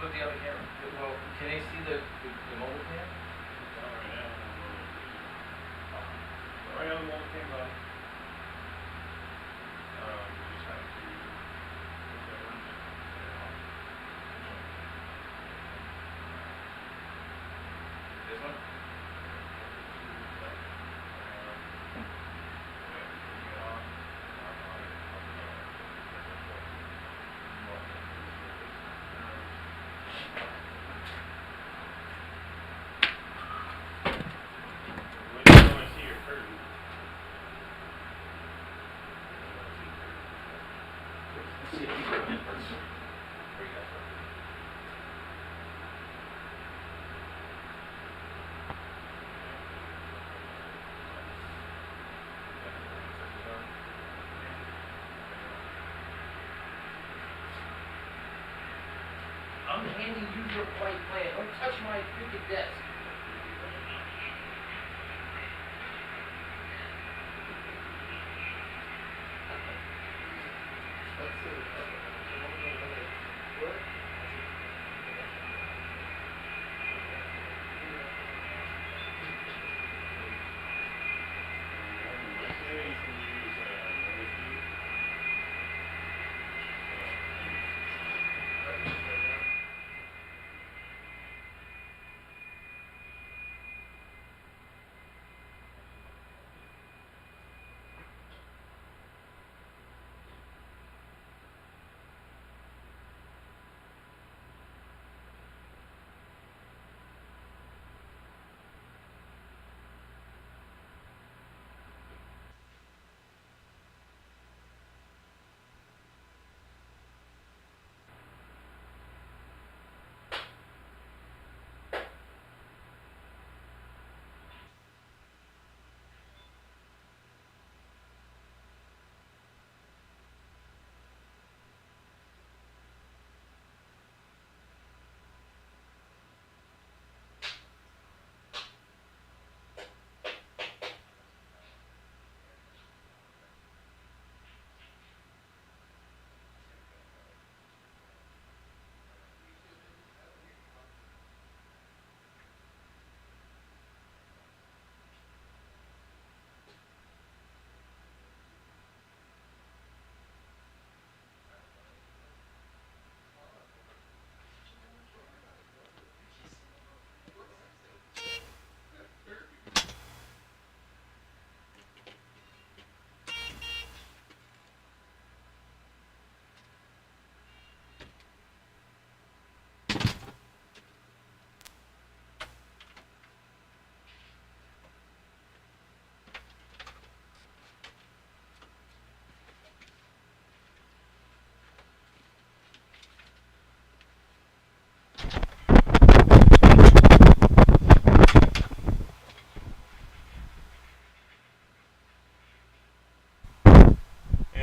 put the other camera? Well, can they see the mobile cam? Right on the mobile cam, buddy. We just have to This one? See if you can in person. Where you guys are. I'm handing you your flight plan. Don't touch my freaking desk.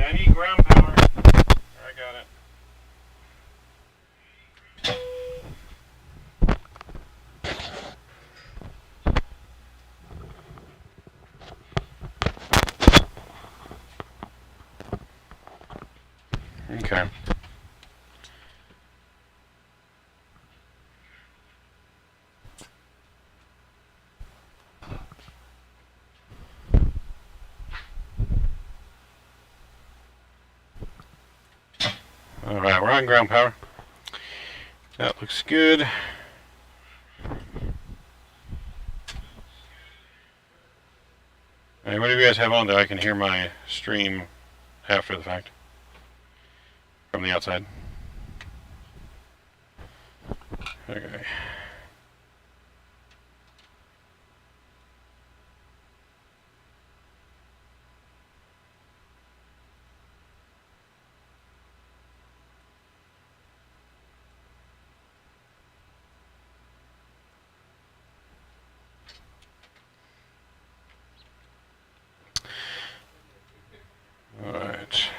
I need ground power. I got it. Okay. All right, we're on ground power. That looks good. Hey, what do you guys have on that I can hear my stream after the fact from the outside? Okay. All right.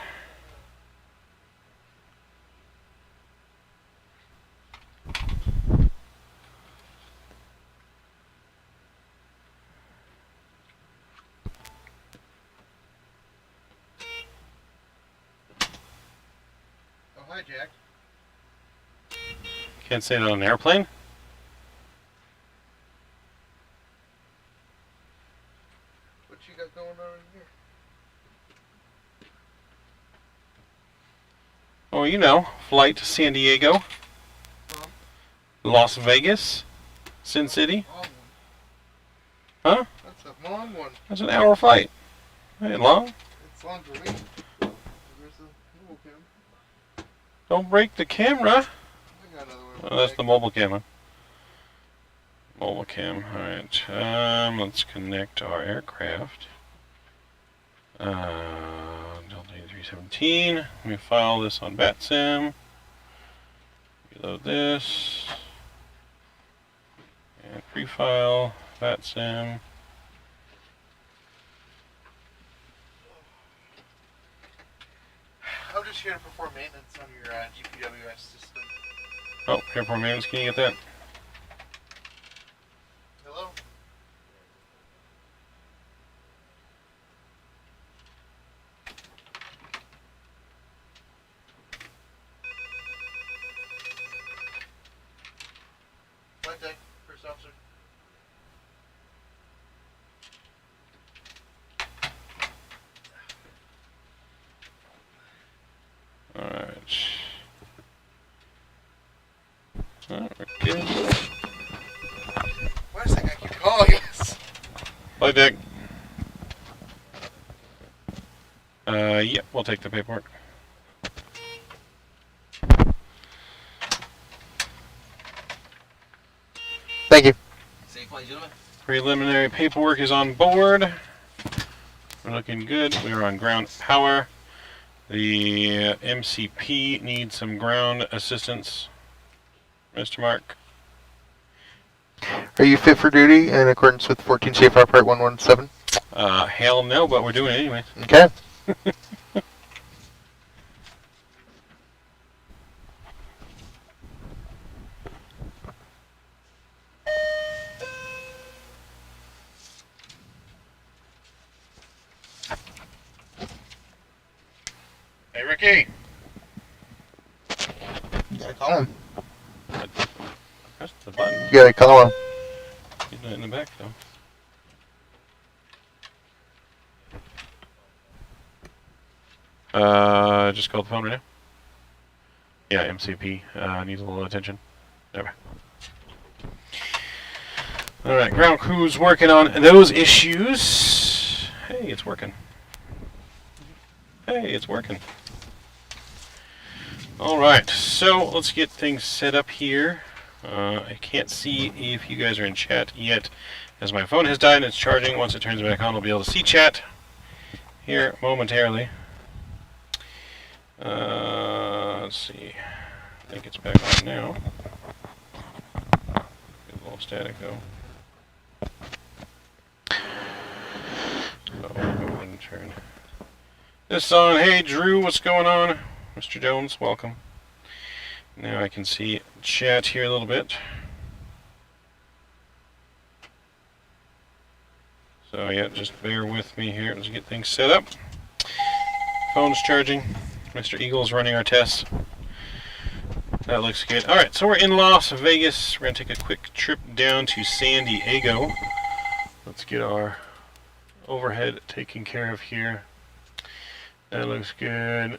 Oh, hi, Jack. Can't say that on an airplane. What you got going on in here? Oh, you know, flight to San Diego, Huh? Las Vegas, Sin City. Long one. Huh? That's a long one. That's an hour flight. Ain't long. It's long for me. There's a mobile cam. Don't break the camera. I got another one. Oh, that's the mobile camera. Mobile cam. Alright. Let's connect our aircraft. Delta 317. Let me file this on BatSim. Reload this. And prefile BatSim. I'm just here to perform maintenance on your GPWS system. Oh, airport maintenance. Can you get that? Hello? Flight deck, first officer. Alright. Alright, we're good. Why does that guy keep calling us? Flight deck. Yep, we'll take the paperwork. Thank you. Safe flight, gentlemen. Preliminary paperwork is on board. We're looking good. We are on ground power. The MCP needs some ground assistance. Mr. Mark. Are you fit for duty in accordance with 14 CFR Part 117? Hell no, but we're doing it anyway. Okay. Hey, Ricky. You gotta call him. Press the button. You gotta call him. He's not in the back, though. Just called the phone right now. Yeah, MCP needs a little attention. Never. Alright, ground crew's working on those issues. Hey, it's working. Hey, it's working. Alright, so let's get things set up here. I can't see if you guys are in chat yet, as my phone has died and it's charging. Once it turns back on, I'll be able to see chat here momentarily. Let's see. I think it's back on now. Get a little static though. So we'll go ahead and turn this on. Hey Drew, what's going on? Mr. Jones, welcome. Now I can see chat here a little bit. So yeah, just bear with me here as we get things set up. Phone's charging. Mr. Eagle's running our tests. That looks good. Alright, so we're in Las Vegas. We're going to take a quick trip down to San Diego. Let's get our overhead taken care of here. That looks good.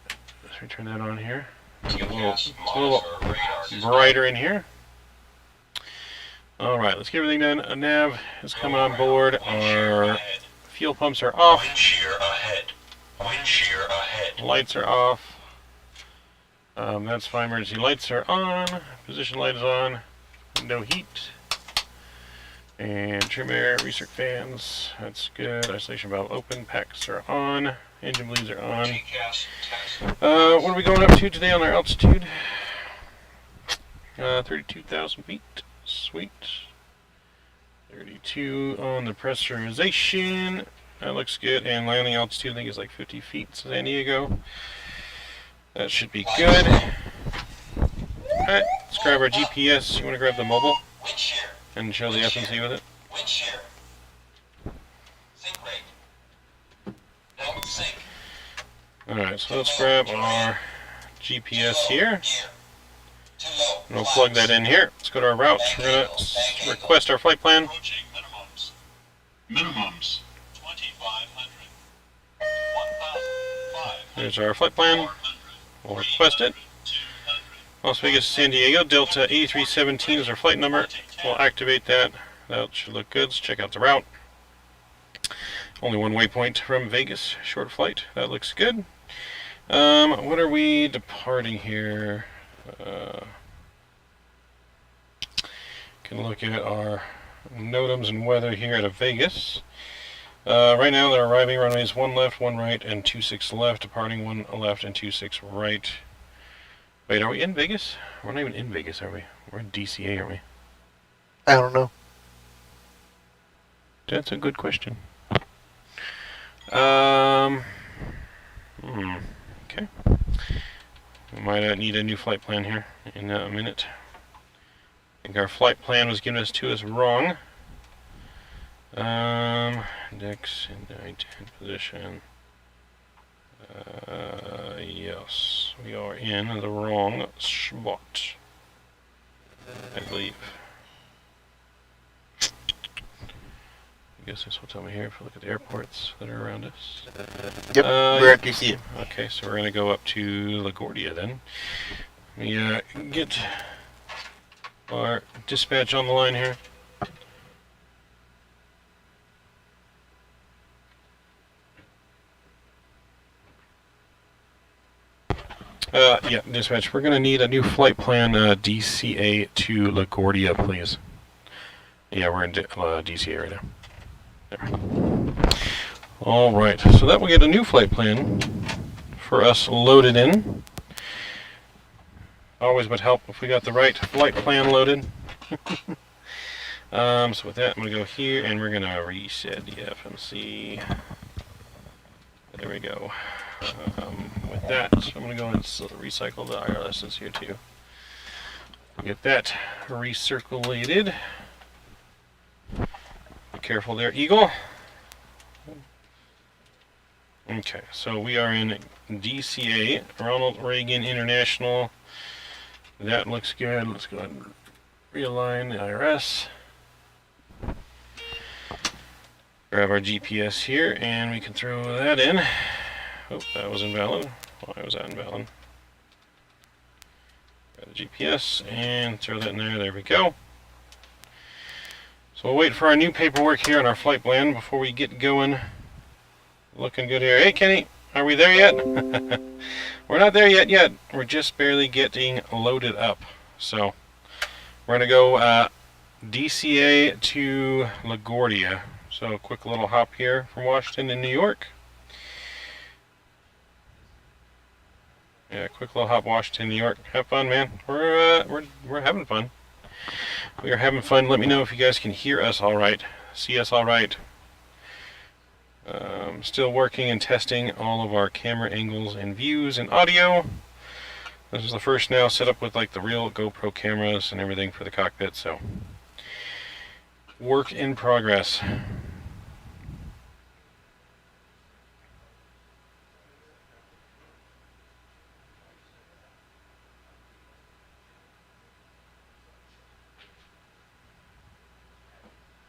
Let's turn that on here. It's a little brighter in here. Alright, let's get everything done. A nav is coming on board. Our fuel pumps are off. Wind shear ahead. Wind shear ahead. Lights are off. That's fine. Emergency lights are on. Position light is on. No heat. And trim air, recirc fans. That's good. Isolation valve open. Packs are on. Engine bleeds are on. What are we going up to today on our altitude? 32,000 feet. Sweet. 32 on the pressurization. That looks good. And landing altitude, I think, is like 50 feet. San Diego. That should be good. Alright, let's grab our GPS. You want to grab the mobile? And show the FNC with it? Wind shear. Sync rate. No sync. Alright, so let's grab our GPS here. Gear. Too low. And we'll plug that in here. Let's go to our route. We're going to request our flight plan. Approaching minimums. Minimums. 2,500. 1,500. There's our flight plan. We'll request it. Las Vegas, San Diego, Delta 8317 is our flight number. We'll activate that. That should look good. Let's check out the route. Only one waypoint from Vegas, short flight. That looks good. What are we departing here? Can look at our NOTAMs and weather here out of Vegas. Right now they're arriving runways 1 left, 1 right, and 26 left. Departing 1 left and 26 right. Wait, are we in Vegas? We're not even in Vegas, are we? We're in DCA, aren't we? I don't know. That's a good question. Okay. We might need a new flight plan here in a minute. I think our flight plan was given to us wrong. Index in 10 position. Yes, we are in the wrong spot, I believe. I guess this will tell me here if we look at the airports that are around us. Yep, we're at DCA. Okay, so we're going to go up to LaGuardia then. We get our dispatch on the line here. Yeah, dispatch, we're going to need a new flight plan, DCA to LaGuardia, please. Yeah, we're in DCA right now. There. Alright, so that will get a new flight plan for us loaded in. Always would help if we got the right flight plan loaded. So with that, I'm going to go here and we're going to reset the FMC. There we go. With that, I'm going to go and recycle the IRSs here too. Get that recirculated. Be careful there, Eagle. Okay, so we are in DCA, Ronald Reagan International. That looks good. Let's go ahead and realign the IRS. Grab our GPS here and we can throw that in. Oh, that was invalid. Why was that invalid? Grab the GPS and throw that in there. There we go. So we'll wait for our new paperwork here on our flight plan before we get going. Looking good here. Hey, Kenny, are we there yet? We're not there yet. We're just barely getting loaded up. So we're going to go DCA to LaGuardia. So a quick little hop here from Washington to New York. Yeah, quick little hop Washington, New York. Have fun, man. We're having fun. We are having fun. Let me know if you guys can hear us all right, see us all right. Still working and testing all of our camera angles and views and audio. This is the first now set up with like the real GoPro cameras and everything for the cockpit, so work in progress.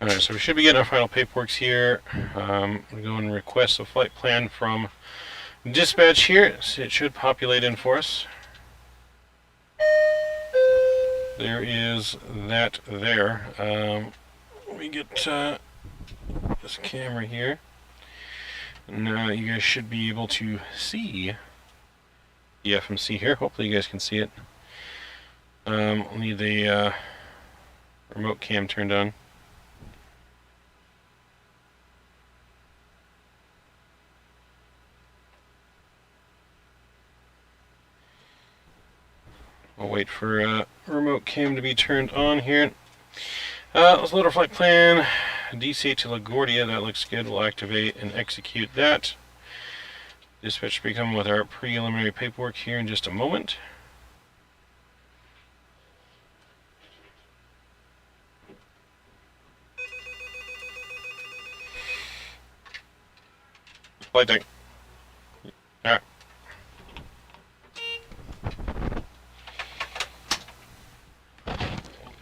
Alright, so we should be getting our final paperwork here. We go and request a flight plan from dispatch here. So it should populate in for us. There is that there. Let me get this camera here. Now you guys should be able to see the FMC here. Hopefully you guys can see it. I'll need the remote cam turned on. I'll wait for remote cam to be turned on here. Let's load our flight plan. DC to LaGuardia, that looks good. We'll activate and execute that. Dispatch will be coming with our preliminary paperwork here in just a moment. Flight deck. Alright.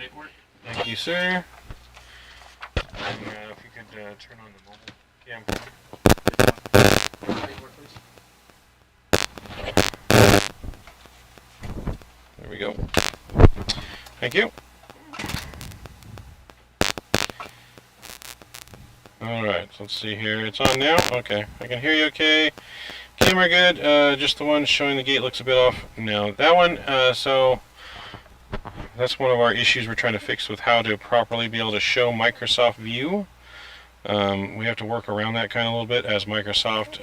paperwork. Thank you, sir. And, if you could turn on the mobile cam. There we go. Thank you. Alright, so let's see here. It's on now? Okay. I can hear you okay. Camera good. Just the one showing the gate looks a bit off. Now, that one, so that's one of our issues we're trying to fix with how to properly be able to show Microsoft View. We have to work around that kind of a little bit as Microsoft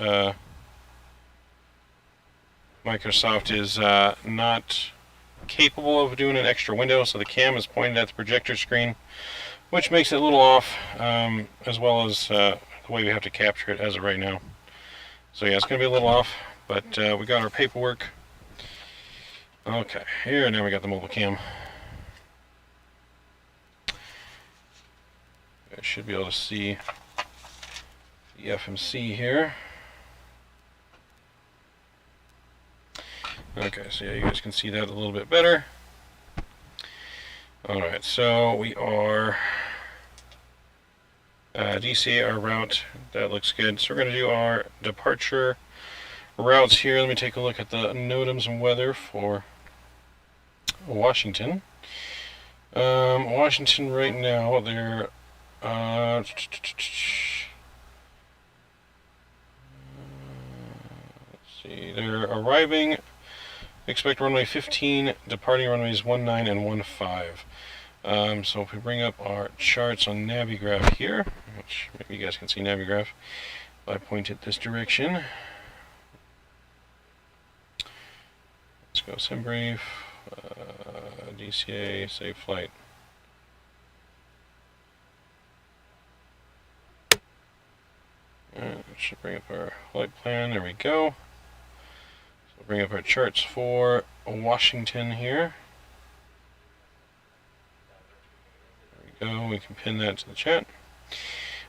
is not capable of doing an extra window, so the cam is pointed at the projector screen, which makes it a little off, as well as the way we have to capture it as of right now. So yeah, it's going to be a little off, but we got our paperwork. Okay, here, now we got the mobile cam. I should be able to see the FMC here. Okay, so yeah, you guys can see that a little bit better. Alright, so we are DCA our route. That looks good. So we're going to do our departure routes here. Let me take a look at the NOTAMs and weather for Washington. Washington right now, they're let's see, they're arriving. Expect runway 15, departing runways 19 and 15. So if we bring up our charts on Navigraph here, which maybe you guys can see Navigraph if I point it this direction. Let's go SimBrief, DCA, save flight. It should bring up our flight plan. There we go. So bring up our charts for Washington here. There we go. We can pin that to the chat.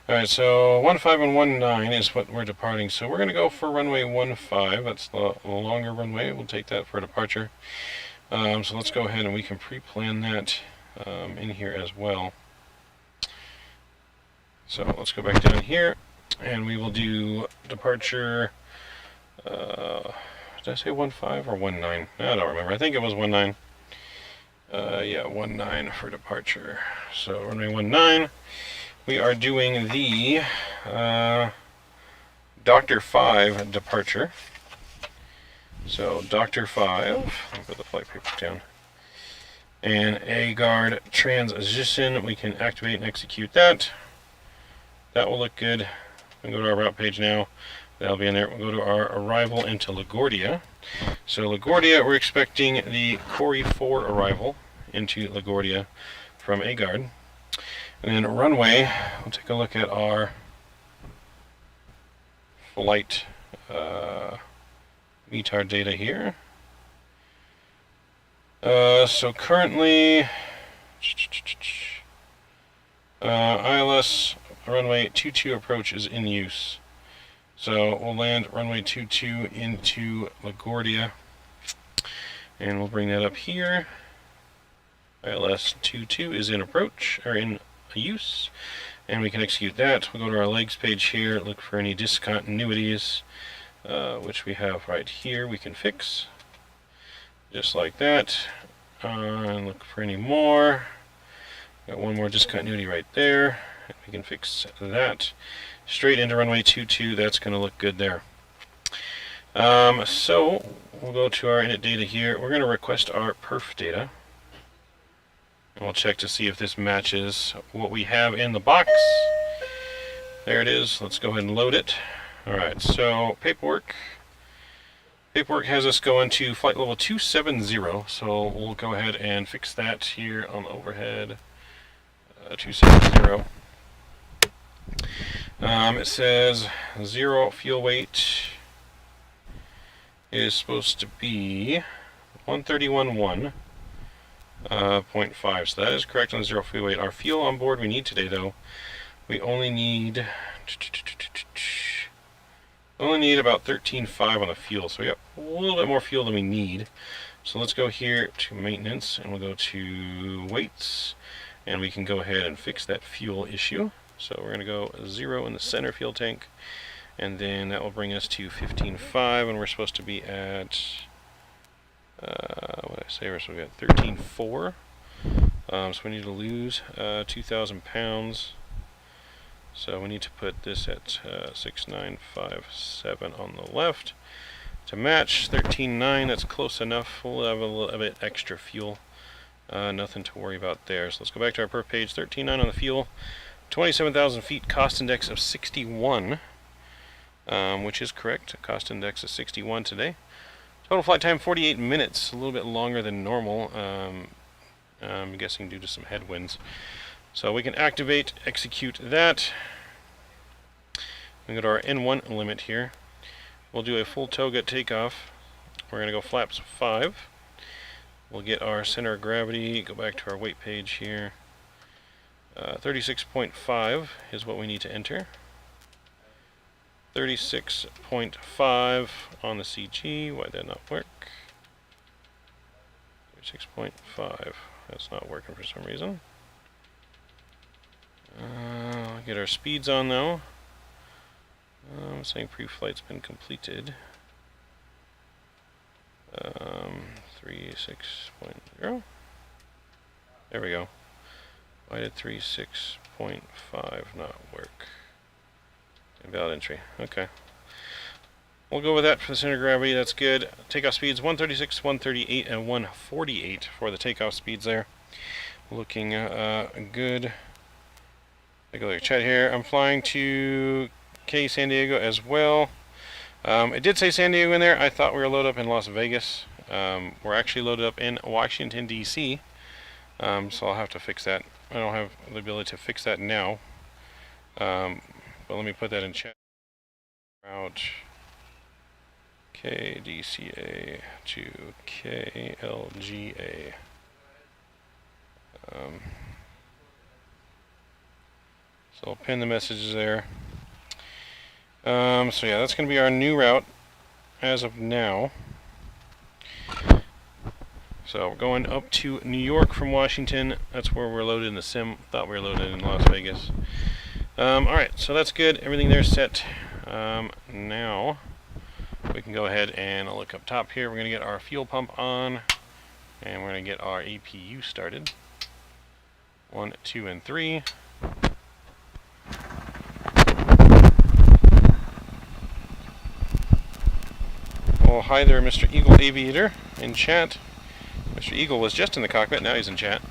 Alright, so 15 and 19 is what we're departing. So we're going to go for runway 15. That's the longer runway. We'll take that for departure. So let's go ahead and we can pre-plan that in here as well. So let's go back down here. And we will do departure, did I say 15 or 19? I don't remember. I think it was 19. Yeah, 19 for departure. So runway 19. We are doing the Dr. 5 departure. So Dr. 5, I'll put the flight paper down. And a guard transition. We can activate and execute that. That will look good. We'll go to our route page now. That'll be in there. We'll go to our arrival into LaGuardia. So LaGuardia, we're expecting the Corey 4 arrival into LaGuardia from AGUARD. And then runway, we'll take a look at our flight METAR data here. So currently, ILS runway 22 approach is in use. So we'll land runway 22 into LaGuardia. And we'll bring that up here. ILS 22 is in approach, or in use. And we can execute that. We'll go to our legs page here, look for any discontinuities, which we have right here. We can fix. Just like that. And look for any more. Got one more discontinuity right there. We can fix that. Straight into runway 22, that's going to look good there. So, we'll go to our init data here. We're going to request our perf data. And we'll check to see if this matches what we have in the box. There it is. Let's go ahead and load it. Alright, so paperwork. Paperwork has us going to flight level 270, so we'll go ahead and fix that here on the overhead. 270. It says 0 fuel weight is supposed to be 131.1.5, so that is correct on the 0 fuel weight. Our fuel on board we need today, though, we only need about 13.5 on the fuel, so we got a little bit more fuel than we need. So let's go here to maintenance, and we'll go to weights, and we can go ahead and fix that fuel issue. So we're going to go 0 in the center fuel tank, and then that will bring us to 15.5, and we're supposed to be at, what did I say, we're supposed to be at 13.4. So we need to lose 2,000 pounds. So we need to put this at 6,957 on the left to match 13.9. That's close enough. We'll have a little bit extra fuel. Nothing to worry about there. So let's go back to our per page. 13.9 on the fuel. 27,000 feet. Cost index of 61, which is correct. Cost index of 61 today. Total flight time 48 minutes. A little bit longer than normal. I'm guessing due to some headwinds. So we can activate, execute that. We go to our N1 limit here. We'll do a full toga takeoff. We're going to go flaps 5. We'll get our center of gravity, go back to our weight page here. 36.5 is what we need to enter. 36.5 on the CG. Why did that not work? 36.5. That's not working for some reason. Get our speeds on though. Saying pre-flight's been completed. 36.0. There we go. Why did 36.5 not work? Invalid entry. Okay. We'll go with that for the center of gravity. That's good. Takeoff speeds 136, 138, and 148 for the takeoff speeds there. Looking good. Take a look at chat here. I'm flying to San Diego as well. It did say San Diego in there. I thought we were loaded up in Las Vegas. We're actually loaded up in Washington, D.C. So I'll have to fix that. I don't have the ability to fix that now. But let me put that in chat. Route KDCA to KLGA. So I'll pin the messages there. So yeah, that's going to be our new route as of now. So we're going up to New York from Washington. That's where we're loaded in the sim. Thought we were loaded in Las Vegas. Alright, so that's good. Everything there's set. Now we can go ahead and look up top here. We're going to get our fuel pump on, and we're going to get our APU started. 1, 2, and 3. Oh, hi there, Mr. Eagle Aviator in chat. Mr. Eagle was just in the cockpit, now he's in chat.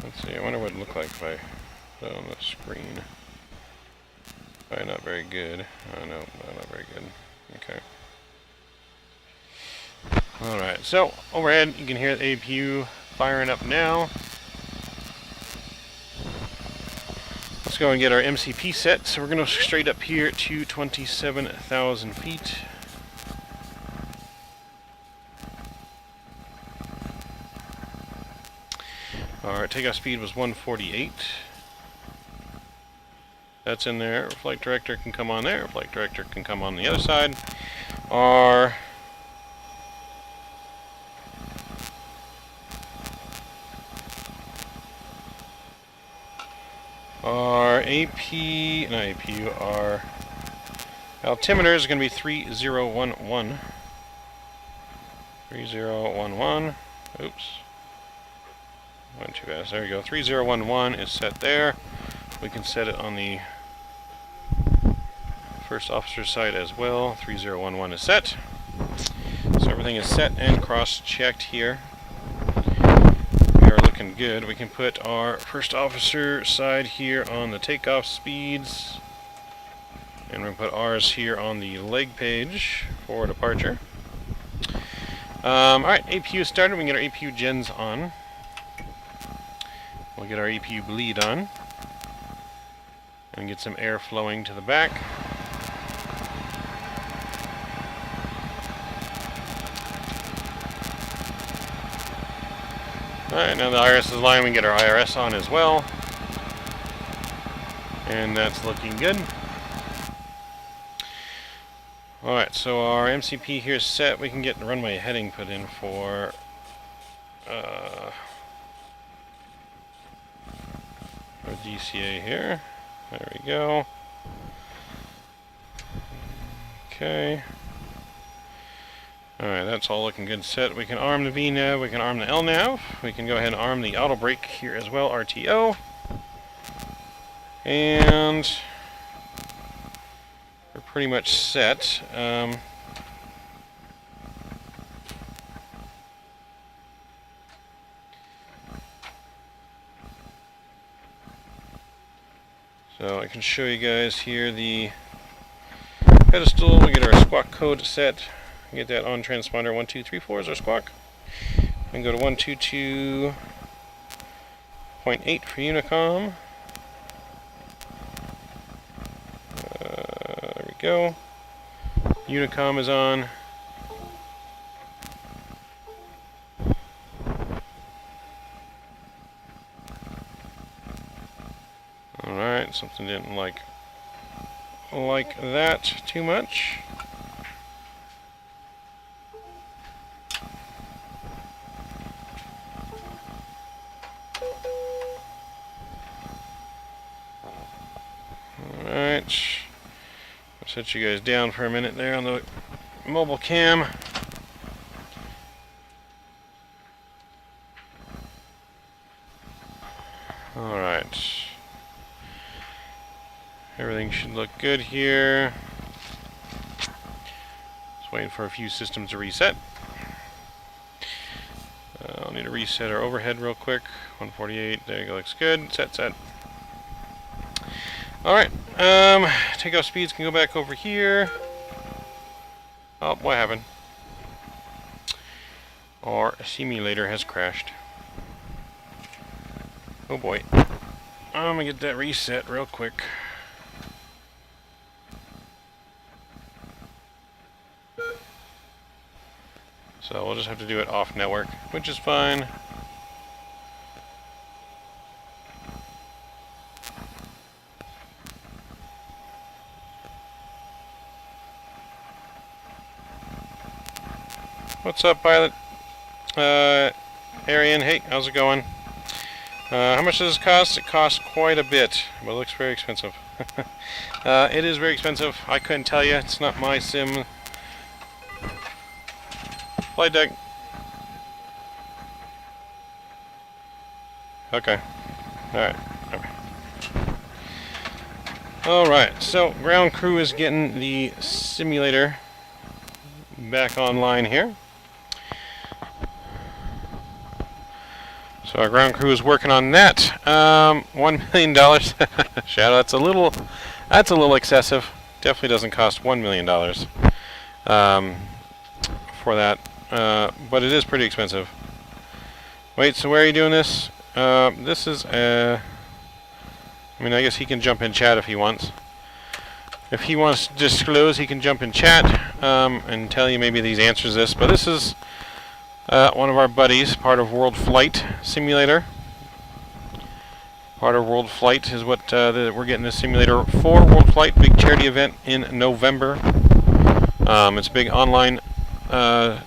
Let's see, I wonder what it would look like if I put it on the screen. Probably not very good. Oh no, not very good. Okay. Alright, so overhead you can hear the APU firing up now. Let's go and get our MCP set. So we're going to straight up here to 27,000 feet. Our takeoff speed was 148. That's in there. Flight director can come on there. Flight director can come on the other side. Our our altimeter is going to be 3011. 3011. Oops. Went too fast. There we go. 3011 is set there. We can set it on the first officer's side as well. 3011 is set. So everything is set and cross-checked here. We are looking good. We can put our first officer side here on the takeoff speeds. And we're going to put ours here on the leg page for departure. Alright, APU started. We can get our APU gens on. We'll get our APU bleed on. And get some air flowing to the back. Alright, now the IRS is line, we can get our IRS on as well. And that's looking good. Alright, so our MCP here is set. We can get the runway heading put in for DCA here. There we go. Okay. Alright, that's all looking good set. We can arm the VNAV, we can arm the LNAV. We can go ahead and arm the auto brake here as well, RTO. And we're pretty much set. So I can show you guys here the pedestal. We get our squawk code set. Get that on transponder 1234 is our squawk. And go to 122.8 for Unicom. There we go. Unicom is on. Alright, something didn't like that too much. Alright, I'll set you guys down for a minute there on the mobile cam. Alright. Everything should look good here. Just waiting for a few systems to reset. I'll need to reset our overhead real quick. 148, there you go, looks good. Set. Alright, takeoff speeds can go back over here. Oh, what happened? Our simulator has crashed. Oh boy. I'm gonna get that reset real quick. So we'll just have to do it off network, which is fine. What's up, pilot? Arian, hey, how's it going? How much does this cost? It costs quite a bit, but it looks very expensive. It is very expensive. I couldn't tell you. It's not my sim. Flight deck. Okay. Alright. Alright, so ground crew is getting the simulator back online here. So our ground crew is working on that. $1 million. Shadow, that's a little excessive. Definitely doesn't cost $1 million for that. But it is pretty expensive. Wait, so where are you doing this? This is I mean, I guess he can jump in chat if he wants. If he wants to disclose, he can jump in chat and tell you maybe these answers this. But this is one of our buddies, part of World Flight Simulator. Part of World Flight is what we're getting this simulator for. World Flight, big charity event in November. It's a big online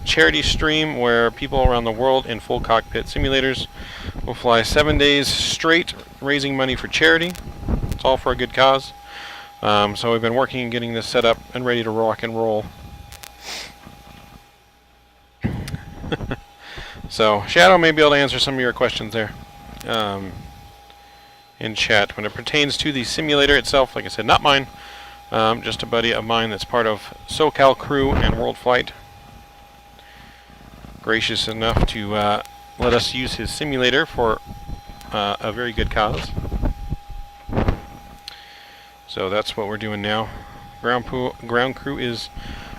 charity stream where people around the world in full cockpit simulators will fly 7 days straight, raising money for charity. It's all for a good cause. So we've been working and getting this set up and ready to rock and roll. So Shadow may be able to answer some of your questions there in chat. When it pertains to the simulator itself, like I said, not mine, just a buddy of mine that's part of SoCal Crew and World Flight. Gracious enough to let us use his simulator for a very good cause. So that's what we're doing now. Ground crew is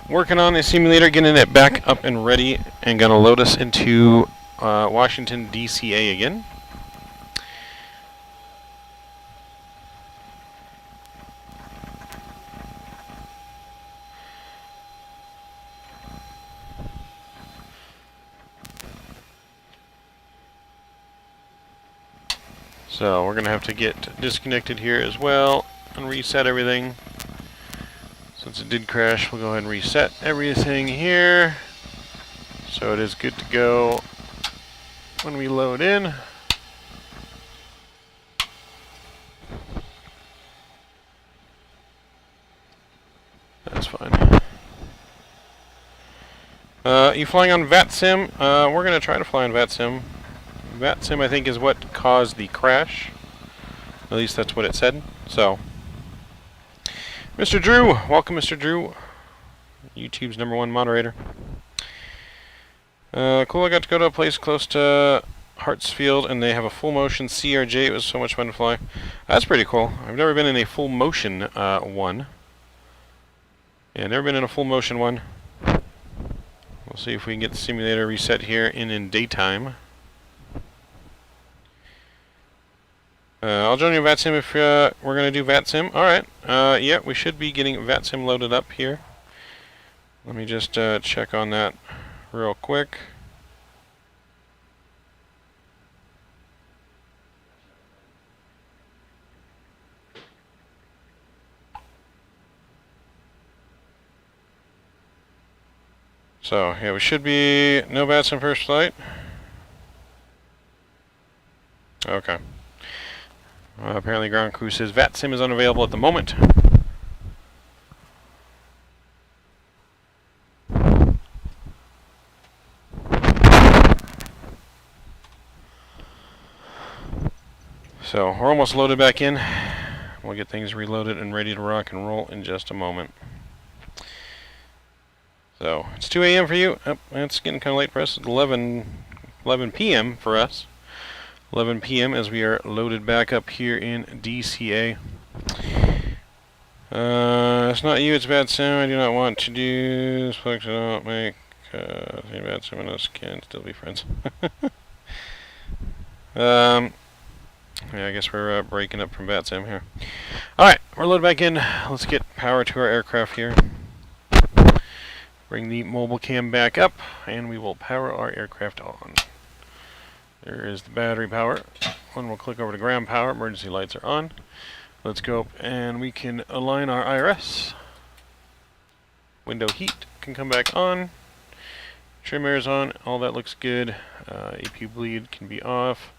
working on the simulator, getting it back up and ready, and gonna load us into Washington DCA again. So we're gonna have to get disconnected here as well and reset everything. So Since it did crash, we'll go ahead and reset everything here. So it is good to go when we load in. That's fine. You flying on VATSIM? We're going to try to fly on VATSIM. VATSIM, I think, is what caused the crash. At least that's what it said. So, Mr. Drew, welcome, Mr. Drew, YouTube's #1 moderator. Cool. I got to go to a place close to Hartsfield, and they have a full motion CRJ. It was so much fun to fly. That's pretty cool. I've never been in a full motion one. Yeah, never been in a full motion one. We'll see if we can get the simulator reset here in daytime. I'll join you VATSIM if we're going to do VATSIM. Alright, yeah, we should be getting VATSIM loaded up here. Let me just check on that real quick. So, yeah, we should be no VATSIM first flight. Okay. Apparently ground crew says VATSIM is unavailable at the moment. So, we're almost loaded back in. We'll get things reloaded and ready to rock and roll in just a moment. So, it's 2 a.m. for you. Oh, it's getting kind of late for us. It's 11 p.m. for us. 11 p.m. as we are loaded back up here in DCA. It's not you, it's VATSIM. I do not want to do this. Folks, I don't make VATSIM and us can still be friends. Yeah, I guess we're breaking up from VATSIM here. Alright, we're loaded back in. Let's get power to our aircraft here. Bring the mobile cam back up, and we will power our aircraft on. There is the battery power. When we'll click over to ground power, emergency lights are on. Let's go up and we can align our IRS. Window heat can come back on. Trim air is on. All that looks good. APU bleed can be off.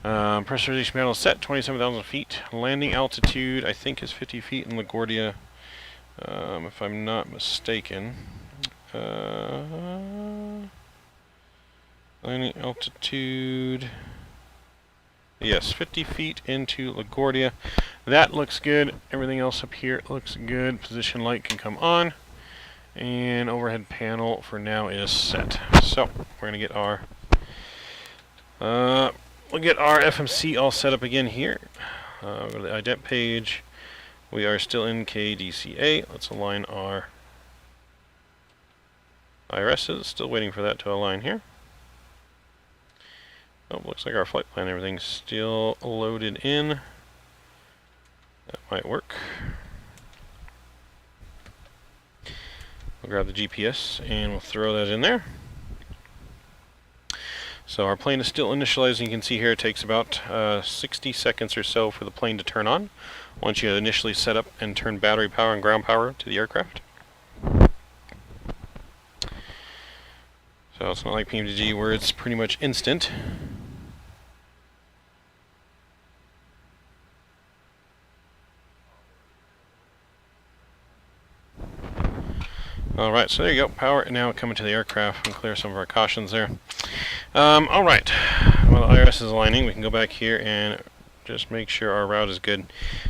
Pressurization panel set, 27,000 feet. Landing altitude, I think, is 50 feet in LaGuardia, if I'm not mistaken. Landing altitude, yes, 50 feet into LaGuardia. That looks good. Everything else up here looks good. Position light can come on, and overhead panel for now is set. So we're gonna get our we'll get our FMC all set up again here. Go to the ident page. We are still in KDCA. Let's align our IRSs. Still waiting for that to align here. Oh, looks like our flight plan, everything's still loaded in. That might work. We'll grab the GPS and we'll throw that in there. So our plane is still initializing. You can see here it takes about 60 seconds or so for the plane to turn on once you initially set up and turn battery power and ground power to the aircraft. So it's not like PMDG where it's pretty much instant. Alright, so there you go. Power now coming to the aircraft and clear some of our cautions there. Alright, while the IRS is aligning, we can go back here and just make sure our route is good.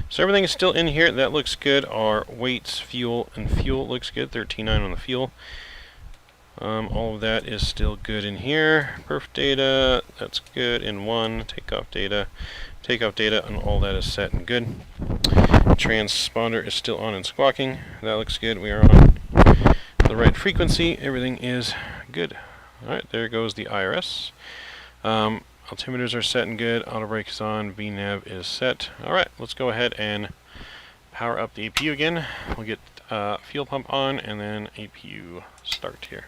So everything is still in here. That looks good. Our weights, fuel, and fuel looks good. 13.9 on the fuel. All of that is still good in here. Perf data, that's good in one. Takeoff data, and all that is set and good. Transponder is still on and squawking. That looks good. We are on the right frequency. Everything is good. Alright, there goes the IRS. Altimeters are set and good. Auto brake is on. VNAV is set. Alright, let's go ahead and power up the APU again. We'll get fuel pump on and then APU start here.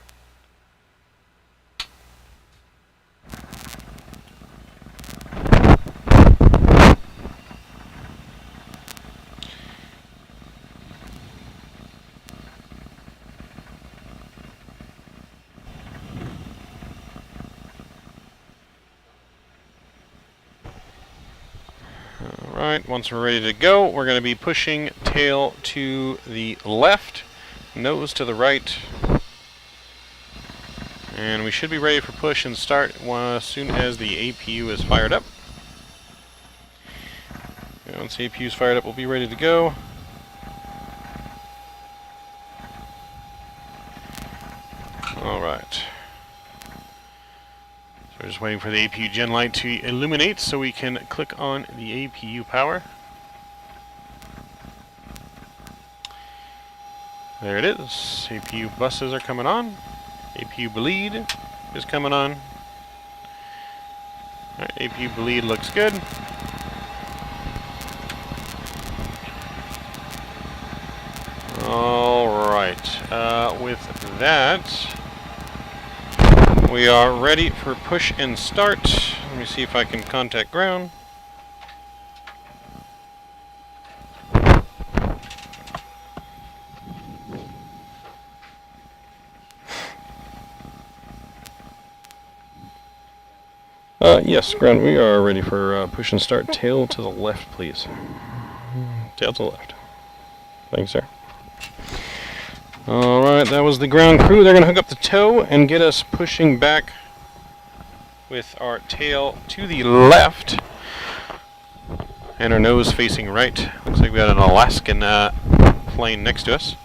Alright, once we're ready to go, we're going to be pushing tail to the left, nose to the right, and we should be ready for push and start as soon as the APU is fired up. And once the APU is fired up, we'll be ready to go. Alright. So we're just waiting for the APU gen light to illuminate so we can click on the APU power. There it is. APU buses are coming on. APU bleed is coming on. Alright, APU bleed looks good. Alright, with that, we are ready for push and start. Let me see if I can contact ground. Yes, ground, we are ready for push and start. Tail to the left, please. Tail to the left. Thanks, sir. Alright, that was the ground crew. They're going to hook up the tow and get us pushing back with our tail to the left and our nose facing right. Looks like we got an Alaskan plane next to us.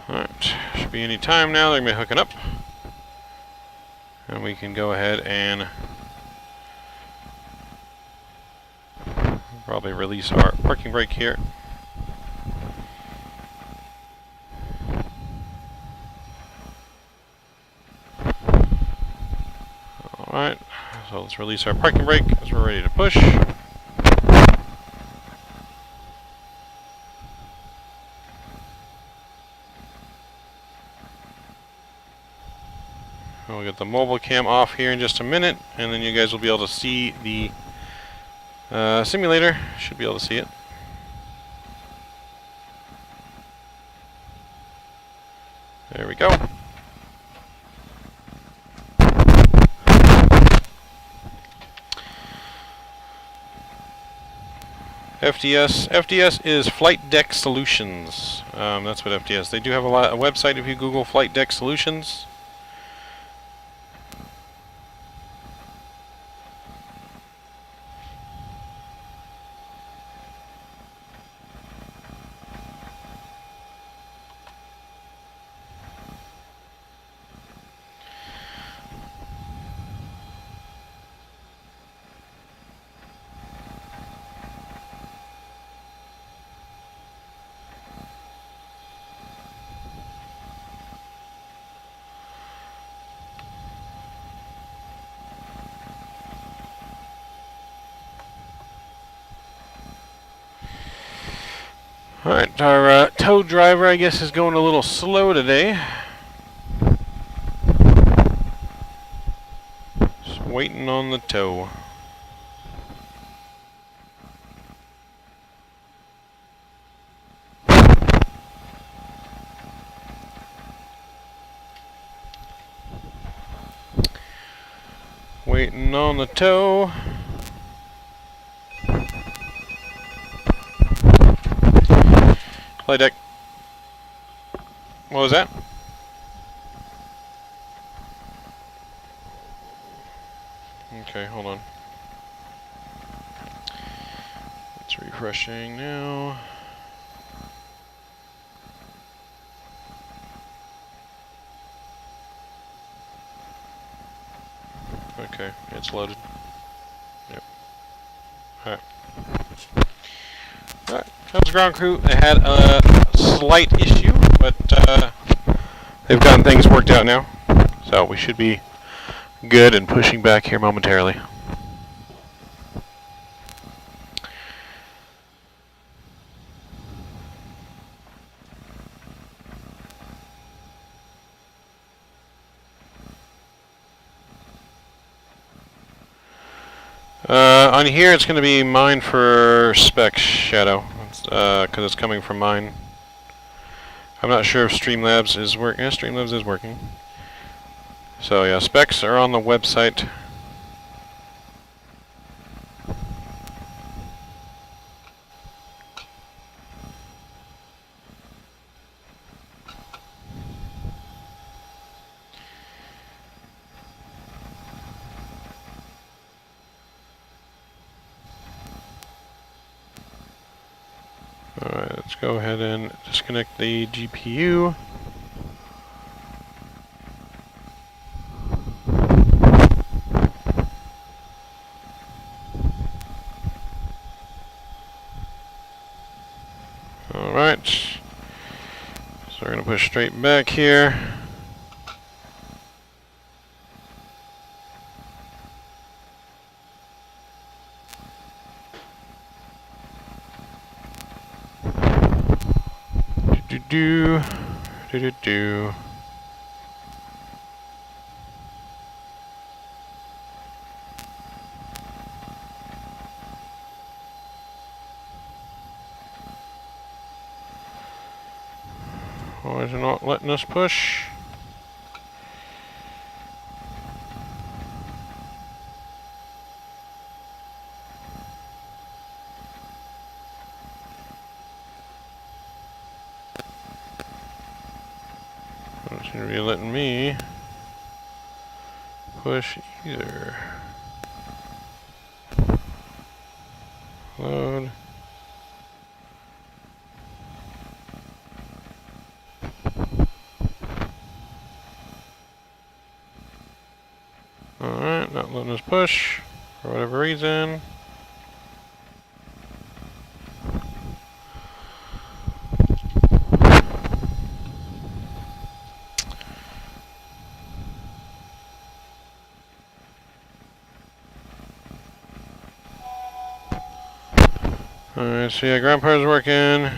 Alright, should be any time now. They're going to be hooking up. And we can go ahead and probably release our parking brake here. Alright, so let's release our parking brake as we're ready to push. We'll get the mobile cam off here in just a minute, and then you guys will be able to see the simulator. Should be able to see it. There we go. FDS is Flight Deck Solutions. That's what FDS. They do have a website if you Google Flight Deck Solutions. Alright, our tow driver, I guess, is going a little slow today. Just waiting on the tow. Waiting on the tow. Flight deck. What was that? Okay, hold on. It's refreshing now. Okay, it's loaded. Yep. Alright. Alright, that was ground crew. They had a slight issue, but they've gotten things worked out now. So we should be good and pushing back here momentarily. On here, it's going to be mine for spec shadow, because it's coming from mine. I'm not sure if Streamlabs is working. Yeah, Streamlabs is working. So yeah, specs are on the website. Alright, let's go ahead and disconnect the GPU. Alright, so we're going to push straight back here. Do. Why is it not letting us push? Don't seem to be letting me push either. Load. Alright, not letting us push for whatever reason. Alright, so yeah, ground power's working.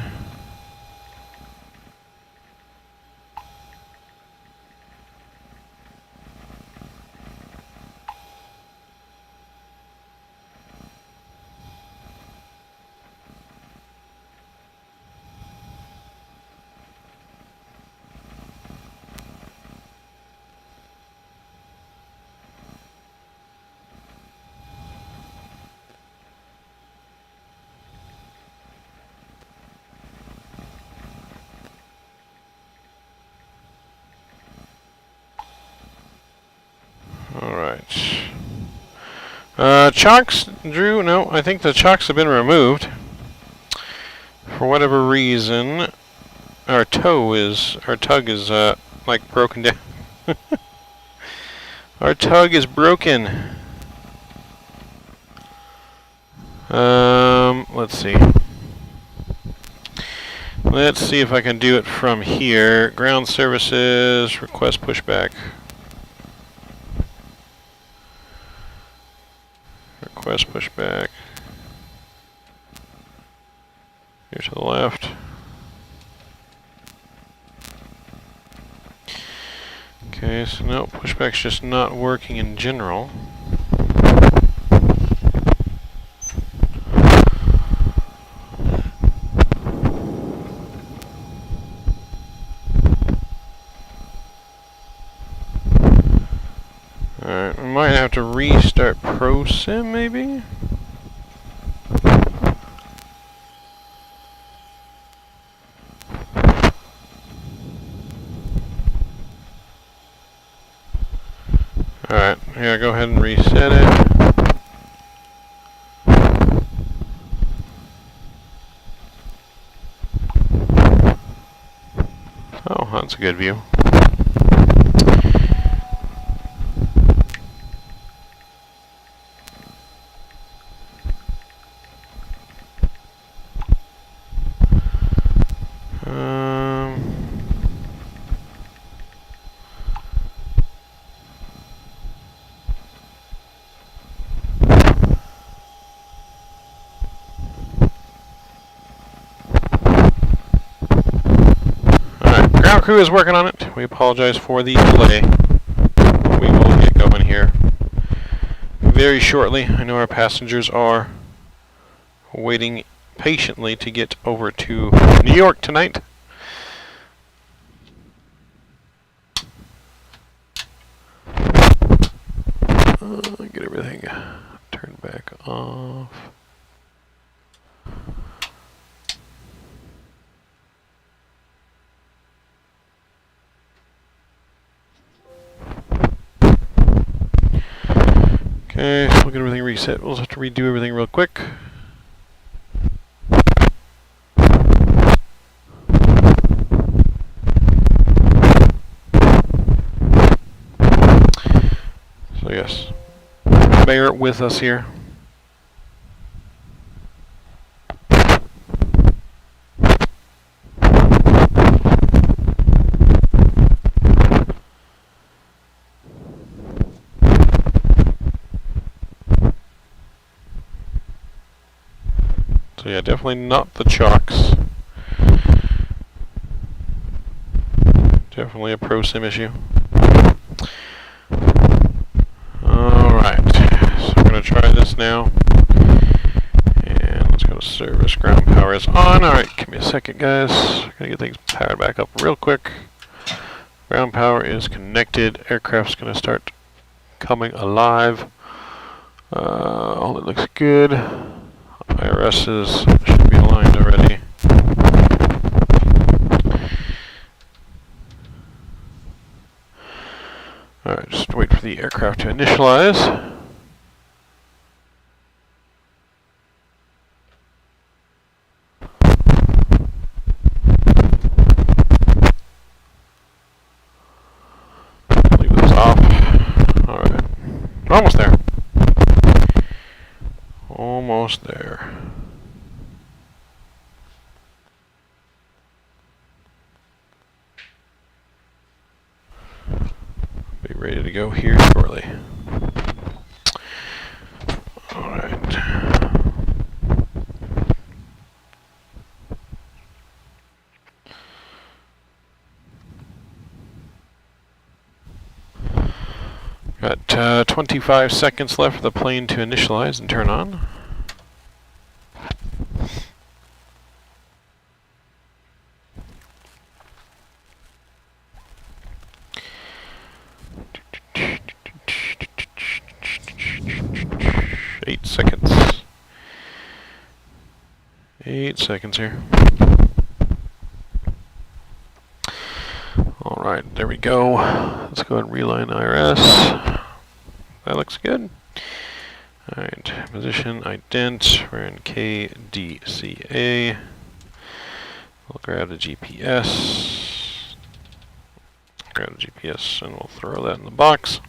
Alright. Chocks, Drew? No, I think the chocks have been removed. For whatever reason, our tug is, like, broken down. Our tug is broken. Let's see. Let's see if I can do it from here. Ground services, request pushback. Request pushback. Here to the left. Okay, so no, pushback's just not working in general. Alright, we might have to restart ProSim maybe? Alright, yeah, go ahead and reset it. Oh, that's a good view. Crew is working on it. We apologize for the delay. We will get going here very shortly. I know our passengers are waiting patiently to get over to New York tonight. Get everything turned back off. Okay, so we'll get everything reset. We'll just have to redo everything real quick. So yes, bear with us here. So yeah, definitely not the chocks. Definitely a pro sim issue. Alright, so we're going to try this now. And let's go to service. Ground power is on. Alright, give me a second, guys. I'm going to get things powered back up real quick. Ground power is connected. Aircraft's going to start coming alive. All it looks good. IRSs should be aligned already. Alright, just wait for the aircraft to initialize. Leave this off. Alright. Almost there. Almost there. Be ready to go here shortly. Alright. Got 25 seconds left for the plane to initialize and turn on. Eight seconds here. Alright, there we go. Let's go ahead and reline IRS. That looks good. Alright, position, ident. We're in KDCA. We'll grab the GPS. Grab the GPS and we'll throw that in the box.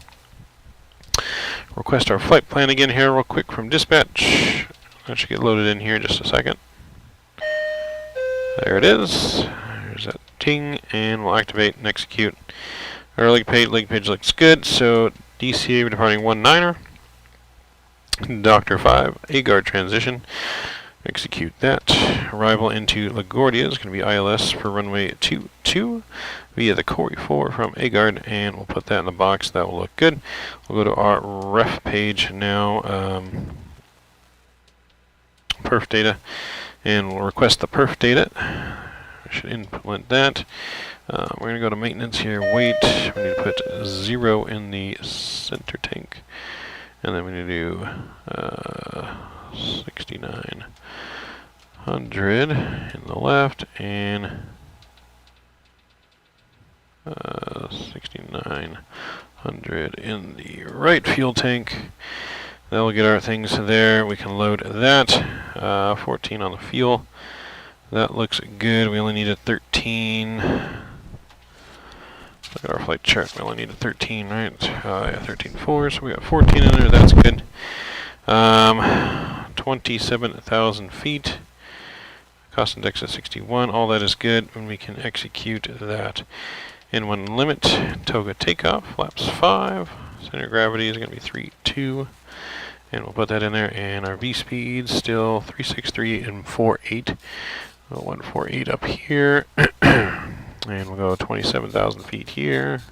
Request our flight plan again here real quick from dispatch. That should get loaded in here in just a second. There it is. There's that ting, and we'll activate and execute. Our leg page looks good, so DCA we're departing 19er. Doctor 5, AGUARD transition. Execute that. Arrival into LaGuardia is going to be ILS for runway 22 via the Corey 4 from AGUARD, and we'll put that in the box. That will look good. We'll go to our ref page now, perf data, and we'll request the perf data. I should implement that. We're going to go to maintenance here. Wait. We need to put 0 in the center tank, and then we need to do 6900 in the left and 6900 in the right fuel tank. That'll get our things there. We can load that. 14 on the fuel. That looks good. We only need a 13. Look at our flight chart. We only need a 13, right? Yeah, 13.4. So we got 14 in there. That's good. 27,000 feet. Cost index is 61. All that is good, and we can execute that. In one limit, toga takeoff, flaps 5. Center of gravity is going to be 3.2. And we'll put that in there. And our V speed still 363 and 48. 148 up here. And we'll go 27,000 feet here.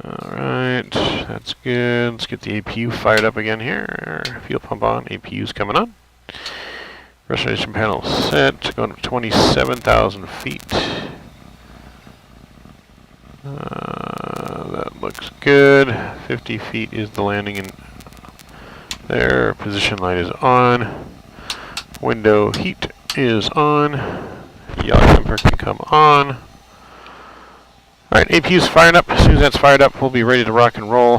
Alright, That's good. Let's get the APU fired up again here. Fuel pump on. APU's coming on. Restoration panel set. Going to 27,000 feet. That looks good. 50 feet is the landing in there. Position light is on. Window heat is on. Yaw damper can come on. Alright, APU's firing up. As soon as that's fired up, we'll be ready to rock and roll.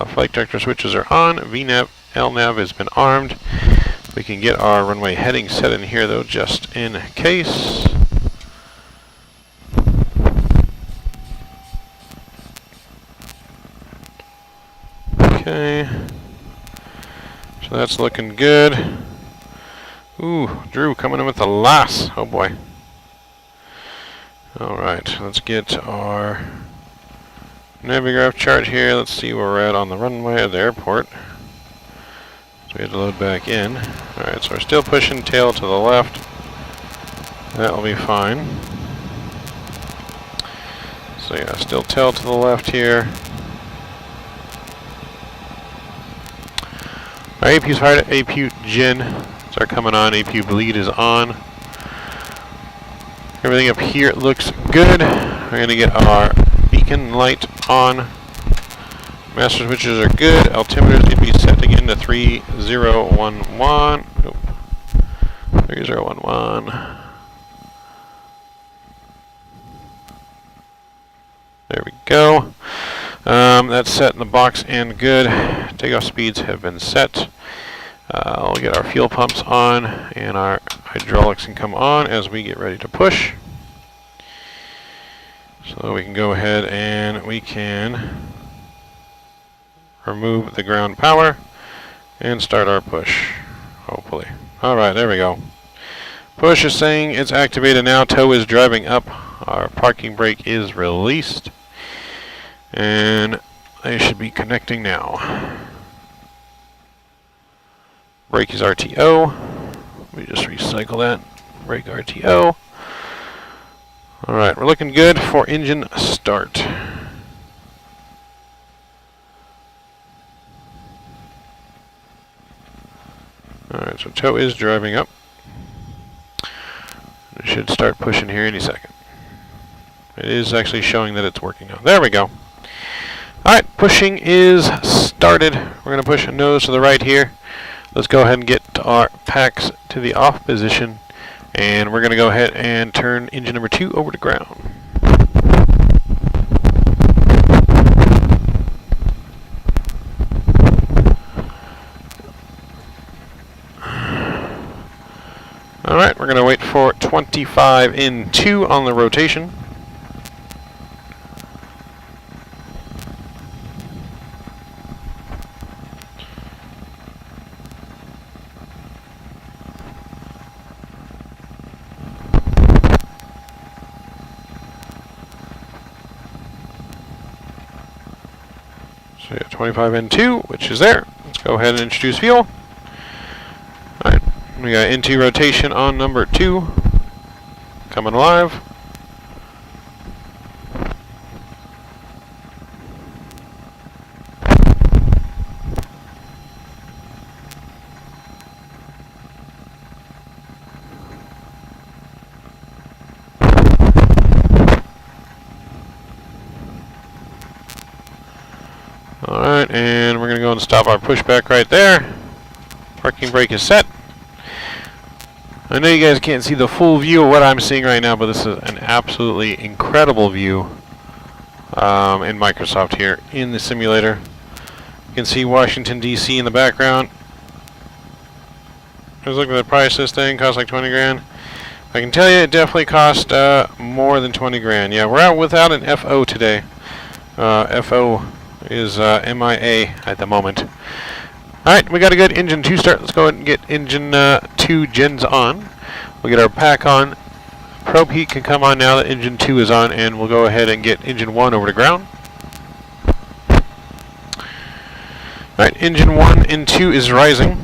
Flight director switches are on. VNAV, LNAV has been armed. We can get our runway heading set in here though, just in case. Okay. So that's looking good. Ooh, Drew coming in with the LAS. Oh boy. Alright, let's get our Navigraph chart here. Let's see where we're at on the runway at the airport. So we had to load back in. Alright, so we're still pushing tail to the left. That will be fine. So yeah, still tail to the left here. Our APU's fired. APU gen are coming on. APU bleed is on. Everything up here looks good. We're going to get our beacon light on. Master switches are good. Altimeters need to be set again to 3011. Nope. 3011. There we go. That's set in the box and good. Takeoff speeds have been set. We'll get our fuel pumps on and our hydraulics can come on as we get ready to push. So we can go ahead and we can remove the ground power and start our push, hopefully. Alright, there we go. Push is saying it's activated now. Tow is driving up. Our parking brake is released. And they should be connecting now. Brake is RTO. Let me just recycle that. Brake RTO. Alright, we're looking good for engine start. Alright, so tow is driving up. It should start pushing here any second. It is actually showing that it's working now. There we go. Alright, pushing is started. We're going to push a nose to the right here. Let's go ahead and get our packs to the off position. And we're going to go ahead and turn engine number 2 over to ground. Alright, we're going to wait for 25 in 2 on the rotation. So yeah, 25 in 2, which is there. Let's go ahead and introduce fuel. Alright, we got into rotation on number 2. Coming alive. Alright, and we're going to go and stop our pushback right there. Parking brake is set. I know you guys can't see the full view of what I'm seeing right now, but this is an absolutely incredible view in Microsoft here in the simulator. You can see Washington, D.C. in the background. I was looking at the price of this thing, cost like 20 grand. I can tell you it definitely cost more than 20 grand. Yeah, we're out without an FO today. FO is MIA at the moment. Alright, we got a good engine 2 start. Let's go ahead and get engine 2 gens on. We'll get our pack on. Probe heat can come on now that engine 2 is on, and we'll go ahead and get engine 1 over to ground. Alright, engine 1 and 2 is rising.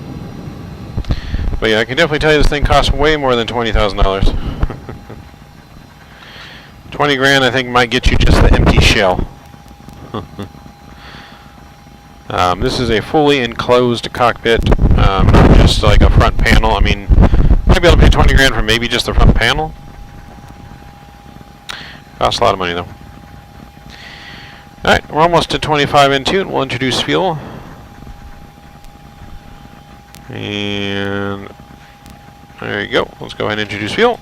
But yeah, I can definitely tell you this thing costs way more than $20,000. 20 grand I think might get you just the empty shell. This is a fully enclosed cockpit, not just like a front panel. I mean, might be able to pay 20 grand for maybe just the front panel. Costs a lot of money though. Alright, we're almost to 25 into it. We'll introduce fuel. And there you go. Let's go ahead and introduce fuel.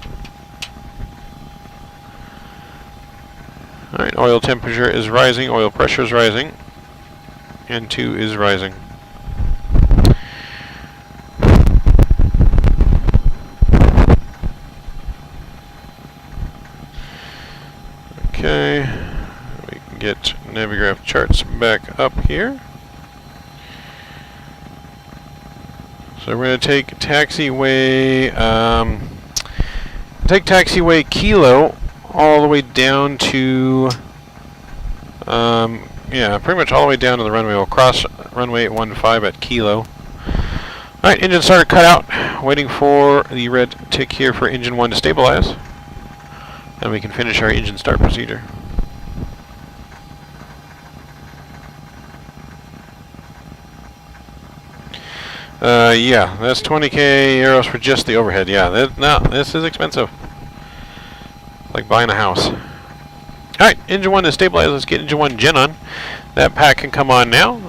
Alright, oil temperature is rising, oil pressure is rising. N2 is rising. Okay, we can get Navigraph charts back up here. So we're going to take taxiway Kilo all the way down to yeah, pretty much all the way down to the runway. We'll cross runway 15 at Kilo. Alright, engine starter cut out. Waiting for the red tick here for engine 1 to stabilize. And we can finish our engine start procedure. Yeah, that's 20k euros for just the overhead. Yeah, no, this is expensive. Like buying a house. Alright, engine 1 is stabilized. Let's get engine 1 gen on. That pack can come on now.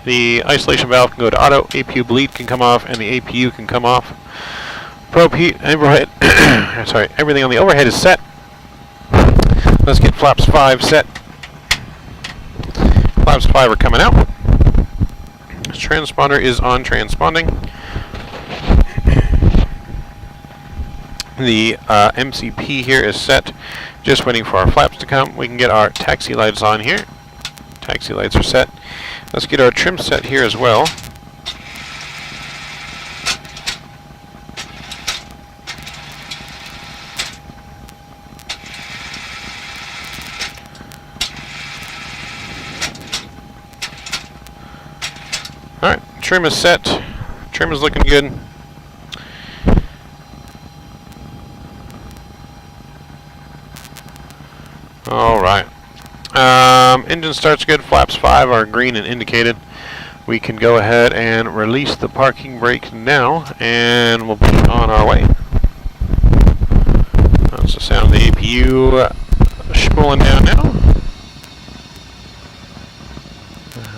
The isolation valve can go to auto. APU bleed can come off, and the APU can come off. Probe heat, overhead. Sorry, everything on the overhead is set. Let's get flaps 5 set. Flaps 5 are coming out. This transponder is on transponding. The MCP here is set. Just waiting for our flaps to come. We can get our taxi lights on here. Taxi lights are set. Let's get our trim set here as well. Alright, trim is set. Trim is looking good. Alright. Engine starts good. Flaps 5 are green and indicated. We can go ahead and release the parking brake now, and we'll be on our way. That's the sound of the APU spooling down now.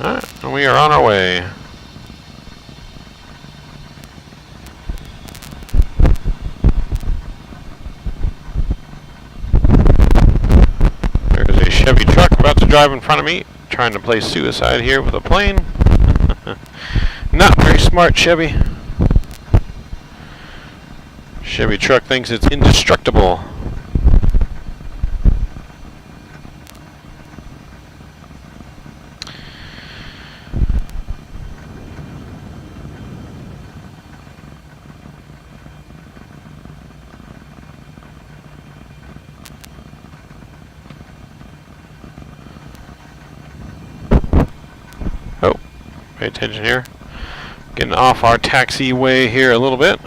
Alright, and we are on our way. There's a Chevy truck about to drive in front of me, trying to play suicide here with a plane. Not very smart, Chevy. Chevy truck thinks it's indestructible. Oh, pay attention here. Getting off our taxiway here a little bit.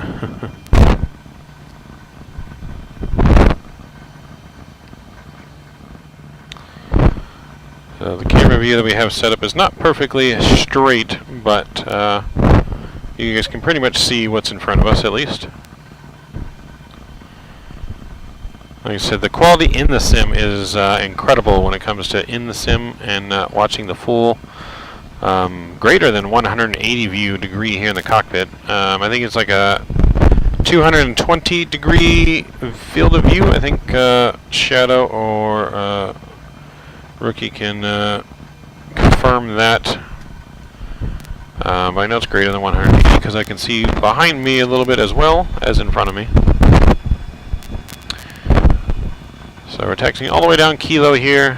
So the camera view that we have set up is not perfectly straight, but you guys can pretty much see what's in front of us at least. Like I said, the quality in the sim is incredible when it comes to in the sim and watching the full greater than 180 view degree here in the cockpit. I think it's like a 220 degree field of view. I think Shadow or Rookie can confirm that. But I know it's greater than 180 because I can see behind me a little bit as well as in front of me. So we're taxiing all the way down Kilo here.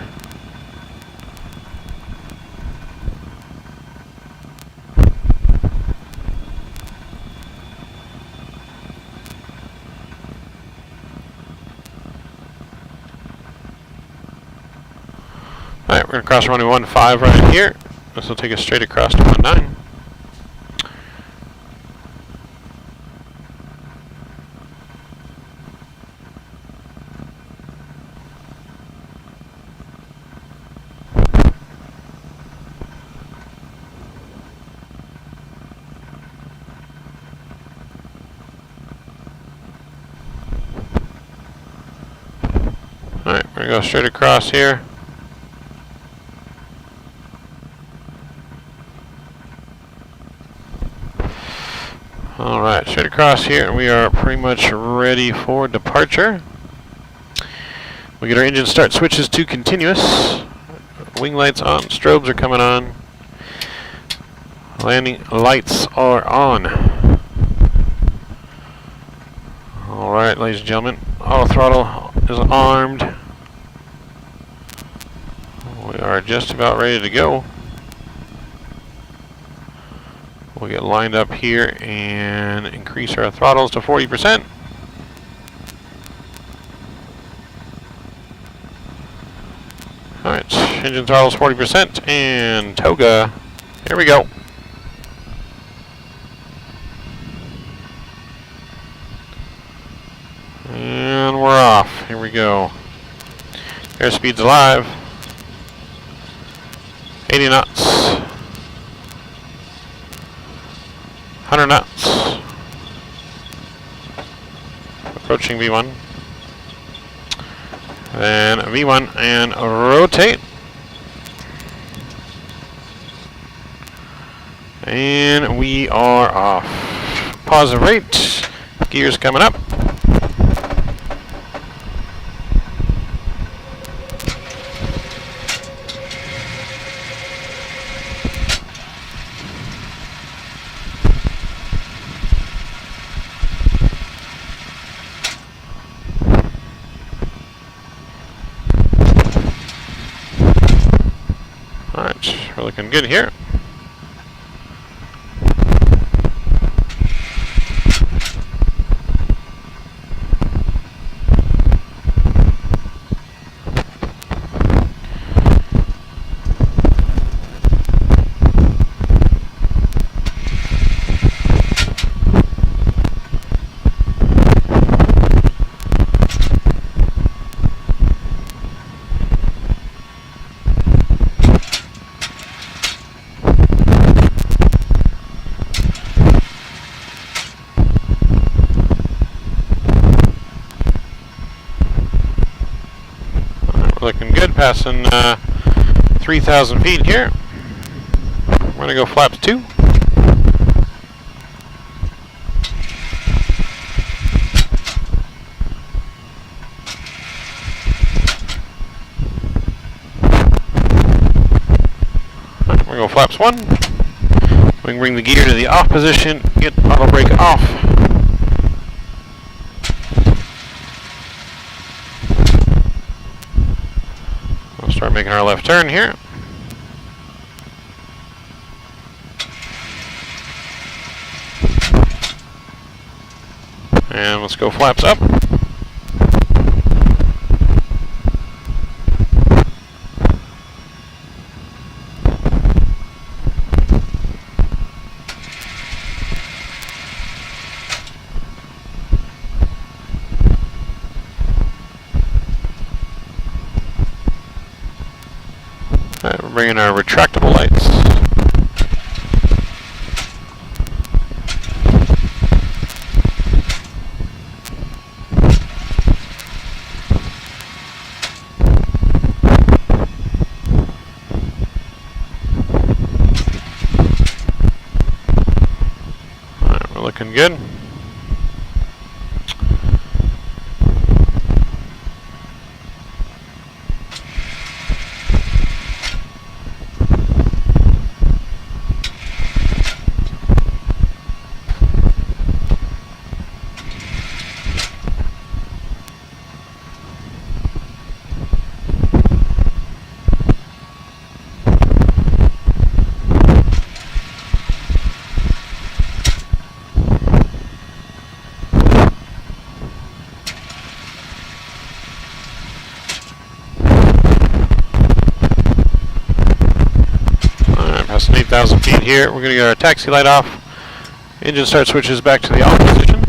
Alright, we're going to cross runway 15 right here. This will take us straight across to 19. We're gonna go straight across here. Alright, straight across here, and we are pretty much ready for departure. We get our engine start switches to continuous. Wing lights on, strobes are coming on. Landing lights are on. Alright, ladies and gentlemen, auto throttle is armed. We are just about ready to go. We'll get lined up here and increase our throttles to 40%. Alright, engine throttles 40% and toga. Here we go. And we're off. Here we go. Airspeed's alive. 80 knots. 100 knots. Approaching V1. Then V1 and rotate. And we are off. Positive rate. Gears coming up. Alright, we're looking good here. Looking good, passing 3,000 feet here. We're going to go flaps 2. We're going to go flaps 1. We can bring the gear to the off position, get auto brake off. Start making our left turn here. And let's go flaps up. Alright, we're bringing our retractable lights. Alright, we're looking good. Passing 8,000 feet here. We're going to get our taxi light off. Engine start switches back to the off position.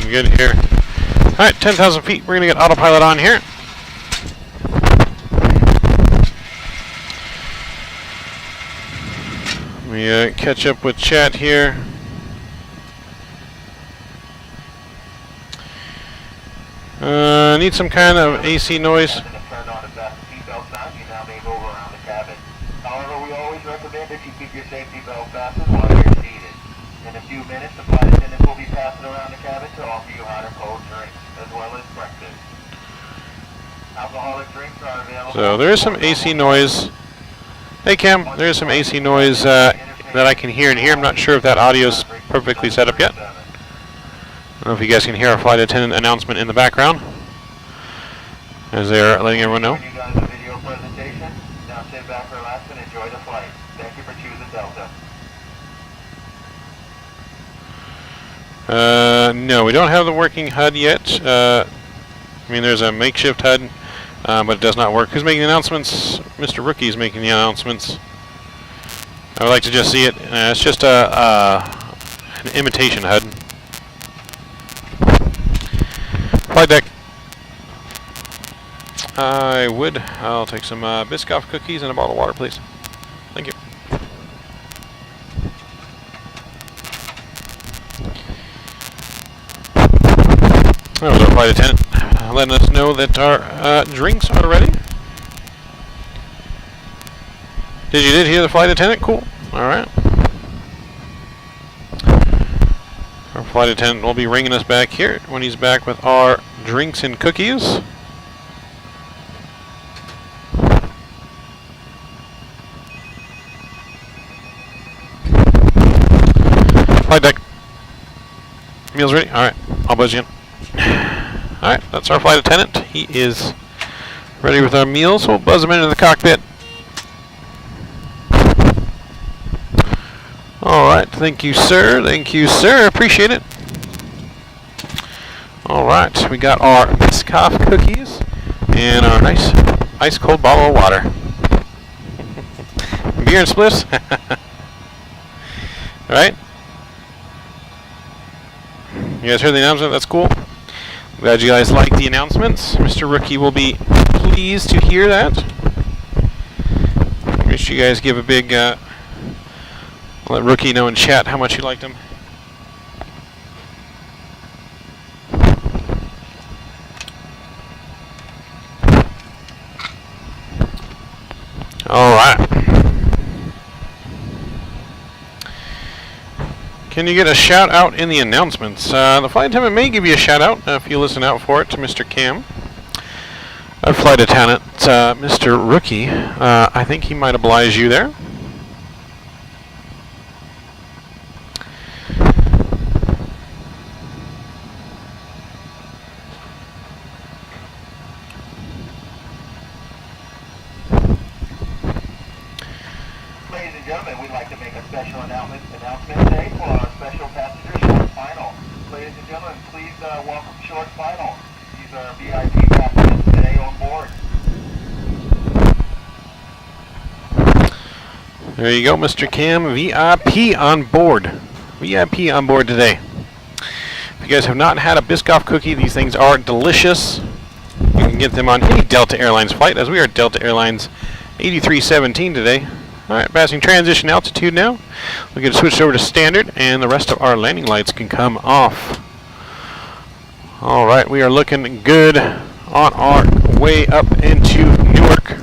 looking good here. Alright, 10,000 feet. We're going to get autopilot on here. Let me catch up with chat here. Need some kind of AC noise. However, we always recommend that you keep your safety belt fastened while you're seated. In a few minutes, the flight attendants will be passing around the cabin to offer you hot or cold drinks, as well as breakfast. Alcoholic drinks are available. So there is some AC noise. Hey Cam, there is some AC noise that I can hear in here. I'm not sure if that audio is perfectly set up yet. I don't know if you guys can hear our flight attendant announcement in the background as they're letting everyone know. You guys a video presentation. Now sit back, relax, and enjoy the flight. Thank you for choosing Delta. No, we don't have the working HUD yet. I mean, there's a makeshift HUD, but it does not work. Who's making the announcements? Mr. Rookie is making the announcements. I would like to just see it. It's just an imitation HUD. Flight deck. I would. I'll take some Biscoff cookies and a bottle of water, please. Thank you. That was our flight attendant letting us know that our drinks are ready. You did hear the flight attendant? Cool. Alright. Our flight attendant will be ringing us back here when he's back with our drinks and cookies. Flight deck. Meals ready? Alright. I'll buzz you in. Alright, that's our flight attendant. He is ready with our meals. We'll buzz him into the cockpit. Alright, thank you, sir. Thank you, sir. Appreciate it. Alright, we got our Biscoff cookies and our nice ice cold bottle of water. Beer and spliffs. Alright. You guys heard the announcement? That's cool. Glad you guys like the announcements. Mr. Rookie will be pleased to hear that. Make sure you guys give a big let Rookie know in chat how much you liked him. Alright. Can you get a shout out in the announcements? The flight attendant may give you a shout out if you listen out for it to Mr. Cam. Our flight attendant, Mr. Rookie, I think he might oblige you there. Ladies and gentlemen, we'd like to make a special announcement today for our special passenger short final. Ladies and gentlemen, please welcome short final. These are VIP passengers today on board. There you go, Mr. Cam. VIP on board. VIP on board today. If you guys have not had a Biscoff cookie, these things are delicious. You can get them on any Delta Airlines flight, as we are Delta Airlines 8317 today. Alright, passing transition altitude now. We'll get it switched over to standard, and the rest of our landing lights can come off. Alright, we are looking good on our way up into Newark.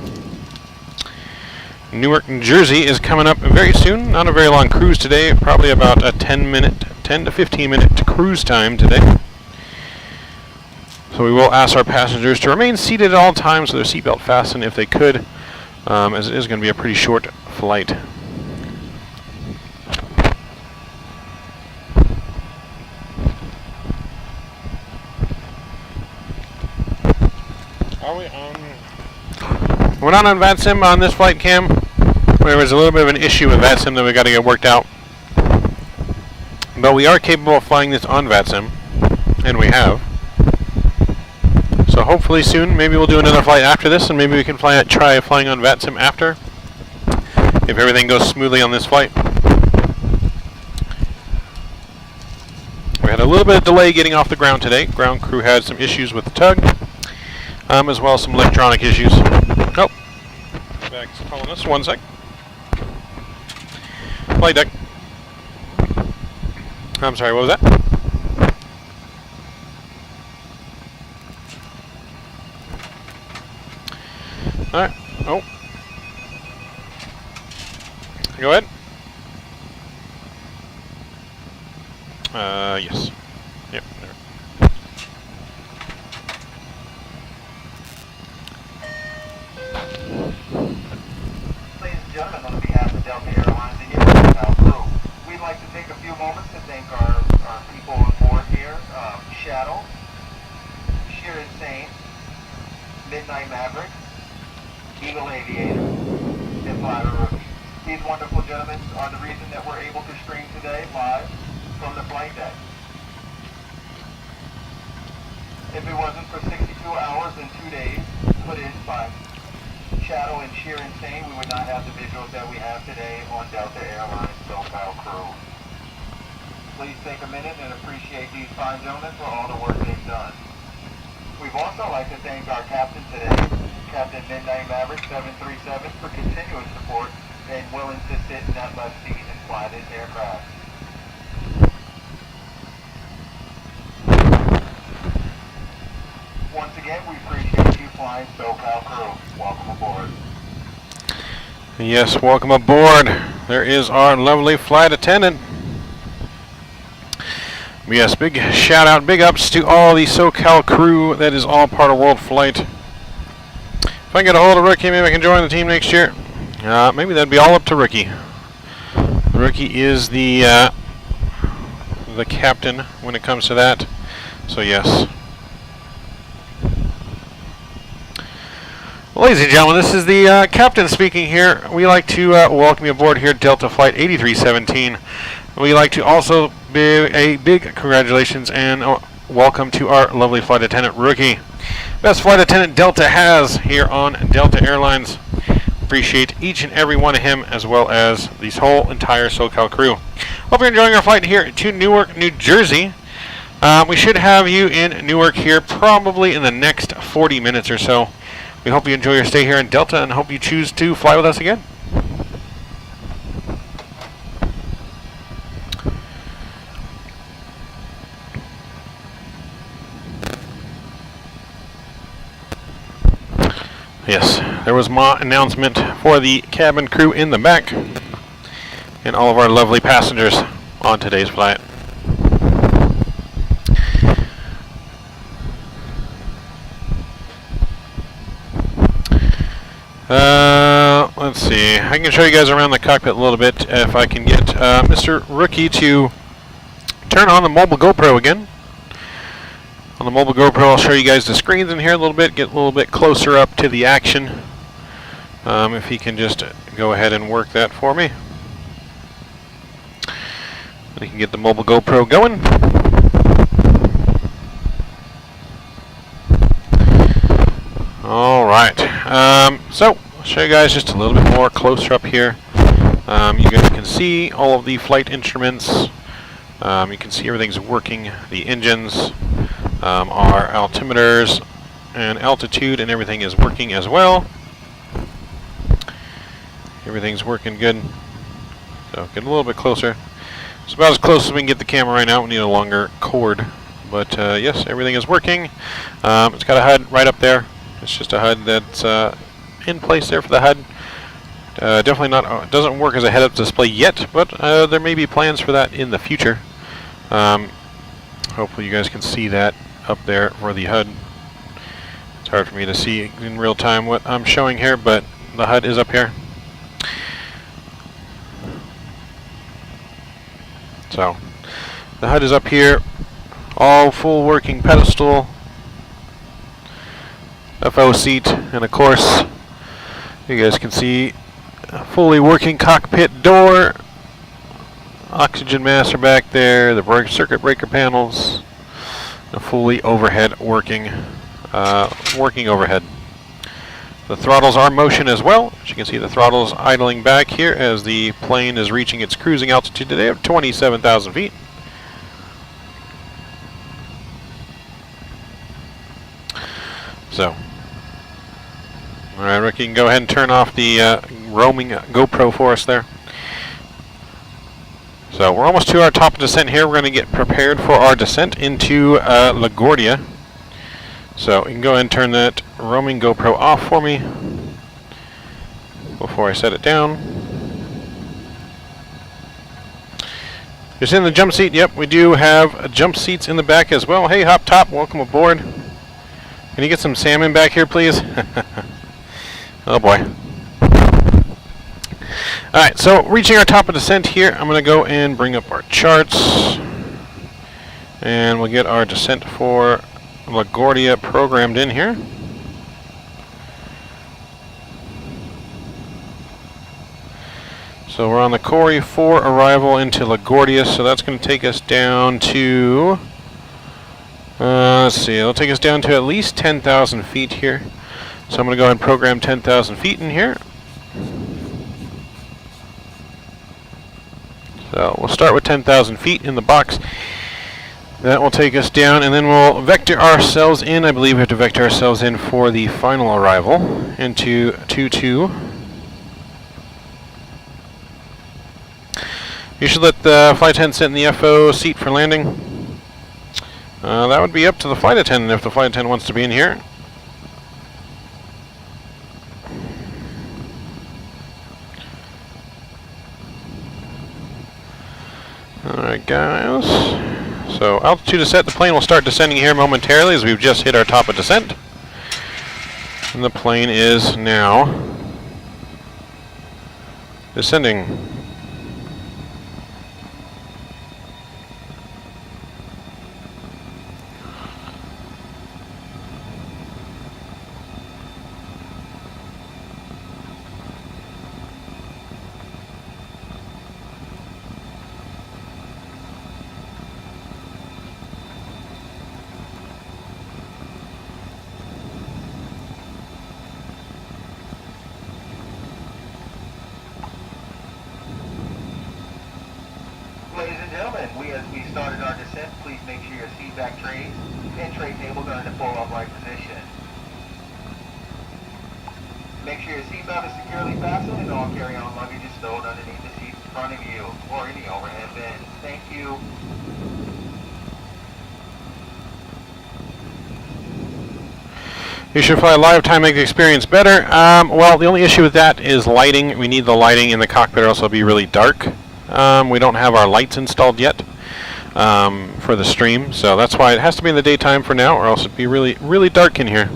Newark, New Jersey is coming up very soon. Not a very long cruise today, probably about a 10 to 15 minute cruise time today. So we will ask our passengers to remain seated at all times with their seatbelt fastened if they could, as it is going to be a pretty short flight. Are we on? We're not on VATSIM on this flight, Cam. There was a little bit of an issue with VATSIM that we got to get worked out. But we are capable of flying this on VATSIM, and we have. So hopefully soon, maybe we'll do another flight after this, and maybe we can try flying on VATSIM after, if everything goes smoothly on this flight. We had a little bit of delay getting off the ground today. Ground crew had some issues with the tug, as well as some electronic issues. Oh, back's calling us. 1 sec. Flight deck. I'm sorry, what was that? Alright. Oh. Go ahead. Yes. Yep, there. Ladies and gentlemen, on behalf of Delta Airlines and your SoCal crew, we'd like to take a few moments to thank our people on board here. Shadow, Sheer Insane, Midnight Maverick, Eagle Aviator, and Flyer Rookie. These wonderful gentlemen are the reason that we're able to stream today live from the flight deck. If it wasn't for 62 hours and 2 days put in by Shadow and Sheer Insane, we would not have the visuals that we have today on Delta Airlines SoCal crew. Please take a minute and appreciate these fine gentlemen for all the work they've done. We'd also like to thank our captain today, Captain Midnight Maverick 737, for continuous support and willing to sit in that left seat and fly this aircraft. Once again, we appreciate you flying SoCal crew. Welcome aboard. Yes, welcome aboard. There is our lovely flight attendant. Yes, big shout out, big ups to all the SoCal crew. That is all part of World Flight. If I get a hold of Rookie, maybe I can join the team next year. Maybe that'd be all up to Rookie. Rookie is the captain when it comes to that. So yes. Well, ladies and gentlemen, this is the captain speaking here. We like to welcome you aboard here, Delta Flight 8317. We like to also give a big congratulations and welcome to our lovely flight attendant, Rookie. Best flight attendant Delta has here on Delta Airlines. Appreciate each and every one of him, as well as this whole entire SoCal crew. Hope you're enjoying our flight here to Newark, New Jersey. We should have you in Newark here probably in the next 40 minutes or so. We hope you enjoy your stay here in Delta and hope you choose to fly with us again. Yes, there was my announcement for the cabin crew in the back and all of our lovely passengers on today's flight. Let's see. I can show you guys around the cockpit a little bit if I can get Mr. Rookie to turn on the mobile GoPro again. On the mobile GoPro, I'll show you guys the screens in here a little bit, get a little bit closer up to the action. If he can just go ahead and work that for me. We can get the mobile GoPro going. Alright, so I'll show you guys just a little bit more closer up here. You guys can see all of the flight instruments. You can see everything's working. The engines, our altimeters and altitude and everything is working as well. Everything's working good. So get a little bit closer. It's about as close as we can get the camera right now. We need a longer cord. But yes, everything is working. It's got a HUD right up there. It's just a HUD that's in place there for the HUD. Definitely not, doesn't work as a head-up display yet, but there may be plans for that in the future. Hopefully you guys can see that up there for the HUD. It's hard for me to see in real time what I'm showing here, but the HUD is up here. So the HUD is up here, all full working pedestal, FO seat, and of course you guys can see a fully working cockpit door, oxygen master back there, the circuit breaker panels, a fully overhead working overhead. The throttles are in motion as well. As you can see, the throttles idling back here as the plane is reaching its cruising altitude today of 27,000 feet. So, all right, Rick, you can go ahead and turn off the roaming GoPro for us there. So we're almost to our top of descent here. We're going to get prepared for our descent into LaGuardia. So you can go ahead and turn that roaming GoPro off for me before I set it down. Just in the jump seat. Yep, we do have jump seats in the back as well. Hey, Hop Top, welcome aboard. Can you get some salmon back here, please? Oh boy. Alright, so reaching our top of descent here, I'm going to go and bring up our charts. And we'll get our descent for LaGuardia programmed in here. So we're on the Corey 4 arrival into LaGuardia, so that's going to take us down to, let's see, it'll take us down to at least 10,000 feet here. So I'm going to go ahead and program 10,000 feet in here. So we'll start with 10,000 feet in the box. That will take us down, and then we'll vector ourselves in. I believe we have to vector ourselves in for the final arrival into 22. You should let the flight attendant sit in the FO seat for landing. That would be up to the flight attendant if the flight attendant wants to be in here. Alright guys, so altitude is set. The plane will start descending here momentarily as we've just hit our top of descent. And the plane is now descending. Ladies and gentlemen, as we started our descent, please make sure your seat back trays and tray tables are in the full upright position. Make sure your seatbelt is securely fastened and all carry-on luggage is stowed underneath the seat in front of you or any overhead bins. Thank you. You should fly live time, make the experience better. Well, the only issue with that is lighting. We need the lighting in the cockpit, or else it'll be really dark. We don't have our lights installed yet for the stream, so that's why it has to be in the daytime for now, or else it'd be really, really dark in here,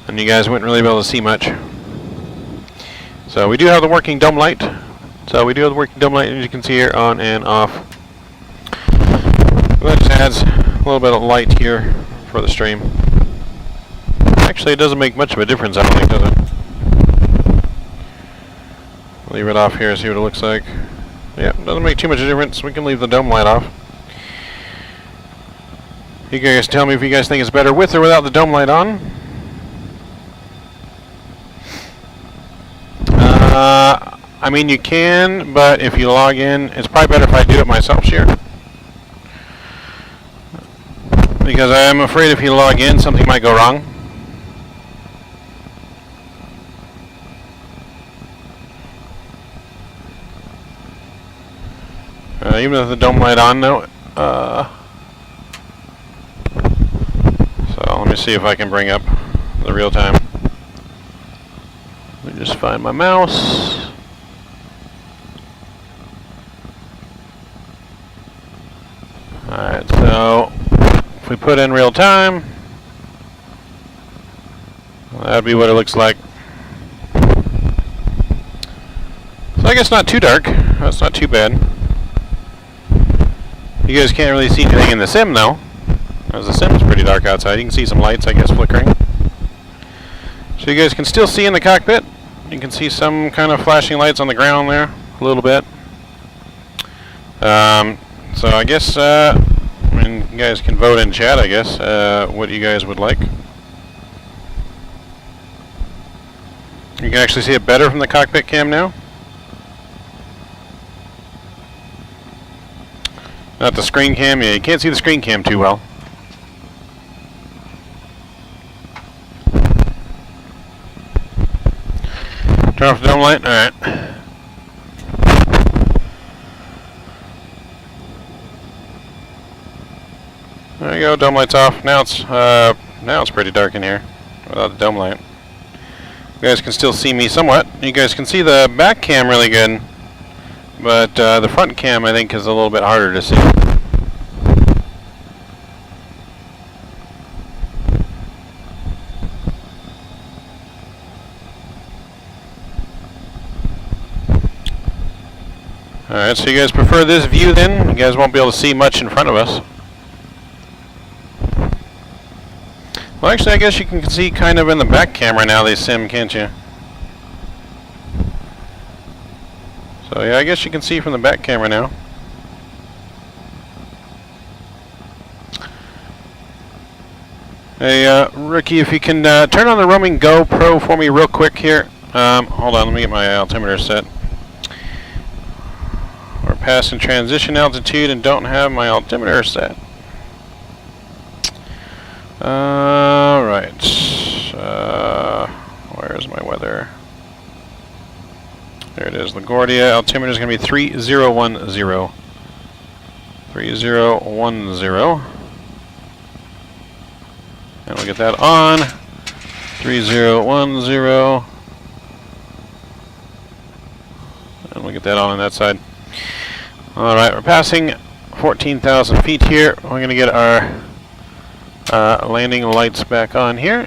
and you guys wouldn't really be able to see much. So we do have the working dome light. As you can see here, on and off. That just adds a little bit of light here for the stream. Actually, it doesn't make much of a difference, I don't think, does it? Leave it off here and see what it looks like. Yeah, doesn't make too much of a difference. We can leave the dome light off. You guys tell me if you guys think it's better with or without the dome light on. I mean, you can, but if you log in, it's probably better if I do it myself here. Because I'm afraid if you log in, something might go wrong. Even with the dome light on now. So let me see if I can bring up the real time. Let me just find my mouse. Alright, so if we put in real time, that'd be what it looks like. So I guess not too dark. That's not too bad. You guys can't really see anything in the sim though, as the sim's pretty dark outside. You can see some lights, I guess, flickering. So you guys can still see in the cockpit. You can see some kind of flashing lights on the ground there, a little bit. So I guess, I mean, you guys can vote in chat, I guess, what you guys would like. You can actually see it better from the cockpit cam now. Not the screen cam. Yeah, you can't see the screen cam too well. Turn off the dome light? Alright. There you go, dome light's off. Now it's pretty dark in here without the dome light. You guys can still see me somewhat. You guys can see the back cam really good, but the front cam I think is a little bit harder to see. Alright, so you guys prefer this view then? You guys won't be able to see much in front of us. Well, actually, I guess you can see kind of in the back camera now they sim, can't you? So yeah, I guess you can see from the back camera now. Hey, Ricky, if you can turn on the roaming GoPro for me real quick here. Hold on, let me get my altimeter set. We're passing transition altitude and don't have my altimeter set. Alright. Where's my weather? There it is. LaGuardia. Altimeter is going to be 3010. 3010. And we'll get that on. 3010. And we'll get that on that side. Alright, we're passing 14,000 feet here. We're going to get our landing lights back on here.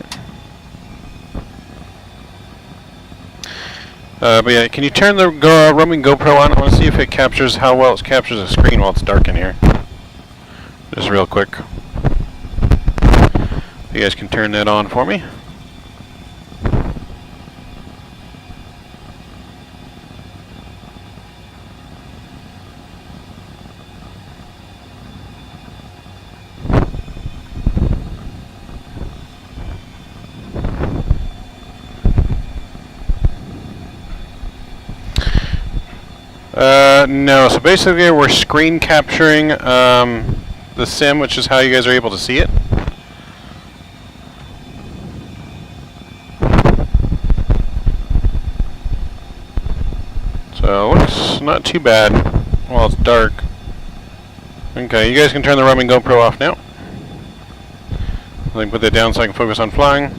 But yeah, can you turn the roaming GoPro on? I want to see if it captures how well it captures the screen while it's dark in here. Just real quick. If you guys can turn that on for me. No, so basically we're screen capturing the sim, which is how you guys are able to see it. So it looks not too bad while it's dark. Okay, you guys can turn the roaming GoPro off now. Let me put that down so I can focus on flying.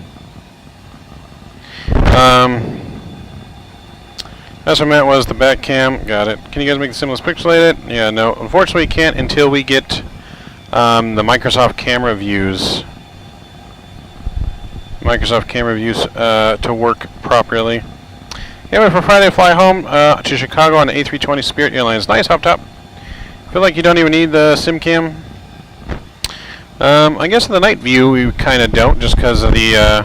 That's what I meant was the back cam. Got it. Can you guys make the sim less pixelated? Yeah, no. Unfortunately, we can't until we get the Microsoft camera views. To work properly. Anyway, for Friday fly home to Chicago on the A320 Spirit Airlines. Nice, hop top. Feel like you don't even need the sim cam. I guess in the night view we kind of don't, just because of the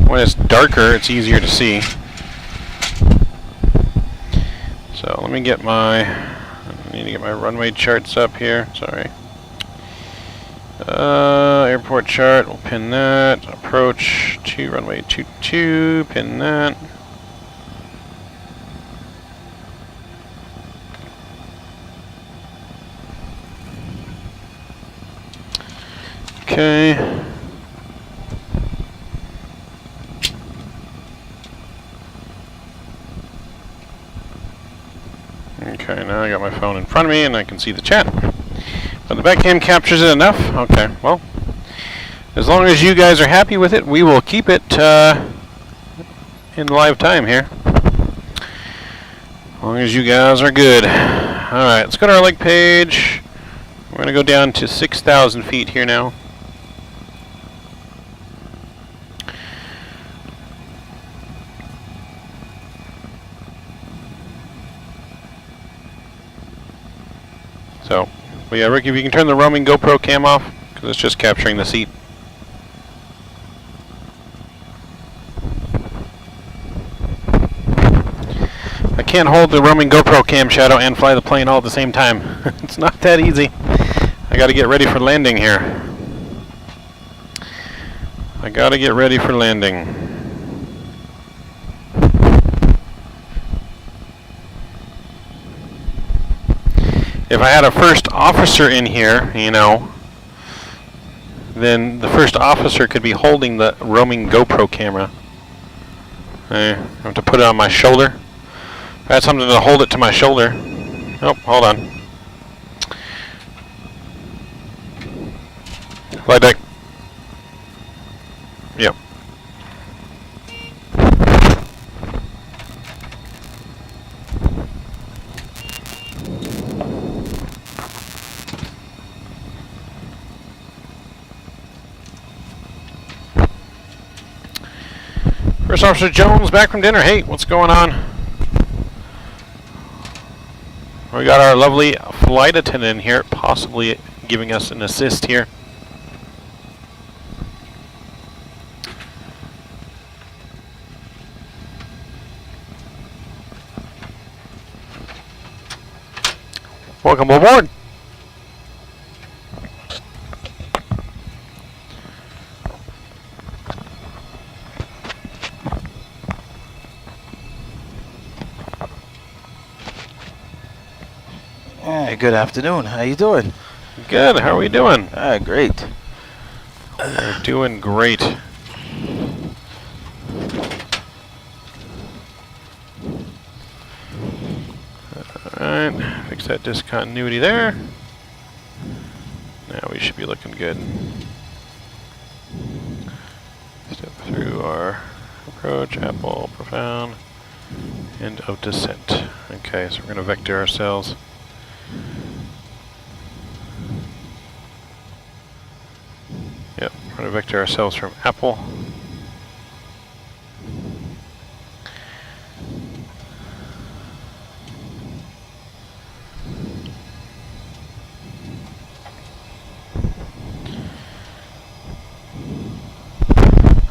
when it's darker, it's easier to see. So let me get I need to get my runway charts up here. Sorry. Airport chart. We'll pin that. Approach to runway 22. Pin that. Okay. Okay, now I got my phone in front of me and I can see the chat. But the back cam captures it enough? Okay, well, as long as you guys are happy with it, we will keep it in live time here. As long as you guys are good. Alright, let's go to our lake page. We're going to go down to 6,000 feet here now. So, but yeah, Ricky, if you can turn the roaming GoPro cam off, because it's just capturing the seat. I can't hold the roaming GoPro cam shadow and fly the plane all at the same time. It's not that easy. I got to get ready for landing here. I got to get ready for landing. If I had a first officer in here, you know, then the first officer could be holding the roaming GoPro camera. I have to put it on my shoulder. I had something to hold it to my shoulder. Oh, hold on. Flight deck. Yep. First Officer Jones back from dinner. Hey, what's going on? We got our lovely flight attendant here, possibly giving us an assist here. Welcome aboard. Hey, good afternoon. How you doing? Good. How are we doing? Great. We're doing great. Alright, fix that discontinuity there. Now we should be looking good. Step through our approach, Apple, profound, end of descent. Okay, so we're going to vector ourselves. Yep, we're going to vector ourselves from Apple.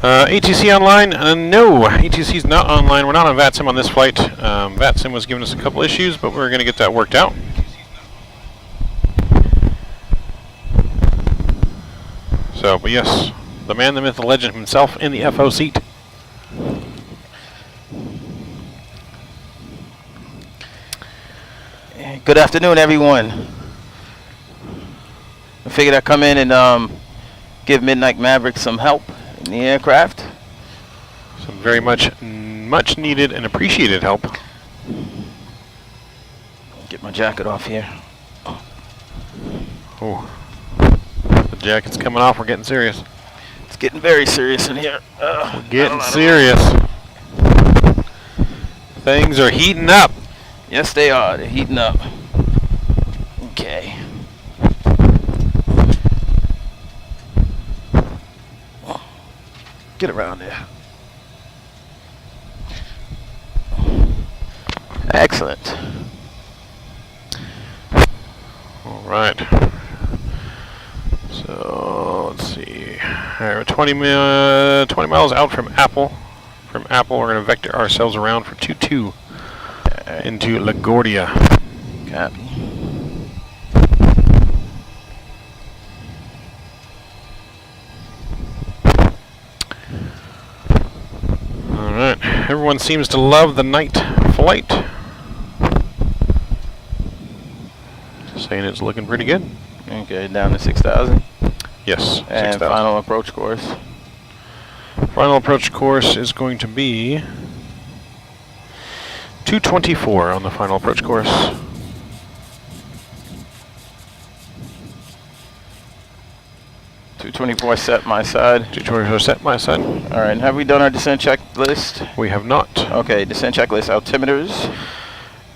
ATC online? No, ATC is not online. We're not on VATSIM on this flight. VATSIM was giving us a couple issues, but we're going to get that worked out. So, but yes, the man, the myth, the legend himself in the FO seat. Good afternoon, everyone. I figured I'd come in and give Midnight Maverick some help in the aircraft. Some very much needed and appreciated help. Get my jacket off here. Oh, the jacket's coming off. We're getting serious. It's getting very serious in here. We're getting serious. Things are heating up. Yes, they are. They're heating up. Okay. Get around there. Excellent. All right. So let's see. All right, we're 20 miles out from Apple. From Apple, we're going to vector ourselves around for 22 into LaGuardia. Copy. Alright, everyone seems to love the night flight. Just saying it's looking pretty good. Okay, down to 6,000. Yes, And 6,000. final approach course. Final approach course is going to be 224 on the final approach course. 224 set my side. 224 set my side. All right, have we done our descent checklist? We have not. Okay, descent checklist, altimeters.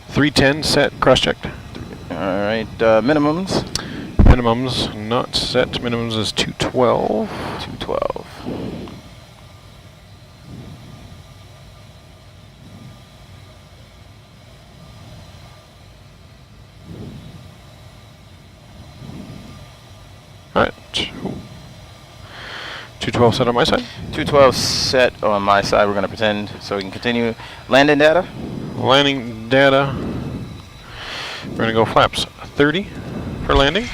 310 set, cross-checked. All right, minimums. Minimums not set. Minimums is 212. 212. Alright. 212 set on my side. 212 set on my side. We're going to pretend so we can continue. Landing data. Landing data. We're going to go flaps 30 for landing.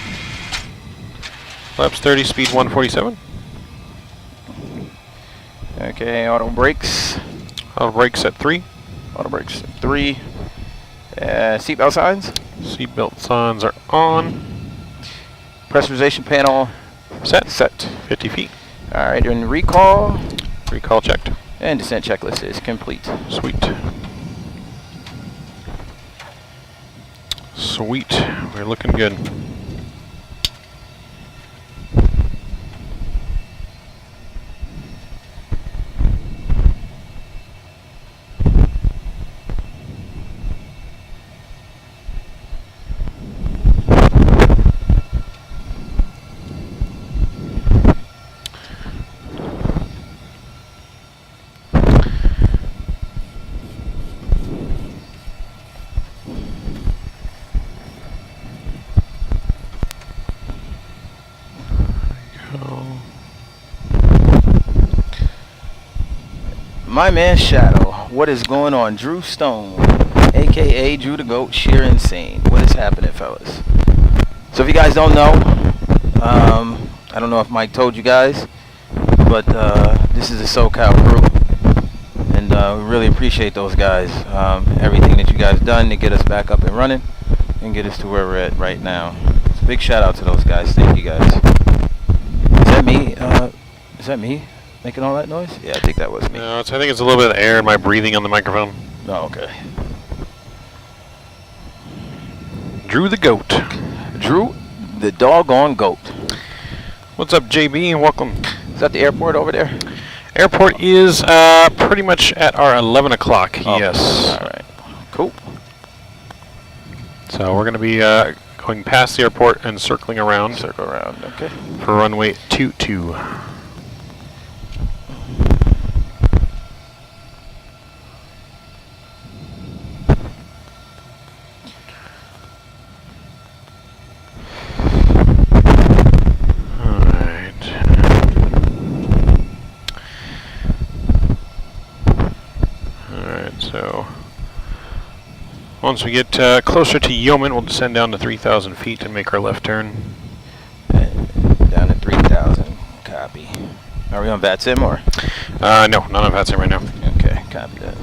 Flaps 30, speed 147. Okay, auto brakes. Auto brakes at 3. Auto brakes at 3. Seatbelt signs. Seatbelt signs are on. Pressurization panel Set. set. 50 feet. All right, and recall. Recall checked. And descent checklist is complete. Sweet. Sweet. We're looking good. My man Shadow, what is going on? Drew Stone, aka Drew the Goat, sheer insane. What is happening, fellas? So if you guys don't know, I don't know if Mike told you guys, but this is the SoCal crew, and we really appreciate those guys. Everything that you guys done to get us back up and running and get us to where we're at right now. So big shout out to those guys. Thank you guys. Is that me? Is that me making all that noise? Yeah, I think that was me. No, I think it's a little bit of air in my breathing on the microphone. Oh, okay. Drew the Goat. Drew, the doggone goat. What's up, JB? Welcome. Is that the airport over there? Airport is pretty much at our 11 o'clock. Oh, Yes. all right. Cool. So we're going to be going past the airport and circling around Circle around. Okay. for runway 22. So once we get closer to Yeoman, we'll descend down to 3,000 feet and make our left turn. Down to 3,000. Copy. Are we on VATSIM or? No, not on VATSIM right now. Okay, copy that.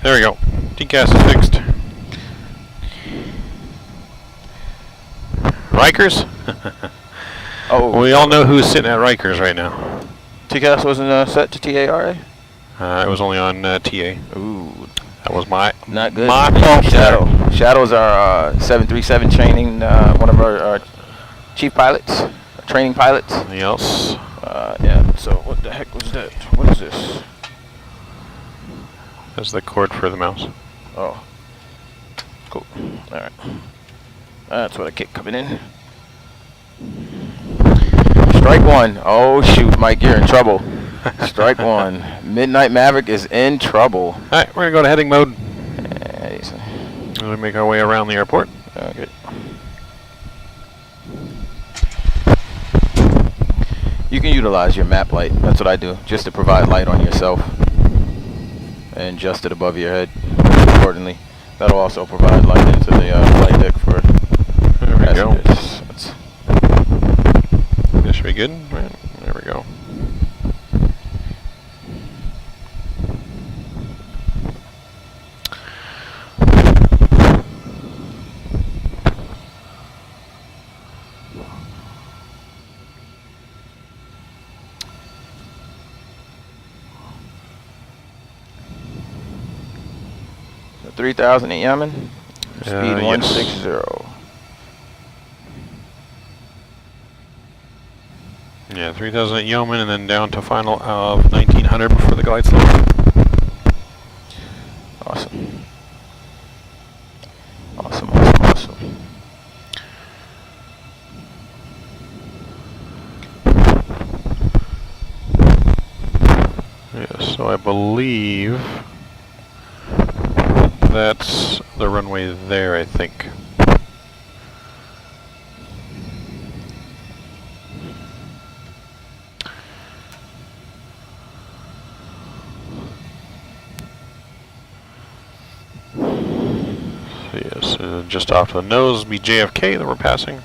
There we go. TCAS is fixed. Rikers? Oh. We all know who's sitting at Rikers right now. TCAS wasn't set to TARA? It was only on TA. Ooh. That was my Not good. my fault. Shadow. Shadow's our 737 training, one of our chief pilots, training pilots. Yes. Yeah, so what the heck was that? What is this? That's the cord for the mouse. Oh. Cool. Alright. That's what I kick coming in. Strike one. Oh shoot, Mike, you're in trouble. Strike one. Midnight Maverick is in trouble. Alright, we're going to go to heading mode. Yeah, We'll make our way around the airport. okay. You can utilize your map light. That's what I do, just to provide light on yourself. And adjust it above your head accordingly. That'll also provide light into the flight deck for There we go. passengers. This should be good. Right, there we go. So 3,000 at Yemen. Speed Yes. 160. Yeah, 3,000 at Yeoman and then down to final of 1,900 before the glide slope. Awesome. Awesome, awesome, awesome. Yes, so I believe that's the runway there, I think. Yes, just off to the nose will be JFK that we're passing.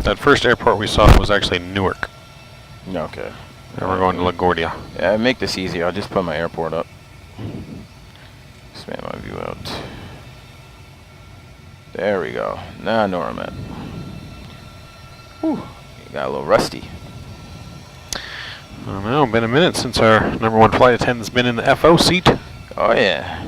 That first airport we saw was actually Newark. Okay. And we're going to LaGuardia. Yeah, make this easier. I'll just put my airport up. Expand my view out. There we go. Now I know where I'm at. Whew. Got a little rusty. I don't know, been a minute since our #1 flight attendant's been in the FO seat. Oh yeah.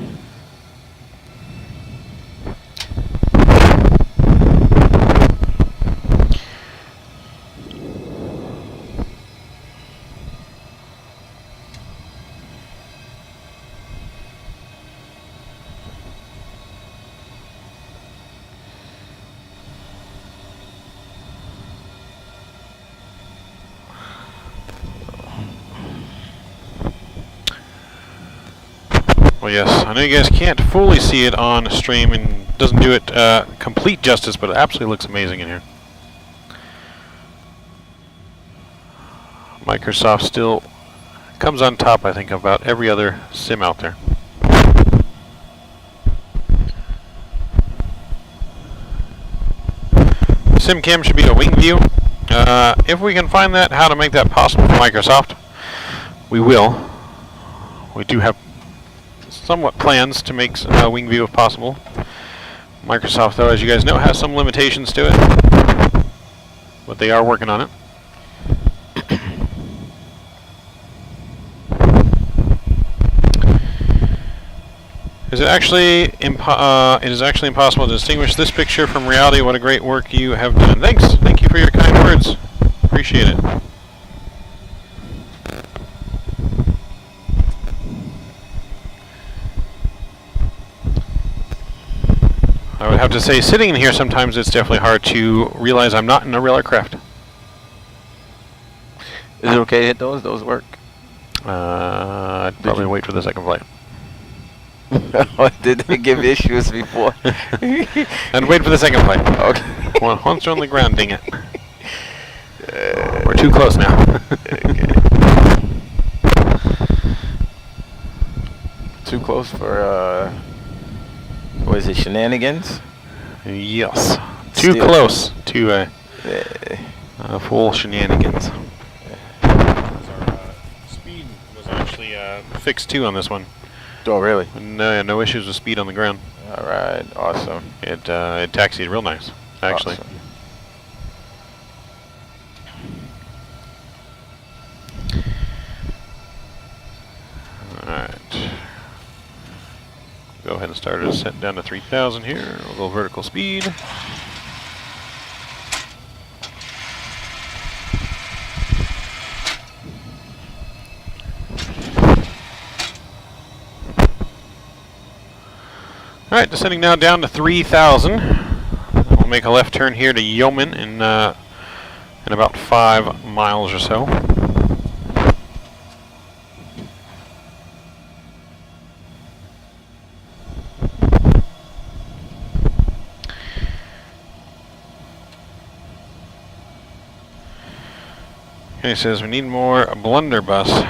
Well, yes, I know you guys can't fully see it on stream and doesn't do it complete justice, but it absolutely looks amazing in here. Microsoft still comes on top, I think, of about every other sim out there. Sim cam should be a wing view. If we can find that, how to make that possible for Microsoft, we will. We do have somewhat plans to make wing view if possible. Microsoft, though, as you guys know, has some limitations to it, but they are working on it. It is actually impossible to distinguish this picture from reality. What a great work you have done. Thanks. Thank you for your kind words. Appreciate it. I would have to say, sitting in here sometimes it's definitely hard to realize I'm not in a real aircraft. Is it okay to hit those? Those work? I'd probably wait for the second flight. Did they give issues before? And wait for the second flight. Okay. Well, once they're on the ground, ding it. We're too close now. Okay. Too close for, what is it, shenanigans? Yes. Too Still close to full shenanigans. Our speed was actually fixed too on this one. Oh, really? No issues with speed on the ground. All right, awesome. It taxied real nice, actually. Awesome. Alright. Go ahead and start it set down to 3,000 here. A little vertical speed. Alright, descending now down to 3,000. We'll make a left turn here to Yeoman in about 5 miles or so. Okay, it says we need more blunderbuss.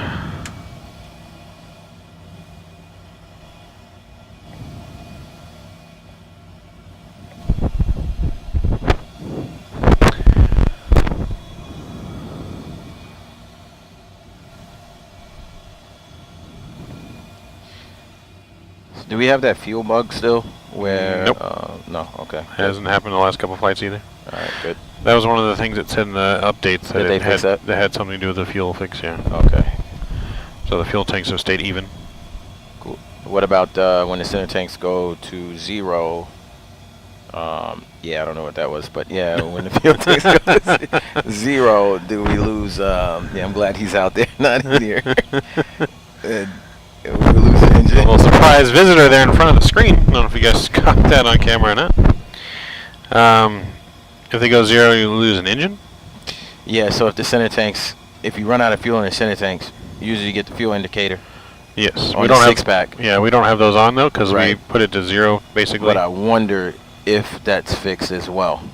Do we have that fuel bug still? Where? Nope. No. Okay. Hasn't happened the last couple of flights either. All right. Good. That was one of the things that said in the updates that Did they fix that? had something to do with the fuel fix, yeah. Okay. So the fuel tanks have stayed even. Cool. What about when the center tanks go to 0? Yeah, I don't know what that was, but yeah, when the fuel tanks go to 0, do we lose? Yeah, I'm glad he's out there, not in here. We lose the engine. A little surprise visitor there in front of the screen. I don't know if you guys caught that on camera or not. If they go 0, you lose an engine? Yeah, so if the center tanks, if you run out of fuel in the center tanks, usually you get the fuel indicator. Yes. On We the don't have 6-pack. Yeah, we don't have those on though because Right. we put it to 0 basically. But I wonder if that's fixed as well,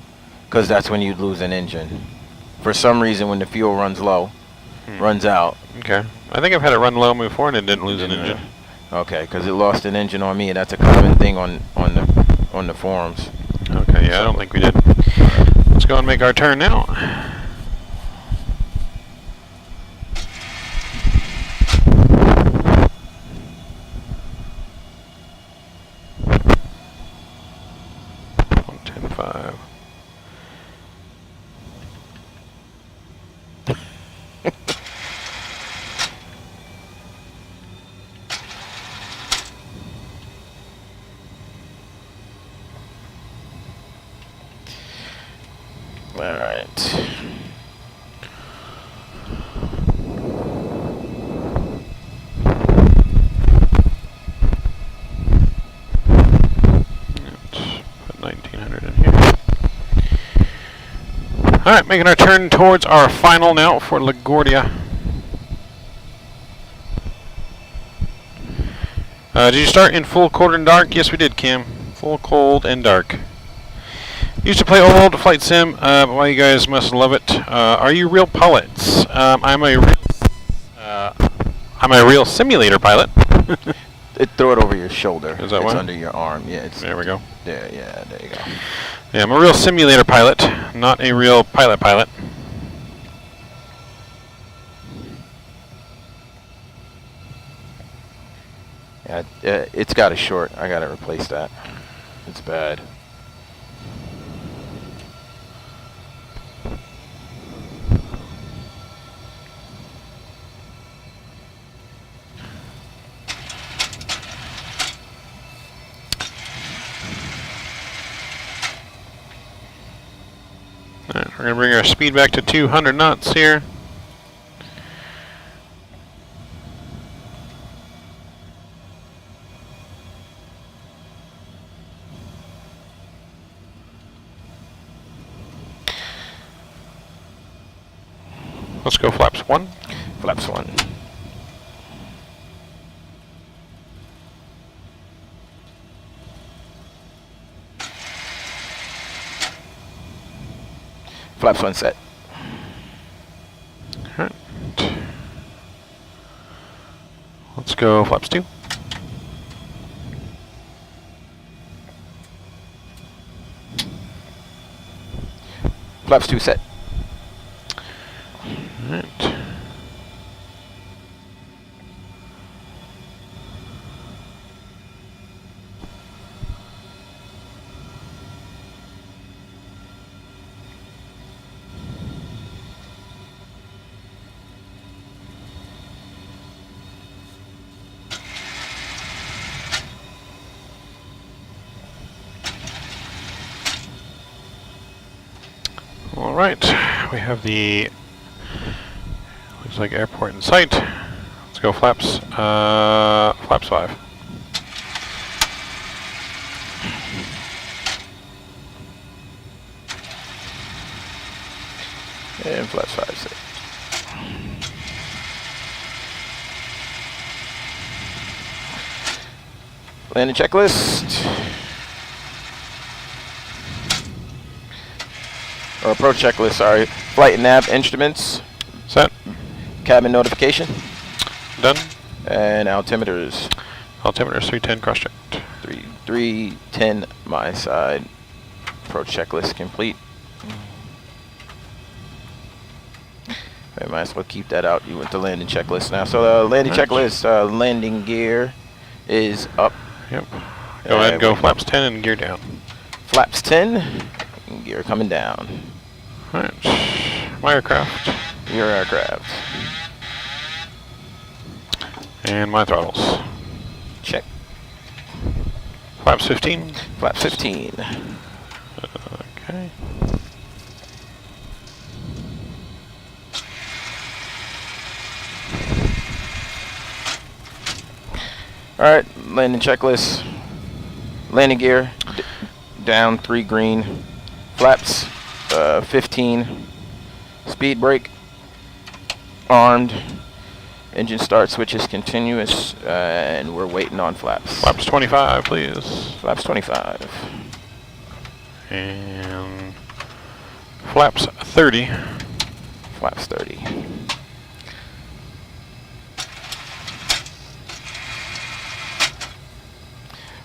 because that's when you'd lose an engine. For some reason, when the fuel runs low, runs out. Okay. I think I've had it run low before and it didn't lose an engine. Okay, because it lost an engine on me, and that's a common thing on the forums. Okay, yeah, I don't think we did. Let's go and make our turn now. Alright, making our turn towards our final now for LaGuardia. Did you start in full cold and dark? Yes, we did, Cam. Full cold and dark. Used to play old flight sim, but why you guys must love it. Are you real pilots? I'm a real simulator pilot. Throw it over your shoulder. Is that it's one? Under your arm. Yeah, it's There we go. there. Yeah, there you go. Yeah, I'm a real simulator pilot, not a real pilot. Yeah, it's got a short. I gotta replace that. It's bad. Alright, we're going to bring our speed back to 200 knots here. Let's go flaps 1. Flaps 1. Flaps 1 set. Alright. Let's go flaps 2. Flaps 2 set. Alright. Alright, we have the looks like airport in sight. Let's go flaps 5. And flaps 5 set. Landing checklist. Or approach checklist, sorry. Flight and nav instruments. Set. Cabin notification. Done. And altimeters. Altimeter 310 cross checked. 310 my side. Approach checklist complete. I might as well keep that out. You went to landing checklist now. So the landing checklist, landing gear is up. Yep. Go ahead and go flaps 10 and gear down. Flaps 10. Gear coming down. Alright. My aircraft. Your aircraft. And my throttles. Check. Flaps 15. Flaps 15. Okay. Alright, landing checklist. Landing gear. Down 3 green. Flaps 15. Speed brake. Armed. Engine start switches continuous. And we're waiting on flaps. Flaps 25, please. Flaps 25. And flaps 30. Flaps 30.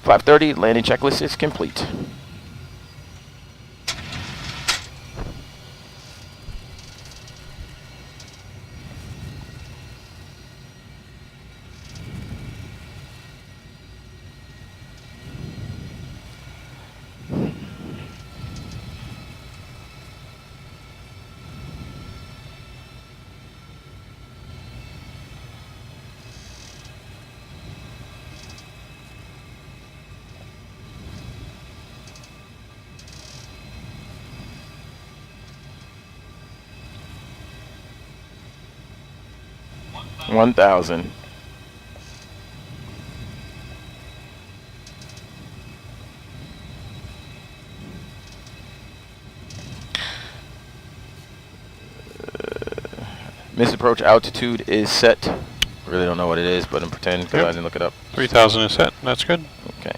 Flap 30, landing checklist is complete. $1,000. Missed approach altitude is set. Really don't know what it is, but I'm pretending because Yep. I didn't look it up. 3,000 is set. That's good. Okay.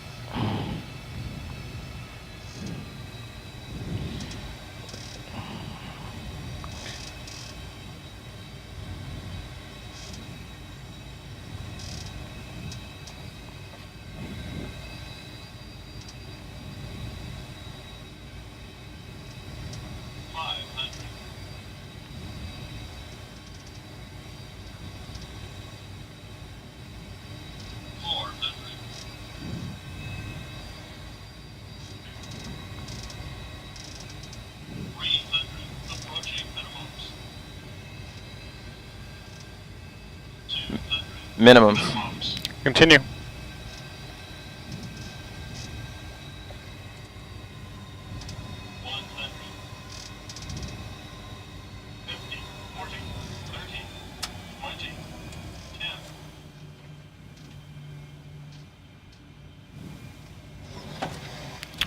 Minimums. Continue.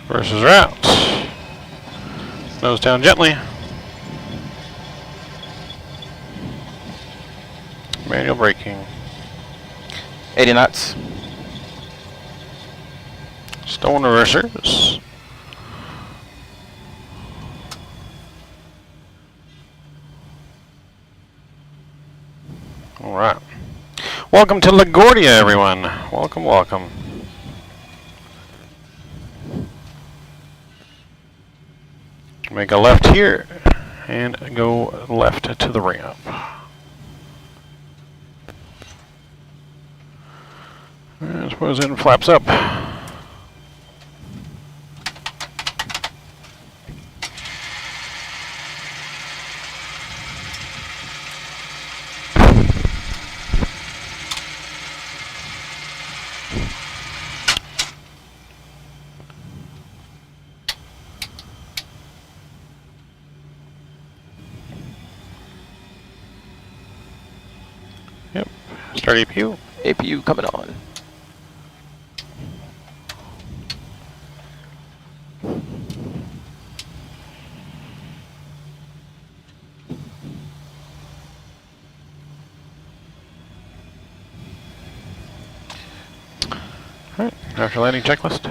Versus route. Nose down gently. Manual braking. 80 knots. Stone reversers. All right. Welcome to LaGuardia, everyone. Welcome, welcome. Make a left here and go left to the ramp. I suppose it flaps up. Yep. Start APU. APU coming on. Alright, after landing checklist.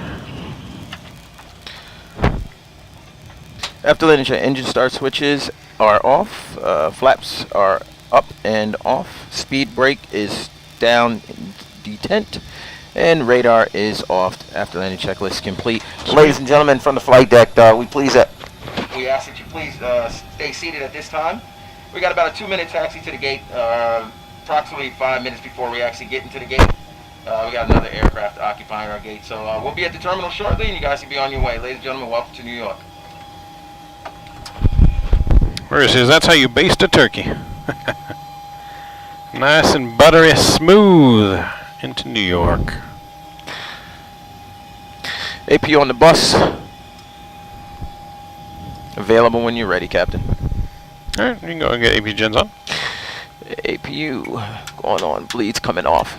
After landing check, engine start switches are off, flaps are up and off, speed brake is down, detent, and radar is off. After landing checklist complete. Ladies and gentlemen from the flight deck, we ask that you please stay seated at this time. We got about a 2-minute taxi to the gate, approximately 5 minutes before we actually get into the gate. We got another aircraft occupying our gate, so we'll be at the terminal shortly, and you guys can be on your way. Ladies and gentlemen, welcome to New York. Where is his? That's how you baste a turkey. Nice and buttery smooth into New York. AP on the bus. Available when you're ready, Captain. Alright, you can go and get AP gens on. APU going on, bleeds coming off.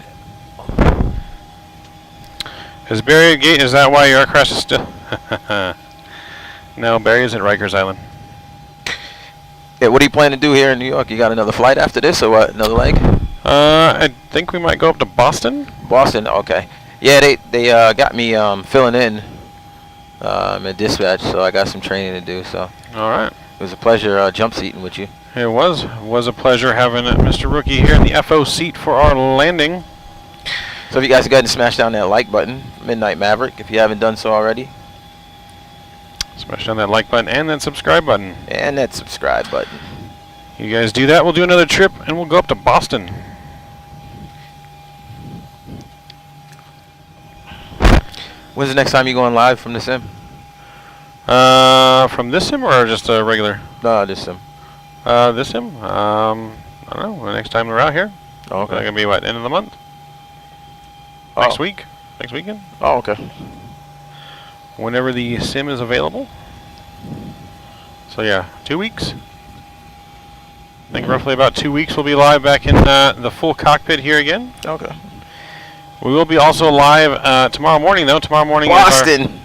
Is Barrier Gate, is that why your aircraft is still... No, Barrier's at Rikers Island. Yeah, what do you plan to do here in New York? You got another flight after this, or what? Another leg? I think we might go up to Boston. Boston, okay. Yeah, they got me filling in at dispatch, so I got some training to do. So Alright. it was a pleasure jump seating with you. It was a pleasure having Mr. Rookie here in the FO seat for our landing. So if you guys go ahead and smash down that like button, Midnight Maverick, if you haven't done so already. Smash down that like button and that subscribe button. And that subscribe button. You guys do that, we'll do another trip and we'll go up to Boston. When's the next time you going live from the sim? From this sim or just a regular? No, this sim. This sim? I don't know. The next time we're out here. Oh, It's okay. gonna be what, end of the month? Oh. Next week? Next weekend? Oh, okay. Whenever the sim is available. So yeah, 2 weeks. I think roughly about 2 weeks we'll be live back in the full cockpit here again. Okay. We will be also live tomorrow morning though. Tomorrow morning Boston.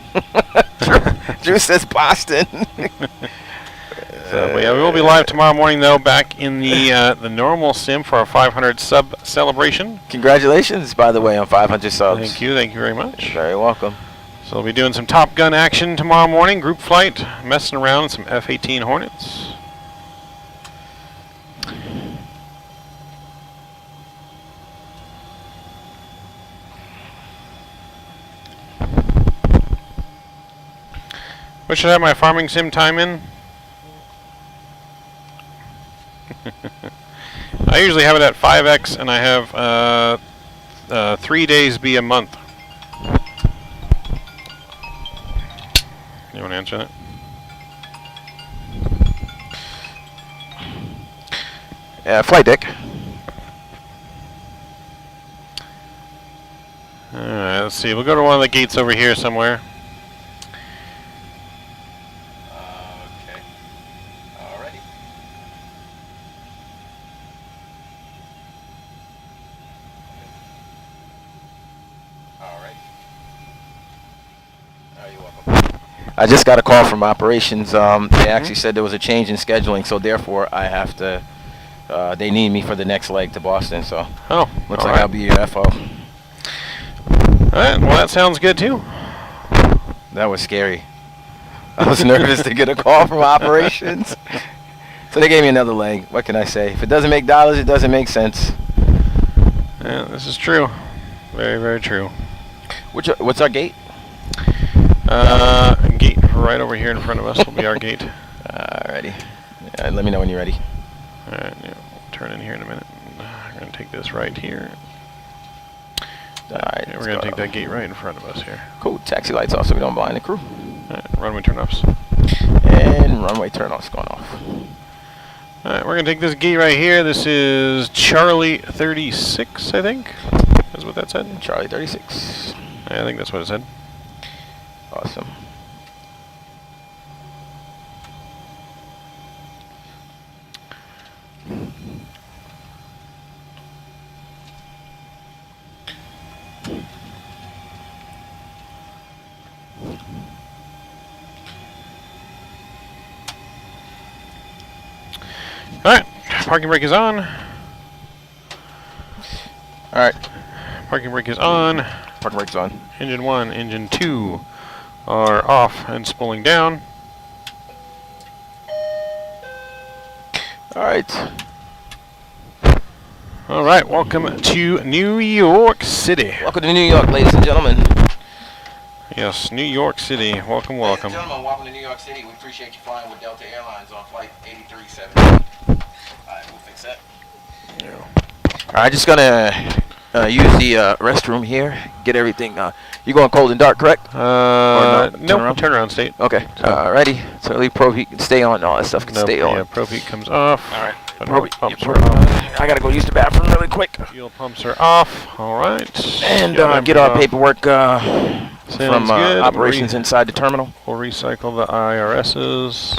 Drew says Boston. So, but yeah, we will be live tomorrow morning, though, back in the normal sim for our 500 sub celebration. Congratulations, by the way, on 500 subs. Thank you very much. You're very welcome. So we'll be doing some Top Gun action tomorrow morning, group flight, messing around with some F-18 Hornets. What should I have my farming sim time in? I usually have it at 5x, and I have 3 days be a month. You want to answer that? Flight deck. Alright, let's see. We'll go to one of the gates over here somewhere. Okay. Alrighty. Alright. You're welcome. I just got a call from operations. They actually said there was a change in scheduling, so therefore I have to. They need me for the next leg to Boston, so looks like I'll be your FO. Alright, well that sounds good too. That was scary. I was nervous to get a call from operations. So they gave me another leg. What can I say? If it doesn't make dollars, it doesn't make sense. Yeah, this is true. Very true. What's our gate? Gate right over here in front of us will be our gate. Alrighty. Let me know when you're ready. Alright, yeah, we'll turn in here in a minute. We're going to take this right here. Alright, Yeah, we're going to take that gate right in front of us here. Cool. Taxi lights off so we don't blind the crew. Alright, runway turn-offs. And runway turn-offs going off. Alright, we're going to take this gate right here. This is Charlie 36, I think. That's what that said. Charlie 36. I think that's what it said. Awesome. Alright, parking brake is on. Alright. Parking brake is on. Parking brake's on. Engine 1, engine 2 are off and spooling down. Alright. Alright, welcome to New York City. Welcome to New York, ladies and gentlemen. Yes, New York City. Welcome. Ladies and gentlemen, welcome to New York City. We appreciate you flying with Delta Airlines on flight 8370. Alright, we'll fix that. Yeah. Alright, just gonna use the restroom here. Get everything. You going cold and dark, correct? No, turnaround? turnaround state. Okay. Alrighty. So leave Pro Heat can stay on. All that stuff can stay on. Yeah, Pro Heat comes off. Alright. Pumps are off. I gotta go use the bathroom really quick. Fuel pumps are off. Alright. And get our paperwork from operations inside the terminal. We'll recycle the IRSs.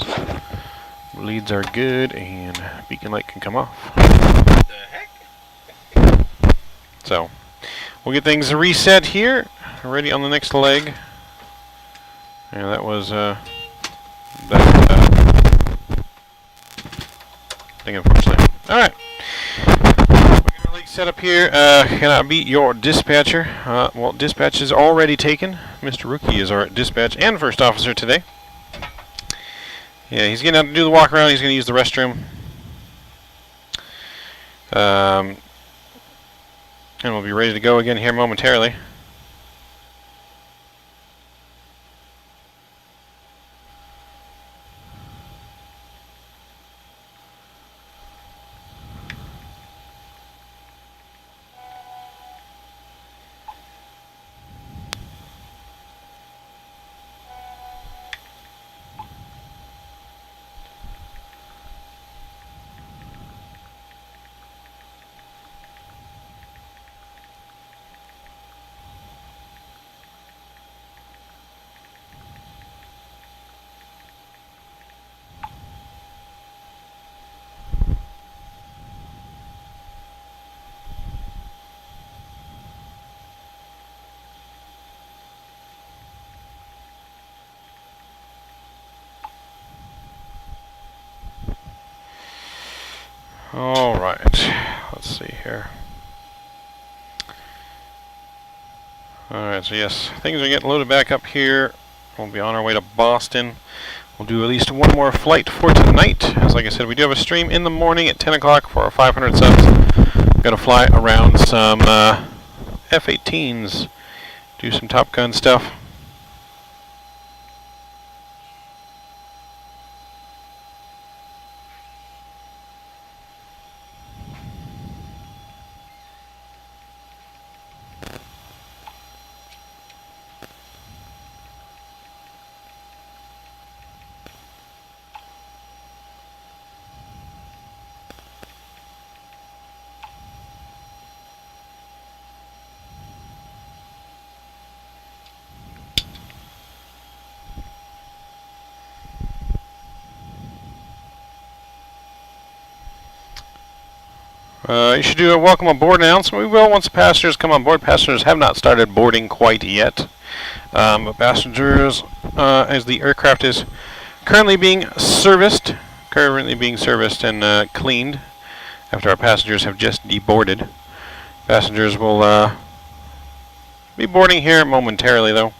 Leads are good, and beacon light can come off. What the heck? So, we'll get things reset here. Ready on the next leg. Yeah, that was thing, unfortunately. Alright. We're getting our leg set up here. Can I beat your dispatcher? Well, dispatch is already taken. Mr. Rookie is our dispatch and first officer today. Yeah, he's getting out to do the walk around. He's going to use the restroom. And we'll be ready to go again here momentarily. All right. Let's see here. All right. So yes, things are getting loaded back up here. We'll be on our way to Boston. We'll do at least one more flight for tonight. As like I said, we do have a stream in the morning at 10 o'clock for our 500 subs. We're gonna fly around some F-18s, do some Top Gun stuff. You should do a welcome aboard announcement. We will once the passengers come on board. Passengers have not started boarding quite yet. But passengers, as the aircraft is currently being serviced and cleaned after our passengers have just deboarded. Passengers will be boarding here momentarily, though.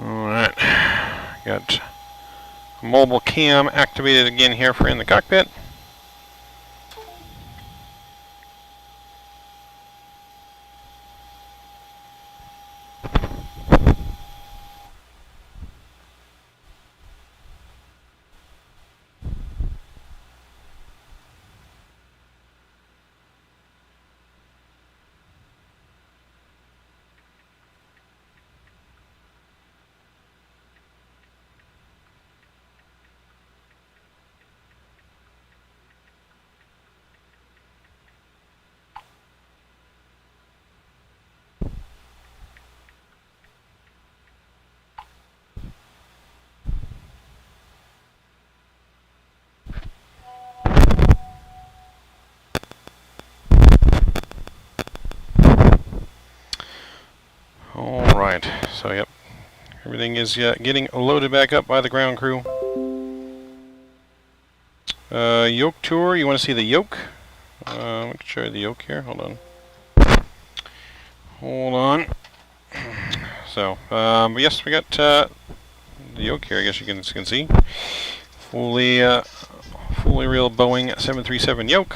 Alright, got a mobile cam activated again here for in the cockpit. Alright, so yep, everything is getting loaded back up by the ground crew. Yoke tour, you want to see the yoke? I can show you the yoke here, hold on. So, yes, we got the yoke here, I guess you can see. Fully real Boeing 737 yoke.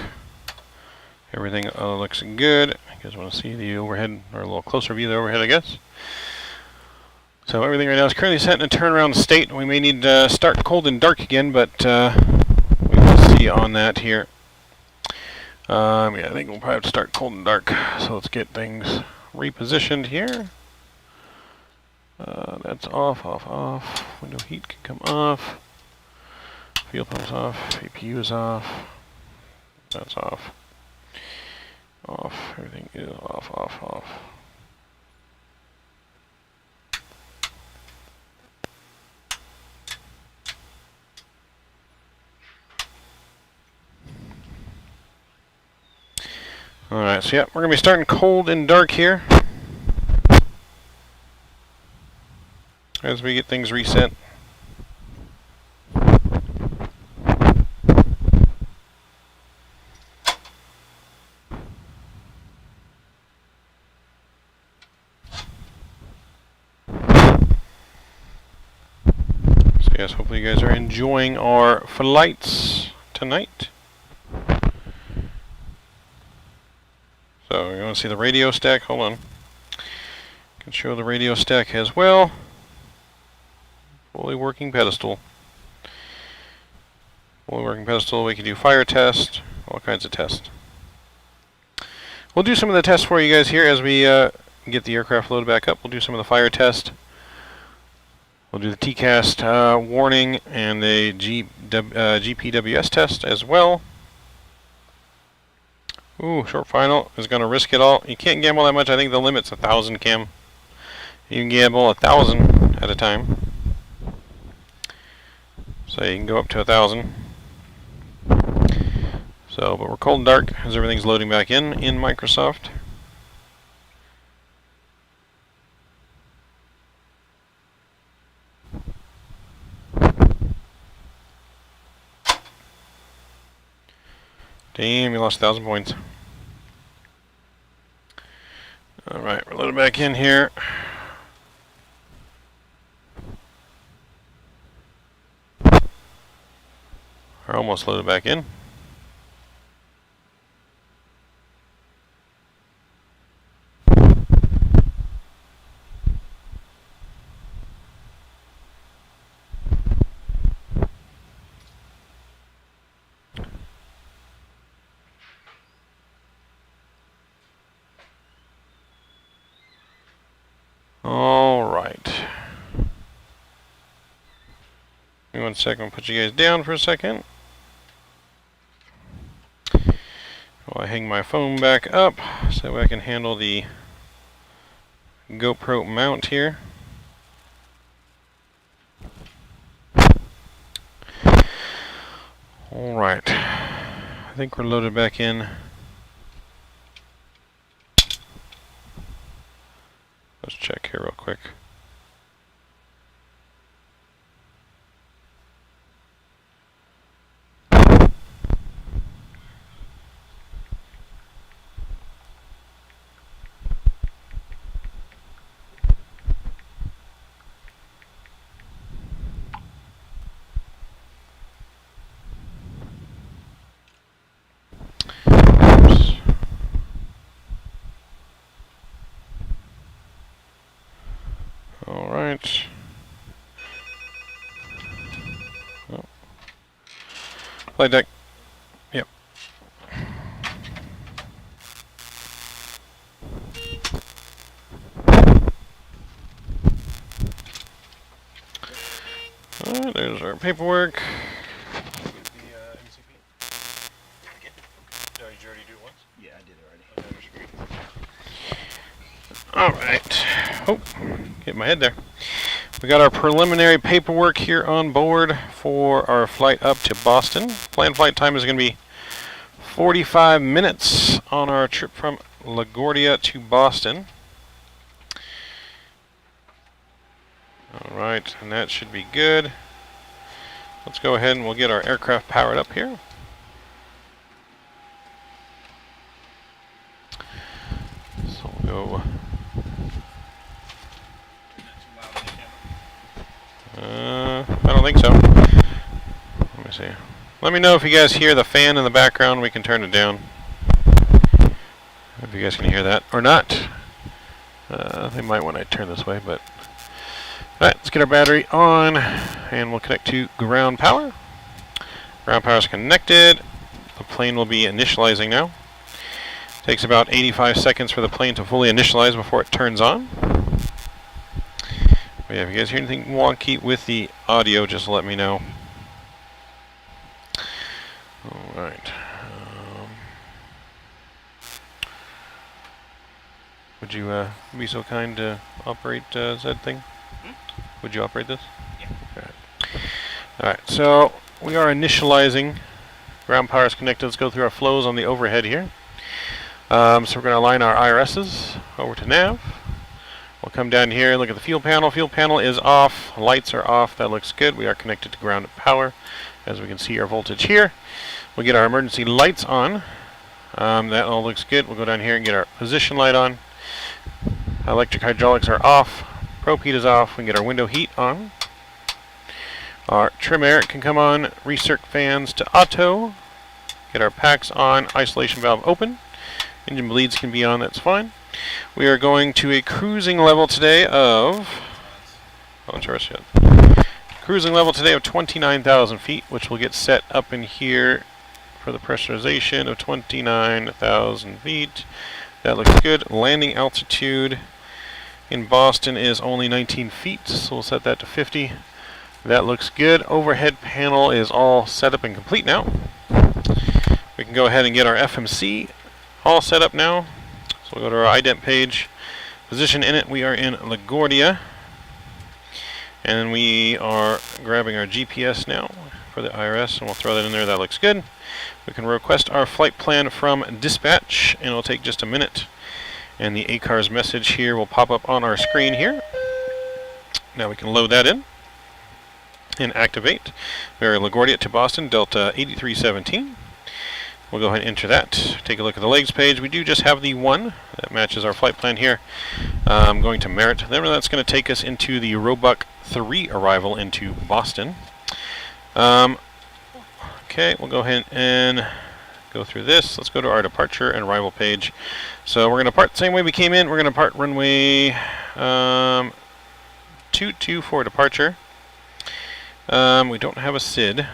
Everything looks good. You guys want to see the overhead, or a little closer view of the overhead, I guess. So everything right now is currently set in a turnaround state. We may need to start cold and dark again, but we will see on that here. Yeah, I think we'll probably have to start cold and dark. So let's get things repositioned here. That's off. Window heat can come off. Fuel pump's off. APU is off. That's off. Everything is off. Alright, so yeah, we're going to be starting cold and dark here as we get things reset. Yes, hopefully you guys are enjoying our flights tonight. So you want to see the radio stack? Hold on. Can show the radio stack as well. Fully working pedestal. We can do fire test, all kinds of tests. We'll do some of the tests for you guys here as we get the aircraft loaded back up. We'll do some of the fire test. We'll do the TCAST warning and the GPWS test as well. Ooh, short final is going to risk it all. You can't gamble that much. I think the limit's 1,000 cam. You can gamble 1,000 at a time. So you can go up to 1,000. So, but we're cold and dark as everything's loading back in Microsoft. Damn, you lost 1,000 points. Alright, we're loaded back in here. We're almost loaded back in. Alright. Give me 1 second, I'll put you guys down for a second. While I hang my phone back up so I can handle the GoPro mount here. Alright. I think we're loaded back in. Let's check here real quick. Alright. Oh. Flight deck. Yep. Alright, there's our paperwork. Alright. Oh, get my head there. We got our preliminary paperwork here on board for our flight up to Boston. Planned flight time is going to be 45 minutes on our trip from LaGuardia to Boston. Alright, and that should be good. Let's go ahead and we'll get our aircraft powered up here. So we'll go. I don't think so. Let me see. Let me know if you guys hear the fan in the background. We can turn it down. If you guys can hear that or not. They might when I turn this way, but. Alright, let's get our battery on and we'll connect to ground power. Ground power is connected. The plane will be initializing now. Takes about 85 seconds for the plane to fully initialize before it turns on. But yeah, if you guys hear anything wonky with the audio, just let me know. Alright. Would you be so kind to operate that thing? Would you operate this? Yeah. Alright, so we are initializing. Ground power is connected. Let's go through our flows on the overhead here. So we're going to align our IRSs over to nav. We'll come down here and look at the fuel panel. Fuel panel is off. Lights are off. That looks good. We are connected to ground power. As we can see our voltage here. We'll get our emergency lights on. That all looks good. We'll go down here and get our position light on. Electric hydraulics are off. Probe heat is off. We can get our window heat on. Our trim air can come on. Recirc fans to auto. Get our packs on. Isolation valve open. Engine bleeds can be on. That's fine. We are going to a cruising level today of... Oh, it's ours yet. Cruising level today of 29,000 feet, which will get set up in here for the pressurization of 29,000 feet. That looks good. Landing altitude in Boston is only 19 feet, so we'll set that to 50. That looks good. Overhead panel is all set up and complete now. We can go ahead and get our FMC all set up now. So we'll go to our ident page. Position in it, we are in LaGuardia. And we are grabbing our GPS now for the IRS, and we'll throw that in there. That looks good. We can request our flight plan from dispatch, and it'll take just a minute. And the ACARS message here will pop up on our screen here. Now we can load that in and activate. We are LaGuardia to Boston, Delta 8317. We'll go ahead and enter that. Take a look at the legs page. We do just have the one that matches our flight plan here. I'm going to Merritt. Then that's going to take us into the Roebuck 3 arrival into Boston. Okay, we'll go ahead and go through this. Let's go to our departure and arrival page. So we're going to part the same way we came in. We're going to part runway 22 for departure. We don't have a SID.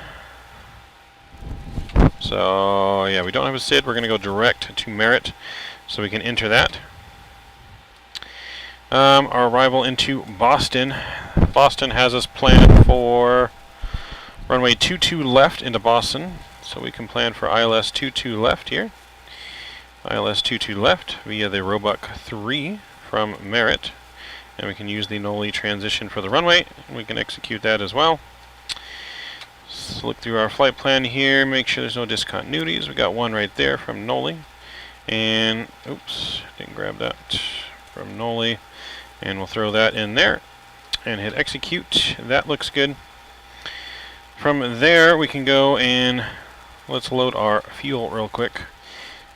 So yeah, we don't have a SID. We're going to go direct to Merritt so we can enter that. Our arrival into Boston. Boston has us planned for runway 22 left into Boston. So we can plan for ILS 22 left here. ILS 22 left via the Roebuck 3 from Merritt. And we can use the Noli transition for the runway. And we can execute that as well. Let's look through our flight plan here, make sure there's no discontinuities. We got one right there from Noli. And, oops, didn't grab that from Noli. And we'll throw that in there and hit execute. That looks good. From there, we can go and let's load our fuel real quick.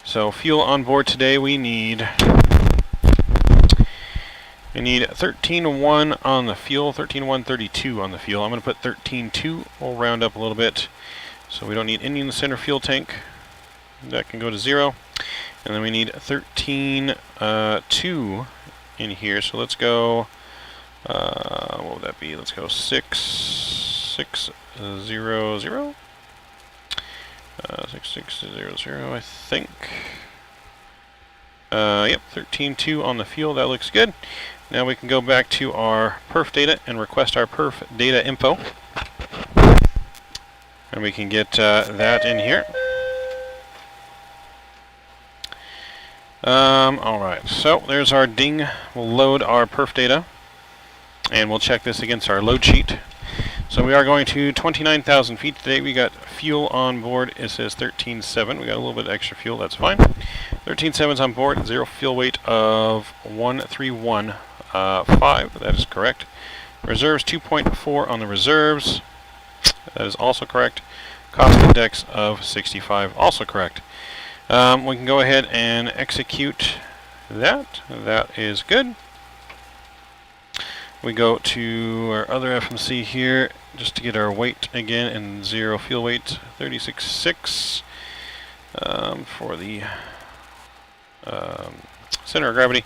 So fuel on board today, we need 13.1 on the fuel, 13.132 on the fuel. I'm going to put 13.2. We'll round up a little bit. So we don't need any in the center fuel tank. That can go to 0. And then we need 13.2 in here. So let's go, what would that be? Let's go 6600. 6600, I think. Yep, 13.2 on the fuel. That looks good. Now we can go back to our perf data and request our perf data info. And we can get that in here. Alright, so there's our ding. We'll load our perf data. And we'll check this against our load sheet. So we are going to 29,000 feet today. We got fuel on board. It says 13.7. We got a little bit extra fuel. That's fine. 13.7's on board. 0 fuel weight of 131.5. That is correct. Reserves 2.4 on the reserves. That is also correct. Cost index of 65. Also correct. We can go ahead and execute that. That is good. We go to our other FMC here just to get our weight again, and 0 fuel weight, 36.6 for the center of gravity.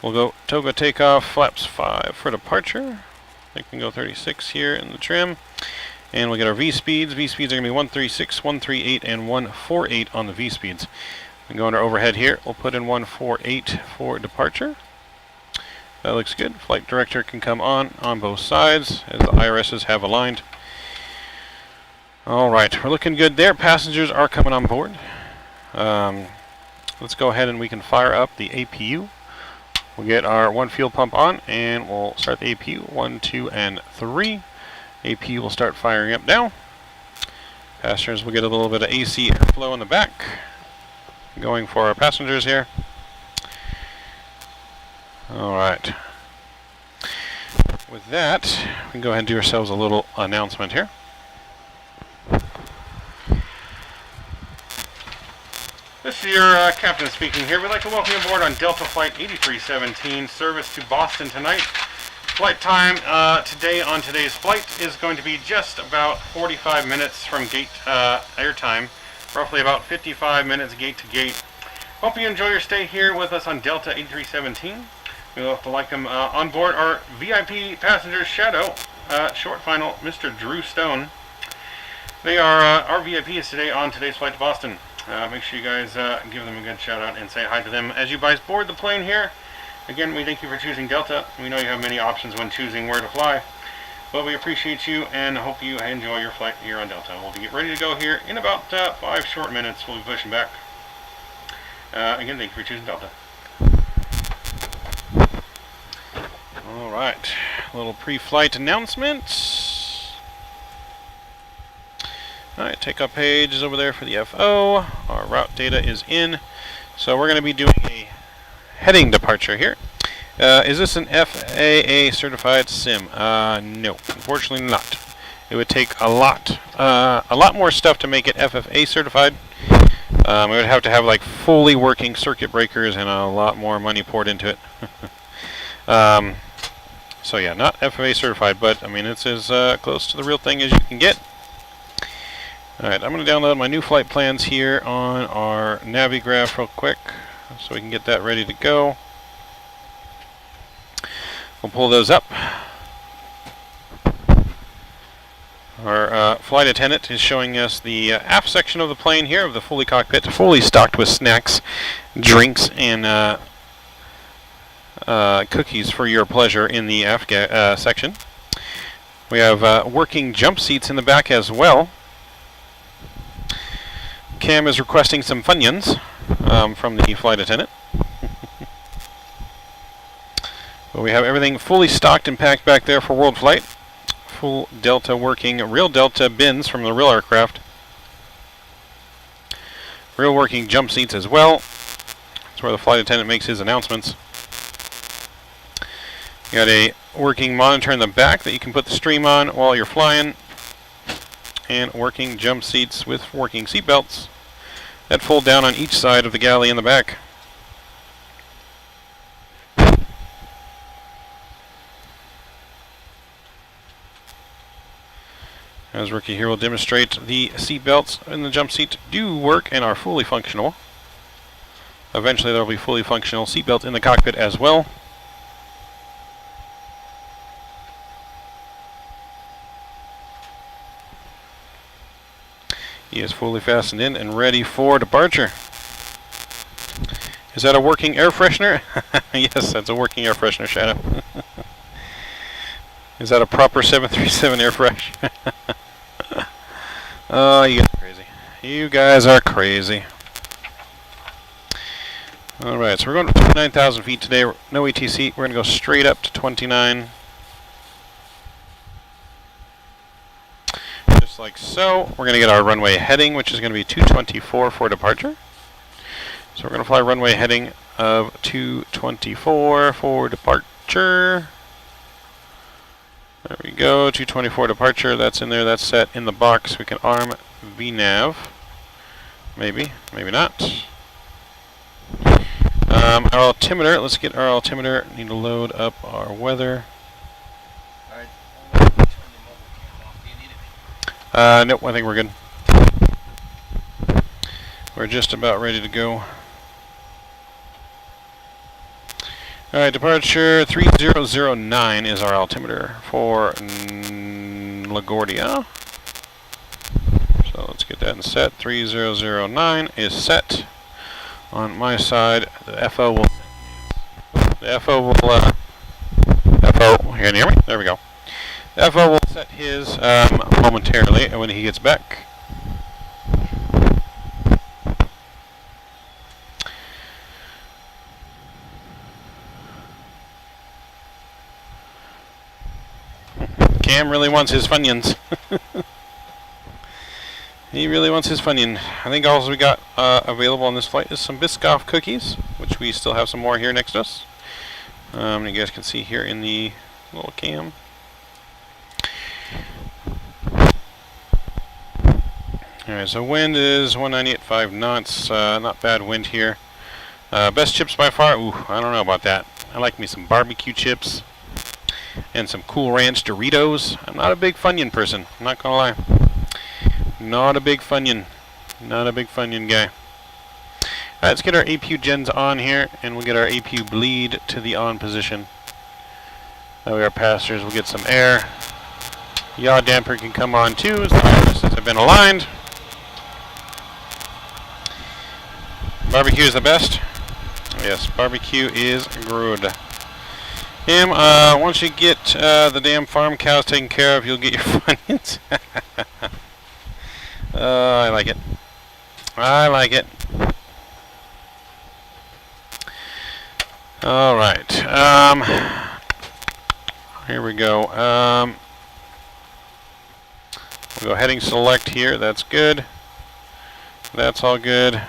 We'll go toga takeoff, flaps 5 for departure. We can go 36 here in the trim. And we'll get our V-speeds. V-speeds are going to be 136, 138, and 148 on the V-speeds. We can go under overhead here. We'll put in 148 for departure. That looks good. Flight director can come on both sides as the IRSs have aligned. Alright, we're looking good there. Passengers are coming on board. Let's go ahead and we can fire up the APU. We'll get our one fuel pump on and we'll start the APU. 1, 2, and 3. APU will start firing up now. Passengers will get a little bit of AC airflow in the back. Going for our passengers here. Alright. With that, we can go ahead and do ourselves a little announcement here. This is your captain speaking here. We'd like to welcome you aboard on Delta Flight 8317, service to Boston tonight. Flight time today on today's flight is going to be just about 45 minutes from gate air time, roughly about 55 minutes gate to gate. Hope you enjoy your stay here with us on Delta 8317. We'd love to welcome on board our VIP passenger shadow, short final, Mr. Drew Stone. They are our VIPs today on today's flight to Boston. Make sure you guys give them a good shout out and say hi to them as you guys board the plane here. Again, we thank you for choosing Delta. We know you have many options when choosing where to fly, but we appreciate you and hope you enjoy your flight here on Delta. We'll be ready to go here in about 5 short minutes. We'll be pushing back. Again, thank you for choosing Delta. Alright, a little pre-flight announcement. Alright, takeoff page is over there for the FO. Our route data is in. So we're going to be doing a heading departure here. Is this an FAA certified sim? No, unfortunately not. It would take a lot more stuff to make it FFA certified. We would have to have like fully working circuit breakers and a lot more money poured into it. So yeah, not FAA certified, but I mean it's as close to the real thing as you can get. Alright, I'm going to download my new flight plans here on our Navigraph real quick so we can get that ready to go. We'll pull those up. Our flight attendant is showing us the aft section of the plane here of the fully cockpit, fully stocked with snacks, drinks, and cookies for your pleasure in the aft section. We have working jump seats in the back as well. Cam is requesting some Funyuns from the flight attendant. But we have everything fully stocked and packed back there for world flight. Full Delta working, real Delta bins from the real aircraft. Real working jump seats as well. That's where the flight attendant makes his announcements. You got a working monitor in the back that you can put the stream on while you're flying. And working jump seats with working seat belts that fold down on each side of the galley in the back. As Rookie here will demonstrate, the seat belts in the jump seat do work and are fully functional. Eventually there will be fully functional seat belts in the cockpit as well. He is fully fastened in and ready for departure. Is that a working air freshener? Yes, that's a working air freshener, Shadow. Is that a proper 737 air fresh? Oh, you guys are crazy. You guys are crazy. Alright, so we're going to 29,000 feet today. No ATC. We're going to go straight up to 29. Just like so. We're going to get our runway heading, which is going to be 224 for departure. So we're going to fly runway heading of 224 for departure. There we go, 224 departure. That's in there, that's set in the box. We can arm VNAV. Maybe, maybe not. Our altimeter, let's get our altimeter. Need to load up our weather. Nope, I think we're good. We're just about ready to go. Alright, departure 3009 is our altimeter for LaGuardia. So let's get that in set. 3009 is set. On my side, the FO will... The FO will... FO, can you hear me? There we go. The FO will set his momentarily when he gets back. Cam really wants his Funyuns. He really wants his Funyun. I think all we got available on this flight is some Biscoff cookies, which we still have some more here next to us. You guys can see here in the little cam. Alright, so wind is 198.5 knots. Not bad wind here. Best chips by far? Ooh, I don't know about that. I like me some barbecue chips. And some Cool Ranch Doritos. I'm not a big Funyun person, I'm not gonna lie. Not a big Funyun. Not a big Funyun guy. Alright, let's get our APU gens on here, and we'll get our APU bleed to the on position. That way our passengers will get some air. Yaw damper can come on too, as the harnesses have been aligned. Barbecue is the best. Yes, barbecue is good. Cam, once you get the damn farm cows taken care of, you'll get your Funyuns. I like it. I like it. Alright. Here we go. We'll go heading select here. That's good. That's all good.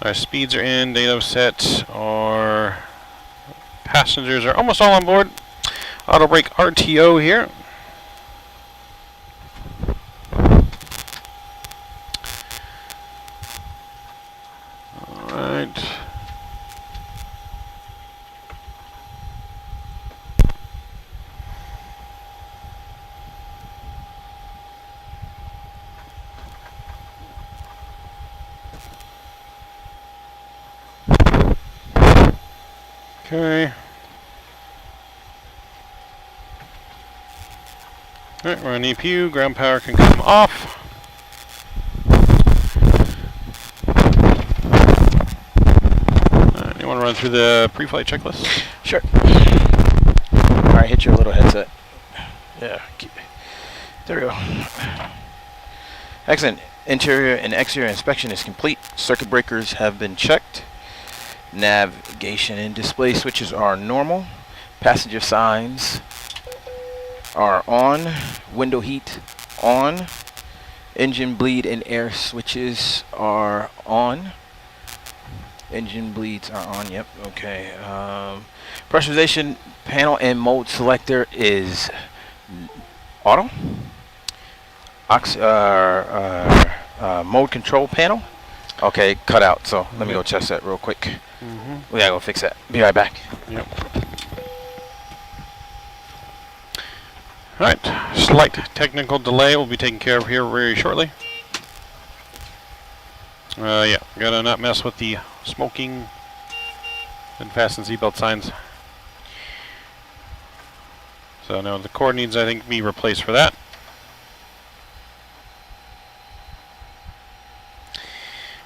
Our speeds are in. Data set. Our passengers are almost all on board. Auto brake RTO here. Okay. Alright, we're on EPU. Ground power can come off. You want to run through the pre-flight checklist? Sure. Alright, hit your little headset. Yeah, there we go. Excellent. Interior and exterior inspection is complete. Circuit breakers have been checked. Navigation and display switches are normal. Passenger signs are on. Window heat on. Engine bleed and air switches are on. Engine bleeds are on. Yep. Okay. Pressurization panel and mode selector is auto. Mode control panel. Okay, cut out. So let me go test that real quick. We gotta go fix that. Be right back. Yep. Alright, slight technical delay will be taken care of here very shortly. Yeah, gotta not mess with the smoking and fasten seatbelt signs. So now the cord needs, I think, be replaced for that.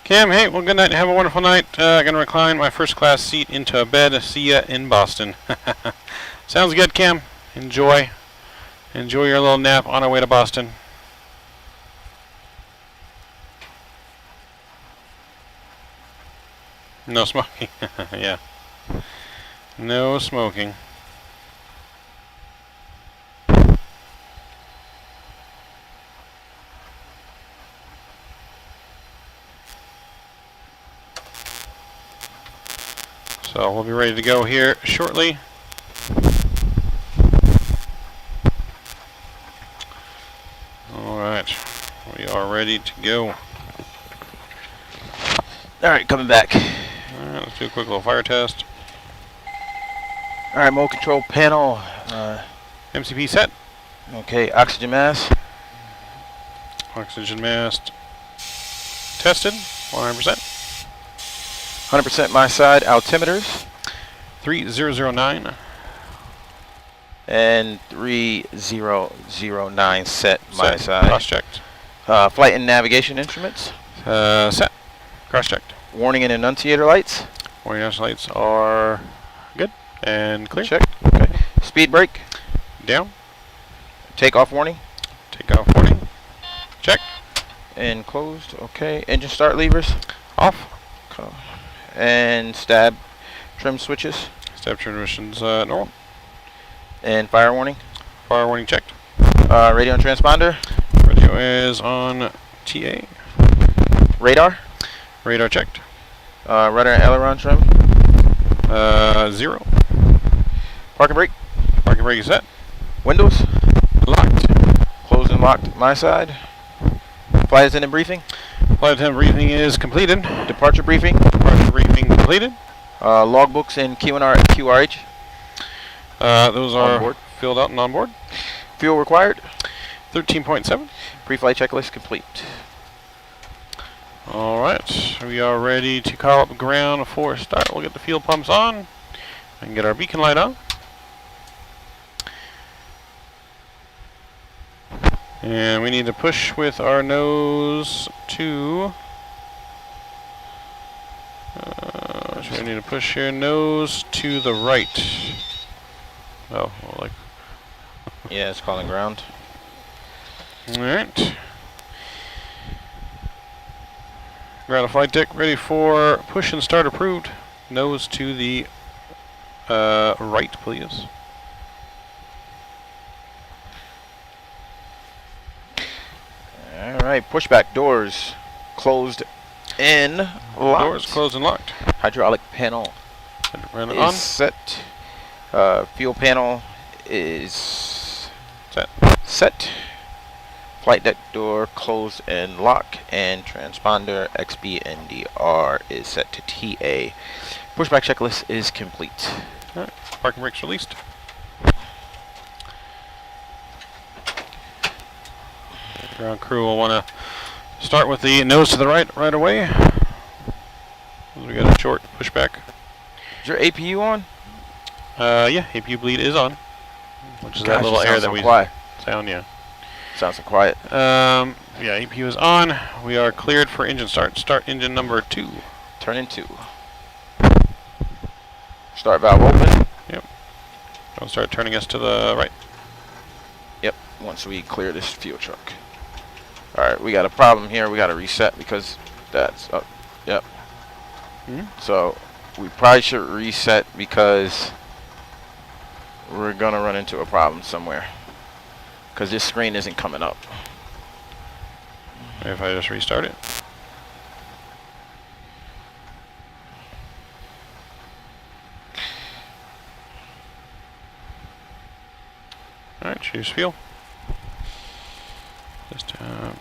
Cam, hey, well, good night. Have a wonderful night. Gonna recline my first class seat into a bed. See ya in Boston. Sounds good, Cam. Enjoy. Enjoy your little nap on our way to Boston. No smoking. Yeah. No smoking. So we'll be ready to go here shortly. Alright, we are ready to go. Alright, coming back. Alright, let's do a quick little fire test. Alright, mode control panel. MCP set. Okay, oxygen mask. Oxygen mask tested, 100%. 100% my side, altimeters. 3009. And 3009 set my side. Cross-checked. Flight and navigation instruments. Set. Cross-checked. Warning and annunciator lights. Warning and lights are good and clear. Check. Okay. Speed brake. Down. Takeoff warning. Takeoff warning. Check. And closed. Okay. Engine start levers. Off. Okay. And stab trim switches. Step transmissions normal. And fire warning. Fire warning checked. Radio and transponder. Radio is on TA. Radar. Radar checked. Rudder and aileron trim. 0. Parking brake. Parking brake is set. Windows. Locked. Closed and locked my side. Flight attendant briefing. Flight attendant briefing is completed. Departure briefing. Departure briefing completed. Logbooks and QNR and QRH. Those are board. filled out and on board. Fuel required. 13.7. Pre-flight checklist complete. Alright, we are ready to call up ground for start. We'll get the fuel pumps on and get our beacon light on. And we need to push with our nose to... so we need to push your nose to the right. Oh, well, like... Yeah, it's calling ground. Alright. Ground flight deck ready for push and start approved. Nose to the right, please. Alright, pushback doors closed and locked. Doors closed and locked. Hydraulic panel Run it is on. set. Fuel panel is Set. set. Flight deck door closed and locked, and transponder XB-NDR is set to TA. Pushback checklist is complete. Alright, parking brakes released. Ground crew will want to start with the nose to the right away. We got a short pushback. Is your APU on? Yeah, APU bleed is on. Which is that Gosh, little it air sounds that so we quiet. sound, yeah. Sounds so quiet. Yeah, APU is on. We are cleared for engine start. Start engine number 2. Turn in 2. Start valve open. Yep. I'll start turning us to the right. Yep, once we clear this fuel truck. Alright, we got a problem here. We got to reset because that's up. Yep. So we probably should reset because we're going to run into a problem somewhere. Because this screen isn't coming up. If I just restart it. Alright, choose fuel. This tab.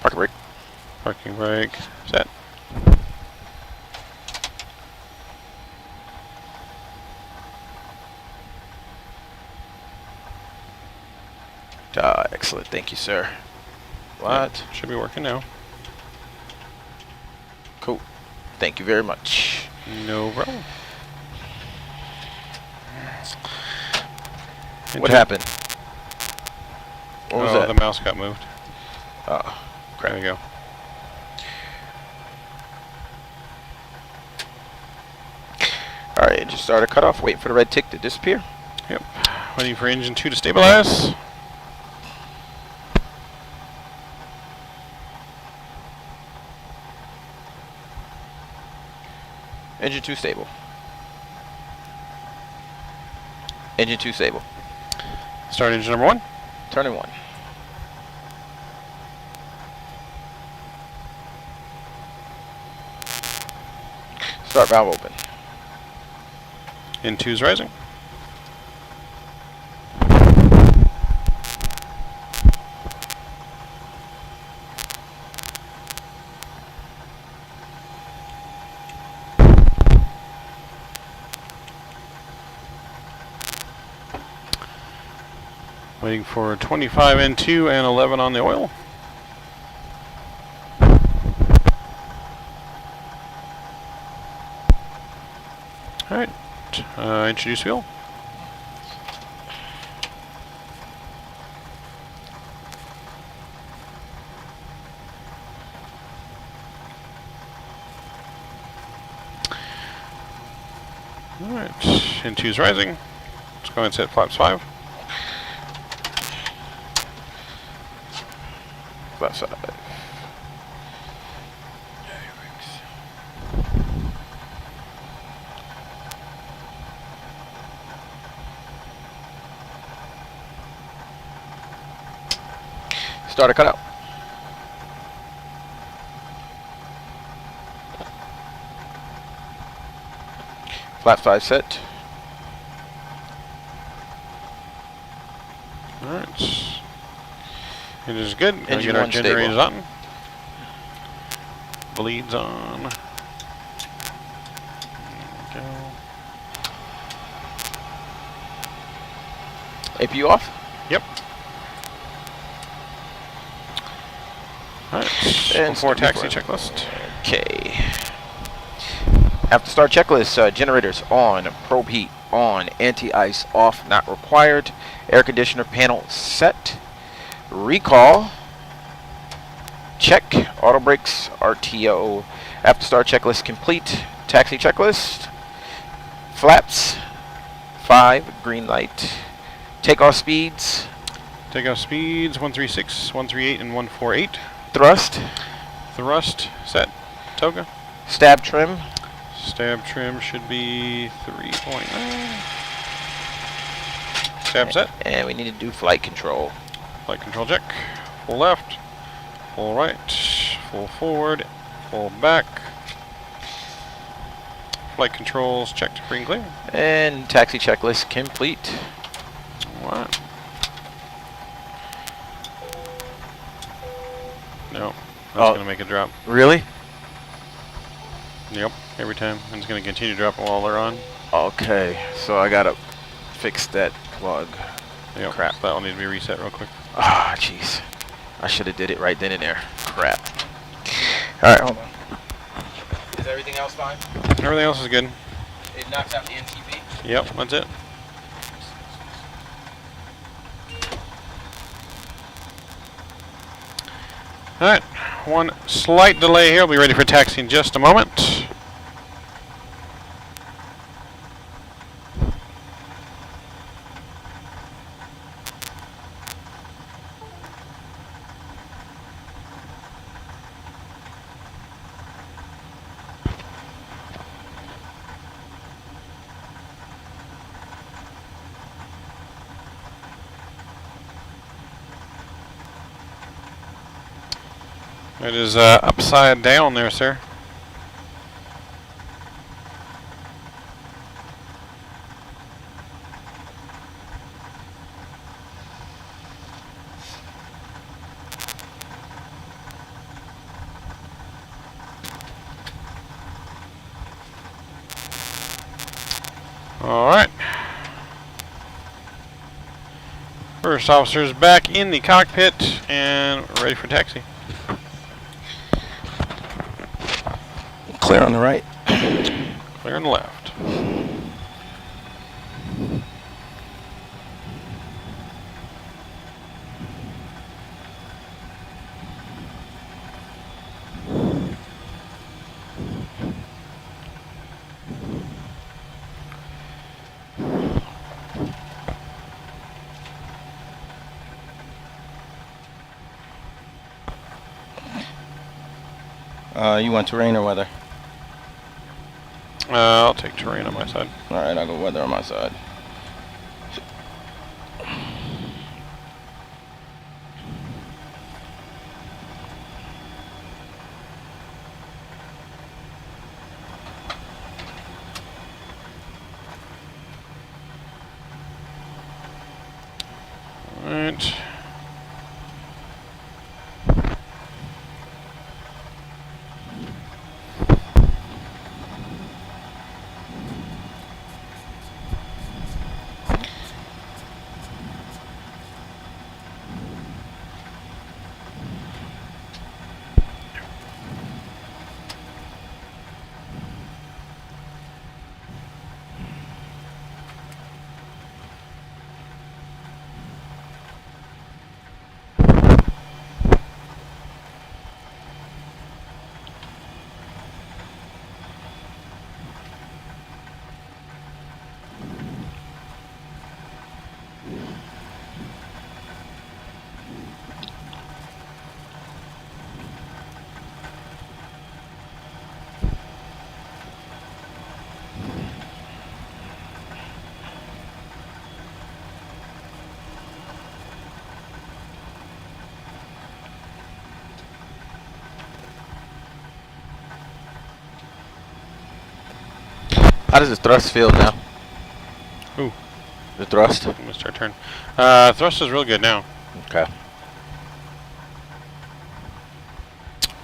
Parking brake. Parking brake. Set. Excellent. Thank you, sir. What? Should be working now. Cool. Thank you very much. No problem. What happened? What was Oh, that? the mouse got moved. Oh, There we go. Alright, just start a cutoff. Wait for the red tick to disappear. Yep. Waiting for engine 2 to stabilize. Engine 2 stable. Engine 2 stable. Start engine number 1. Turning 1. Start valve open. In 2's rising. Waiting for 25 N2 and 11 on the oil. Alright, introduce fuel. Alright, N2's rising. Let's go and set flaps 5. Left side. Start a cutout. Flap 5 set. Alright. It is good. Gonna Engine get our 1 generators stable. on. Bleeds on. There we go. APU off. Yep. Alright. And Before start taxi before. checklist. Okay. After start checklist, generators on, probe heat on, anti-ice off, not required. Air conditioner panel set. Recall. Check. Auto brakes, RTO. After start checklist complete. Taxi checklist. Flaps. 5. Green light. Takeoff speeds. Takeoff speeds 136, 138, and 148. Thrust. Thrust set. Toga. Stab trim. Stab trim should be 3.9. Stab set. And we need to do flight control. Flight control check. Full left. Full right. Full forward. Full back. Flight controls checked. Free and clear. And taxi checklist complete. What? No. That's gonna make it drop. Really? Yep. Every time. And it's gonna continue dropping while they're on. Okay, so I gotta fix that plug. Yep. Crap. That'll need to be reset real quick. Ah, jeez. I should have did it right then and there. crap. All right, hold on. Is everything else fine? Everything else is good. It knocks out the NTP. Yep, that's it. Alright, one slight delay here. We'll be ready for taxi in just a moment. It is upside down there, sir. All right. First officer's back in the cockpit and ready for taxi. Clear on the right. Clear on the left. You want terrain or weather? I'll take terrain on my side. All right, I'll go weather on my side. All right. How does the thrust feel now? Ooh. The thrust? Missed our turn. Thrust is real good now. Okay.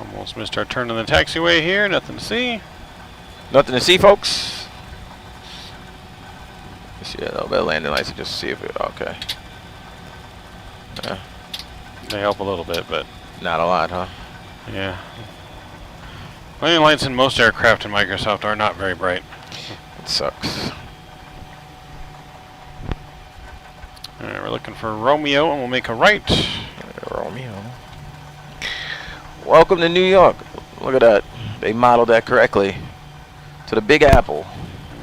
Almost missed our turn on the taxiway here. Nothing to see. Nothing to see, folks. Let's see a little bit of landing lights just to see if it. Okay. Yeah. They help a little bit, but Not a lot, huh? yeah. Landing lights in most aircraft in Microsoft are not very bright. It sucks. Alright, we're looking for Romeo, and we'll make a right. Romeo. Welcome to New York. Look at that. They modeled that correctly. To the Big Apple.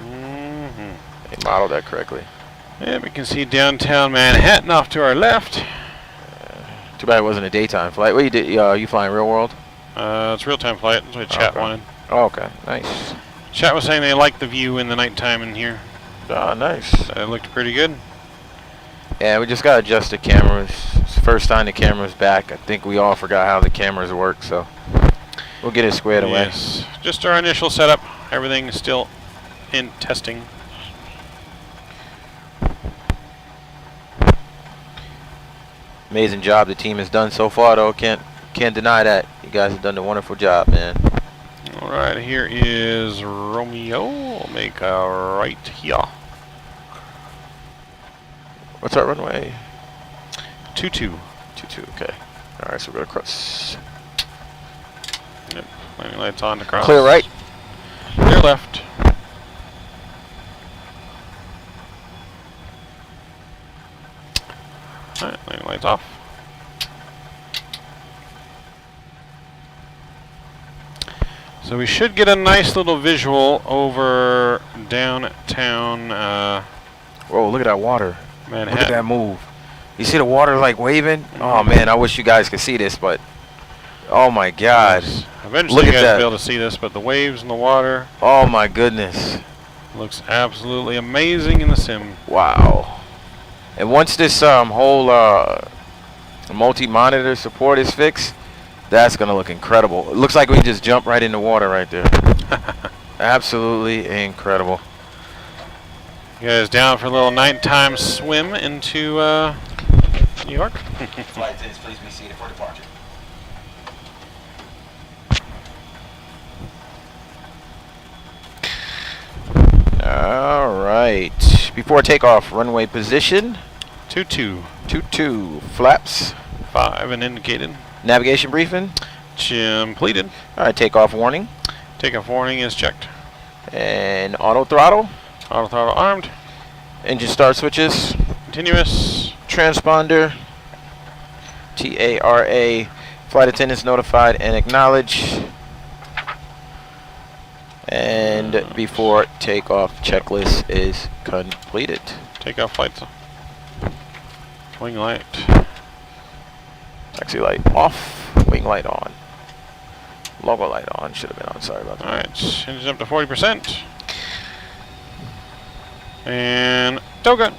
They modeled that correctly. And we can see downtown Manhattan off to our left. Too bad it wasn't a daytime flight. What you did? You flying real world? It's real-time flight. That's what chat wanted. Oh, okay. Nice. Chat was saying they liked the view in the nighttime in here. Ah, nice. It looked pretty good. Yeah, we just got to adjust the cameras. It's the first time the camera's back. I think we all forgot how the cameras work, so we'll get it squared away. Yes. Just our initial setup. Everything is still in testing. Amazing job the team has done so far, though. Can't deny that. You guys have done a wonderful job, man. All right, here is Romeo. We'll make a right here. What's our runway? 22. 22. Okay. All right, so we're gonna cross. Landing lights on to cross. Clear right. Clear left. Alright, landing lights off. So we should get a nice little visual over downtown Whoa, look at that water. Manhattan. Look at that move. You see the water like waving? Oh man, I wish you guys could see this, but oh my god. Yes. Eventually Look you at guys that. will be able to see this, but the waves and the water Oh my goodness. looks absolutely amazing in the sim. Wow. And once this whole multi-monitor support is fixed, that's gonna look incredible. It looks like we just jumped right in the water right there. Absolutely incredible. You guys down for a little nighttime swim into New York? Flight attendants, please be seated for departure. All right. Before takeoff, runway position. 2-2. 22. Flaps. 5 and indicated. Navigation briefing. Completed. All right. Takeoff warning. Takeoff warning is checked. And auto throttle. Auto throttle armed. Engine start switches. Continuous. Transponder. TARA. Flight attendants notified and acknowledge. And before takeoff, checklist is completed. Takeoff lights. Wing light. Taxi light off. Wing light on. Logo light on. Should have been on. Sorry about that. Alright, engine up to 40%. And tow gun.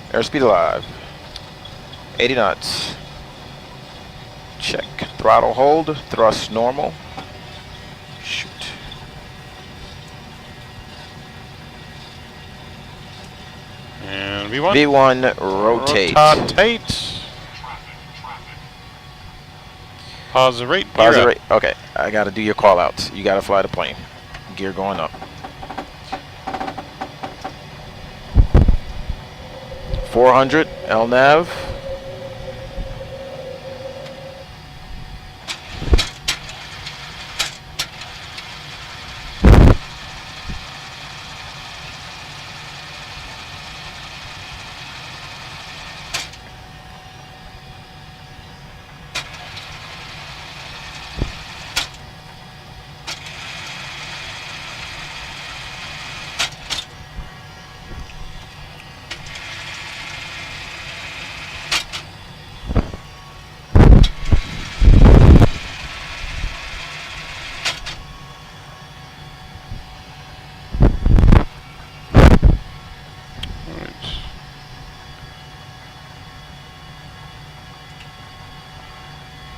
Airspeed alive. 80 knots. Check. Throttle hold. Thrust normal. Shoot. And V1. V1 rotate. Rotate. Pause the rate. Pause gear the up. rate. Okay, I gotta do your call outs. You gotta fly the plane. Gear going up. 400 LNAV.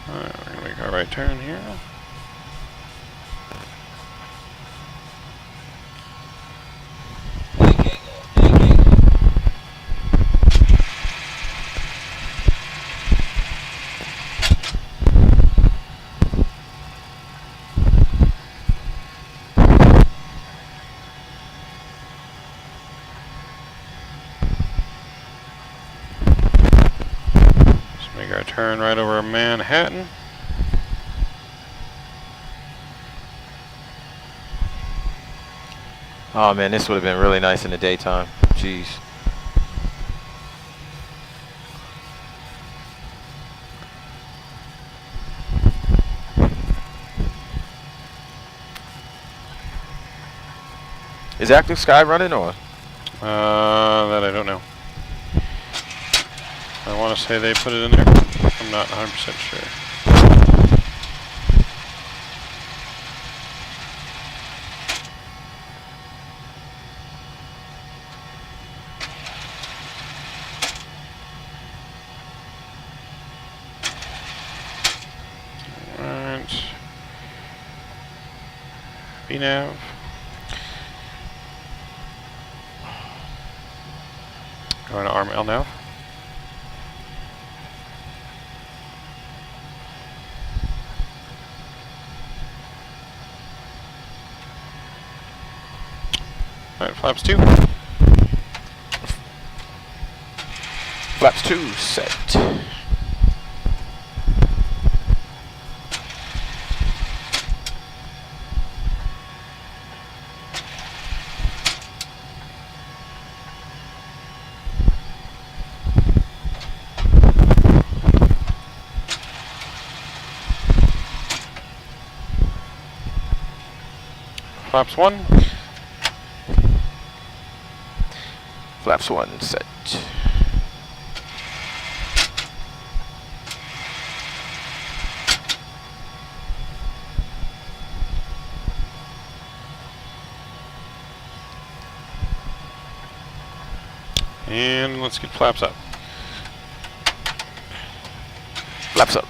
Alright, we're gonna make our right turn here. Let's make our turn right over Manhattan. Oh man, this would have been really nice in the daytime. Jeez. Is Active Sky running or? That I don't know. I want to say they put it in there. I'm not 100% sure. Alright. VNav. Going to arm LNav. Alright, flaps 2. Flaps 2 set. Flaps 1. Flaps 1 set. And let's get flaps up. Flaps up.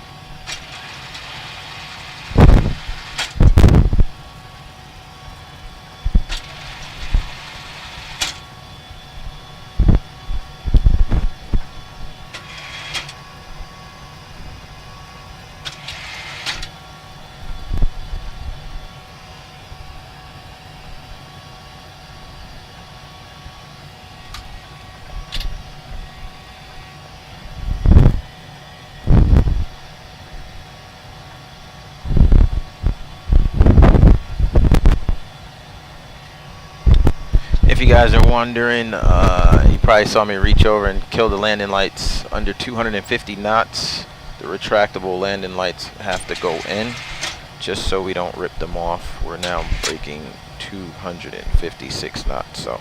If you guys are wondering, you probably saw me reach over and kill the landing lights under 250 knots. The retractable landing lights have to go in just so we don't rip them off. We're now breaking 256 knots, so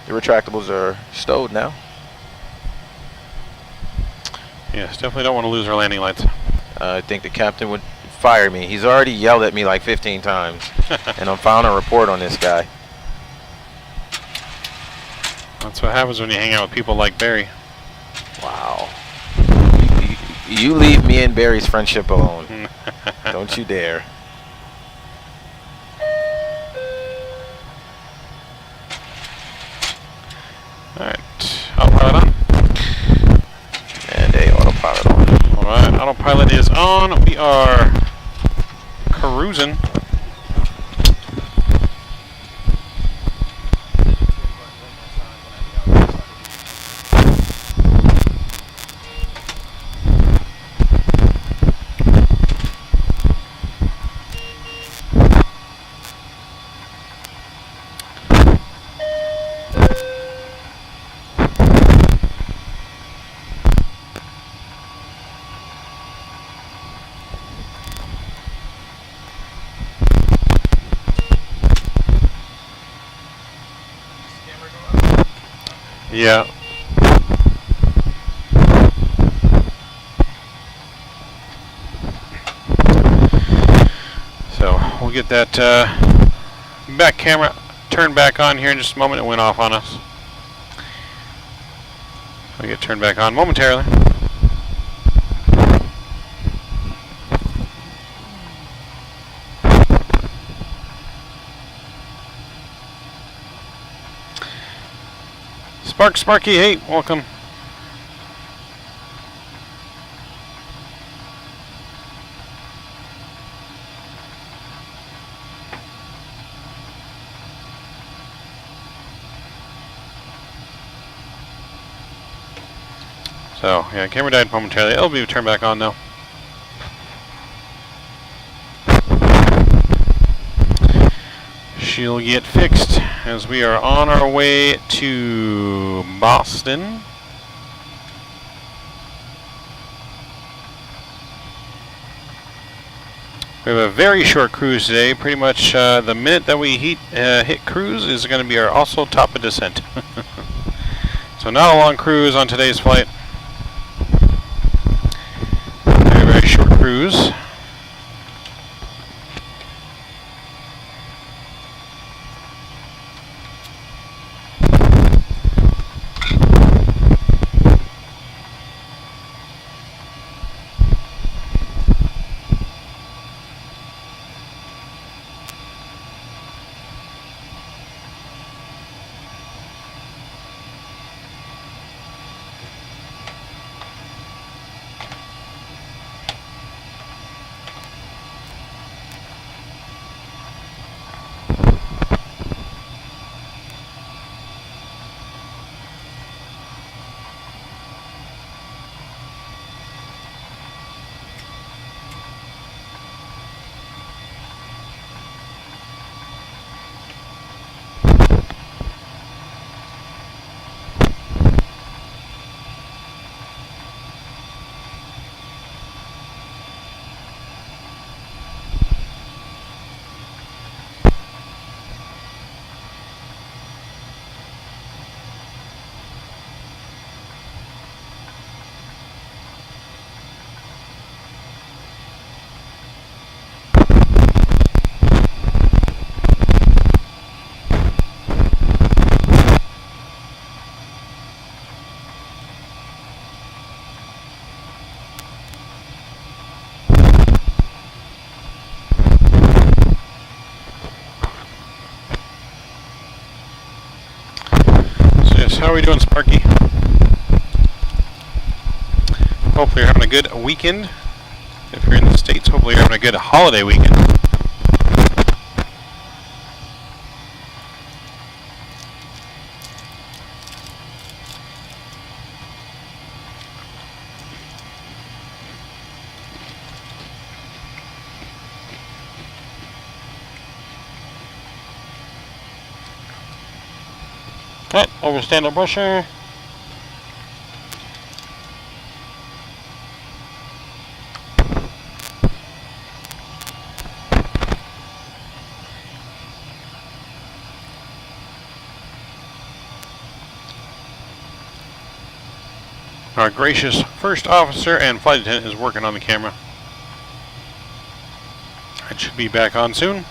the retractables are stowed now. Yes, definitely don't want to lose our landing lights. I think the captain would fire me. He's already yelled at me like 15 times, and I'm filing a report on this guy. That's what happens when you hang out with people like Barry. Wow. You leave me and Barry's friendship alone. Don't you dare. Alright, autopilot on. And a autopilot on. Alright, autopilot is on. We are cruising. Yeah. So we'll get that back camera turned back on here in just a moment. It went off on us. We'll get turned back on momentarily. Sparky, hey, welcome. So, yeah, camera died momentarily. It'll be turned back on though. She'll get fixed as we are on our way to Boston. We have a very short cruise today. Pretty much the minute that we hit cruise is going to be our also top of descent. So not a long cruise on today's flight. Very, very short cruise. How are we doing, Sparky? Hopefully you're having a good weekend. If you're in the States, hopefully you're having a good holiday weekend. Alright, over standard pressure. Our gracious first officer and flight attendant is working on the camera. It should be back on soon.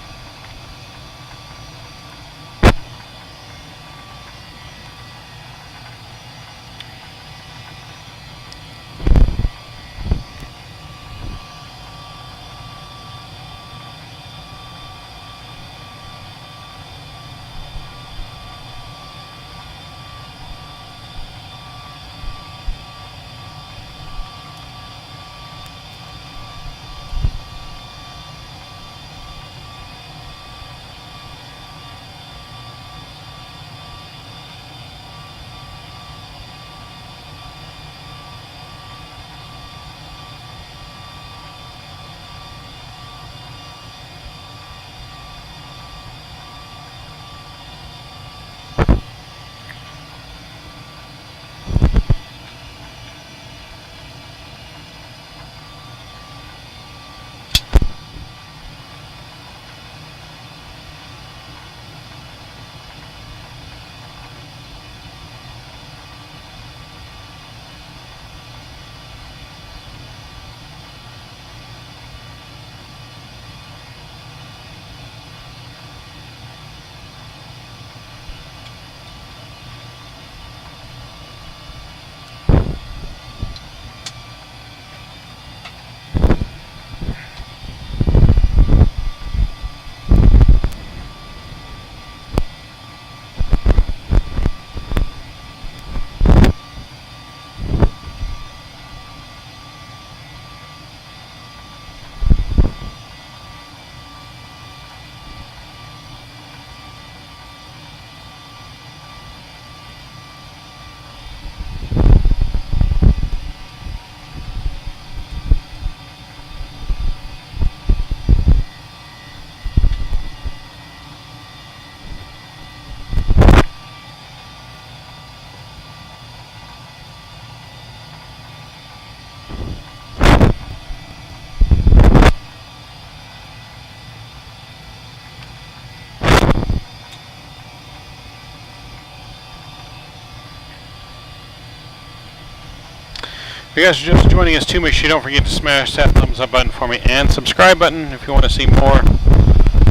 If you guys are just joining us too, make sure you don't forget to smash that thumbs up button for me and subscribe button if you want to see more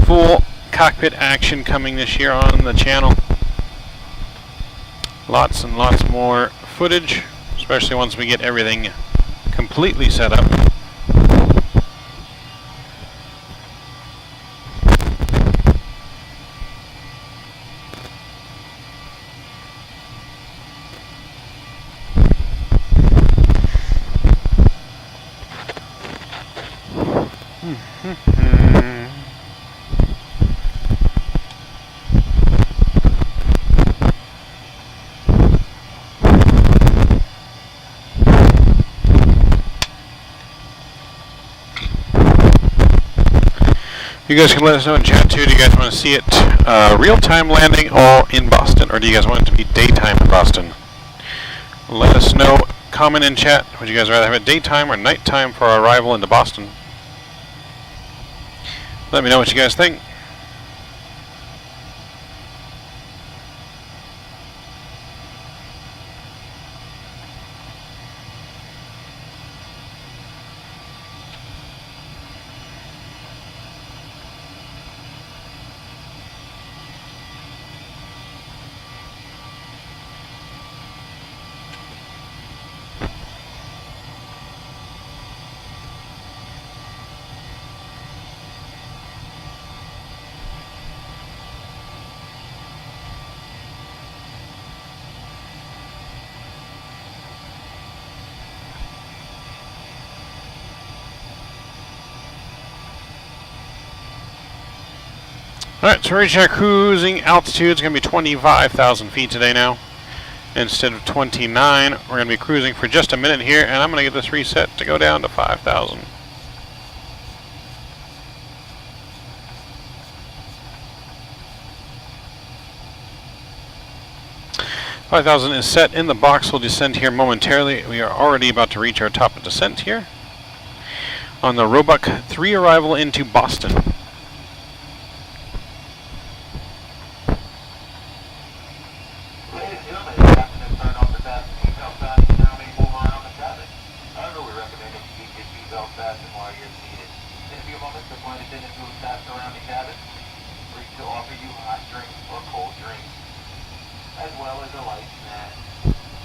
full cockpit action coming this year on the channel. Lots and lots more footage, especially once we get everything completely set up. You guys can let us know in chat too. Do you guys want to see it real-time landing or in Boston, or do you guys want it to be daytime in Boston? Let us know. Comment in chat. Would you guys rather have it daytime or nighttime for our arrival into Boston? Let me know what you guys think. Alright, so we're reaching our cruising altitude. It's going to be 25,000 feet today now. Instead of 29, we're going to be cruising for just a minute here, and I'm going to get this reset to go down to 5,000. 5,000 is set in the box. We'll descend here momentarily. We are already about to reach our top of descent here on the Roebuck 3 arrival into Boston. Ladies and gentlemen, the captain has turned off the fasten seatbelt fasten and now may move around the cabin. However, we recommend that you keep your seatbelt fastened while you're seated. In a few moments, the flight attendants will pass around the cabin, free to offer you hot drinks or cold drinks, as well as a light snack.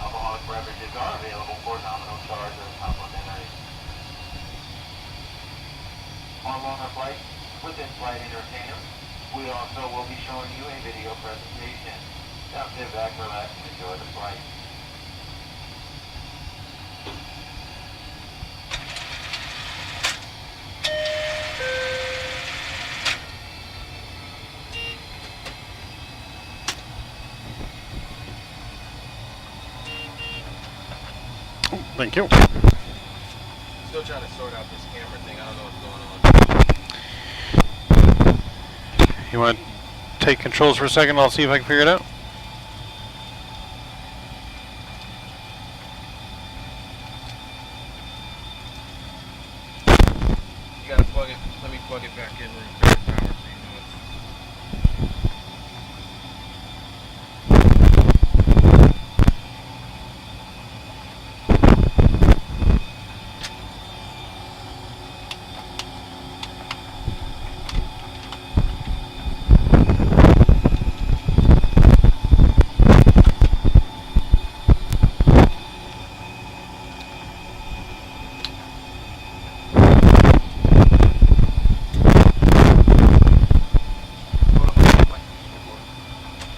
Alcoholic beverages are available for nominal charge or complimentary. On longer flights, with in-flight entertainment, we also will be showing you a video presentation. Now sit back, relax, and enjoy the flight. Thank you. Still trying to sort out this camera thing. I don't know what's going on. You want to take controls for a second? I'll see if I can figure it out. You gotta plug it. Let me plug it back in real quick. Power so you know it's.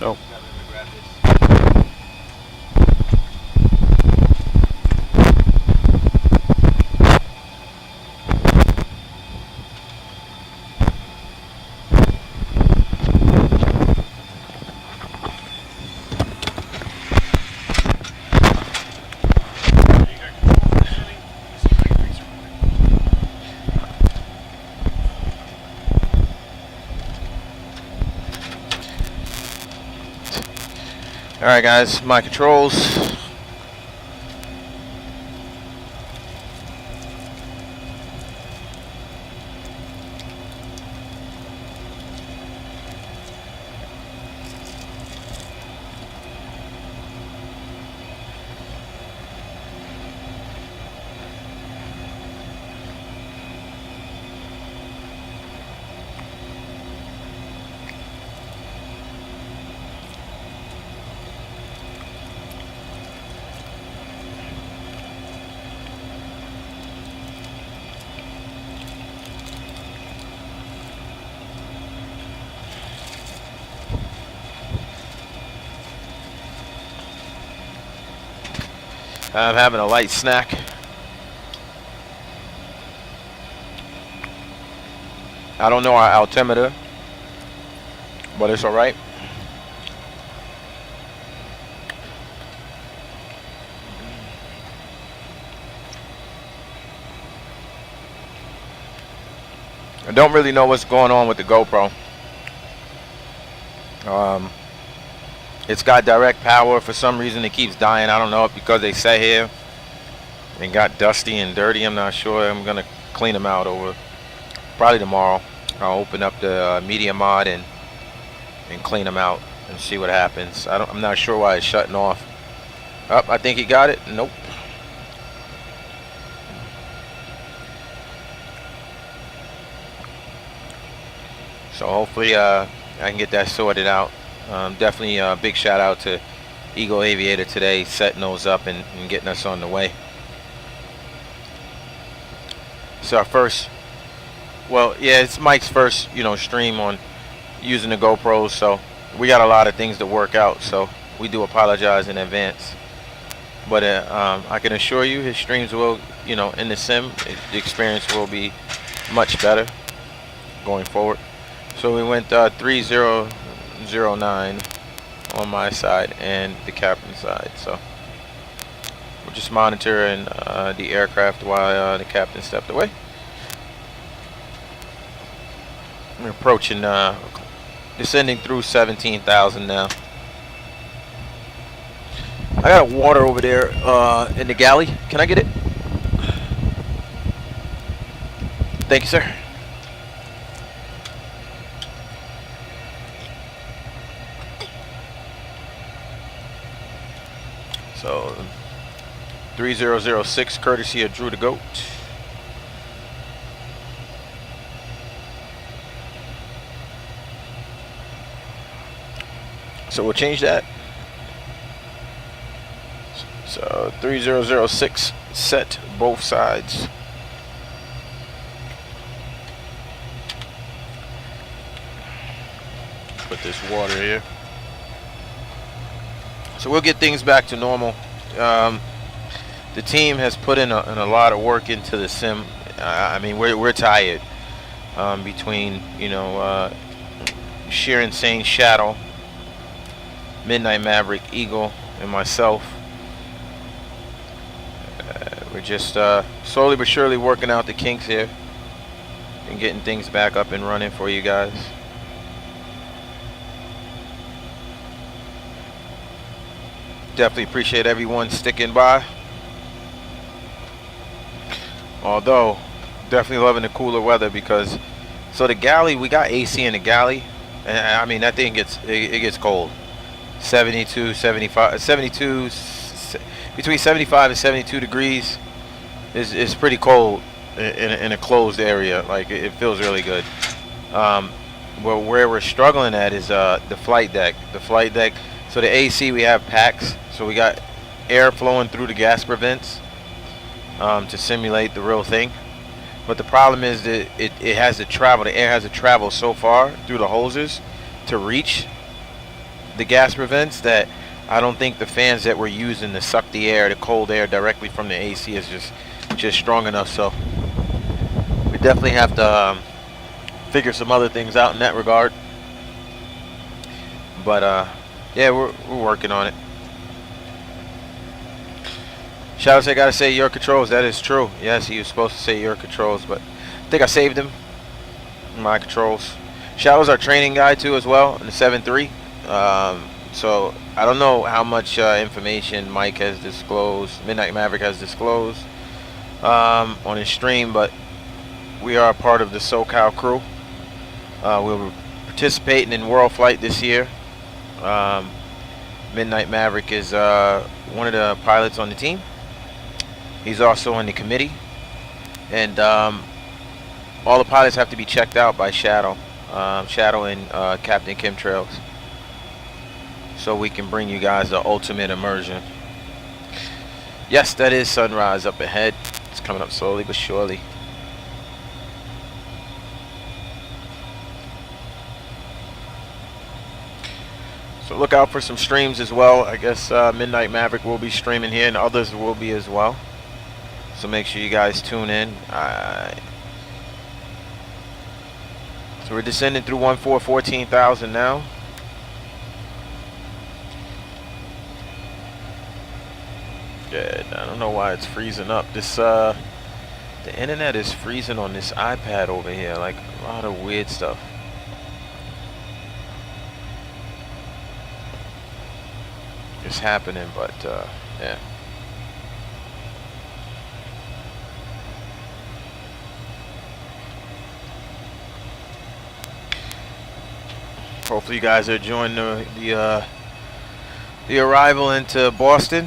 Oh. Alright guys, my controls. I'm having a light snack. I don't know our altimeter, but it's alright. I don't really know what's going on with the GoPro. It's got direct power. For some reason it keeps dying. I don't know if because they sat here and got dusty and dirty. I'm not sure. I'm gonna clean them out over probably tomorrow. I'll open up the media mod and clean them out and see what happens. I'm not sure why it's shutting off. Up, I think he got it. Nope. So hopefully I can get that sorted out. Definitely a big shout out to Eagle Aviator today, setting those up and getting us on the way. So our first, well, yeah, it's Mike's first, stream on using the GoPros. So we got a lot of things to work out. So we do apologize in advance. But I can assure you, his streams will, in the sim, the experience will be much better going forward. So we went 3009 on my side and the captain's side. So we're just monitoring the aircraft while the captain stepped away. We're approaching, descending through 17,000 now. I got a water over there in the galley. Can I get it? Thank you, sir. So 3006 courtesy of Drew the Goat. So we'll change that. So 3006 set both sides. Put this water here. So we'll get things back to normal. The team has put in a lot of work into the sim. I mean, we're tired between, you know, Sheer Insane Shadow, Midnight Maverick, Eagle, and myself. We're just slowly but surely working out the kinks here and getting things back up and running for you guys. Definitely appreciate everyone sticking by. Although, definitely loving the cooler weather because, so the galley, we got AC in the galley, and I mean that thing gets it gets cold. 72, 75, 72, between 75 and 72 degrees is pretty cold in a closed area. Like it feels really good. Well, where we're struggling at is the flight deck. The flight deck. So the AC, we have packs. So we got air flowing through the gas vents to simulate the real thing. But the problem is that it has to travel. The air has to travel so far through the hoses to reach the gas vents that I don't think the fans that we're using to suck the air, the cold air directly from the AC is just strong enough. So we definitely have to figure some other things out in that regard. But yeah, we're working on it. Shadows, I gotta say your controls. That is true. Yes, he was supposed to say your controls, but I think I saved him. My controls. Shadows our training guy too as well in the 7.3. So I don't know how much information Mike has disclosed, Midnight Maverick has disclosed on his stream, but we are a part of the SoCal crew. We'll be participating in World Flight this year. Midnight Maverick is one of the pilots on the team. He's also on the committee, and all the pilots have to be checked out by Shadow and Captain Chemtrails, so we can bring you guys the ultimate immersion. Yes, that is sunrise up ahead. It's coming up slowly but surely. So look out for some streams as well. I guess Midnight Maverick will be streaming here, and others will be as well. So make sure you guys tune in. So we're descending through 14,000 now. Good. I don't know why it's freezing up. This the internet is freezing on this iPad over here. Like a lot of weird stuff. It's happening, but yeah. Hopefully you guys are enjoying the arrival into Boston.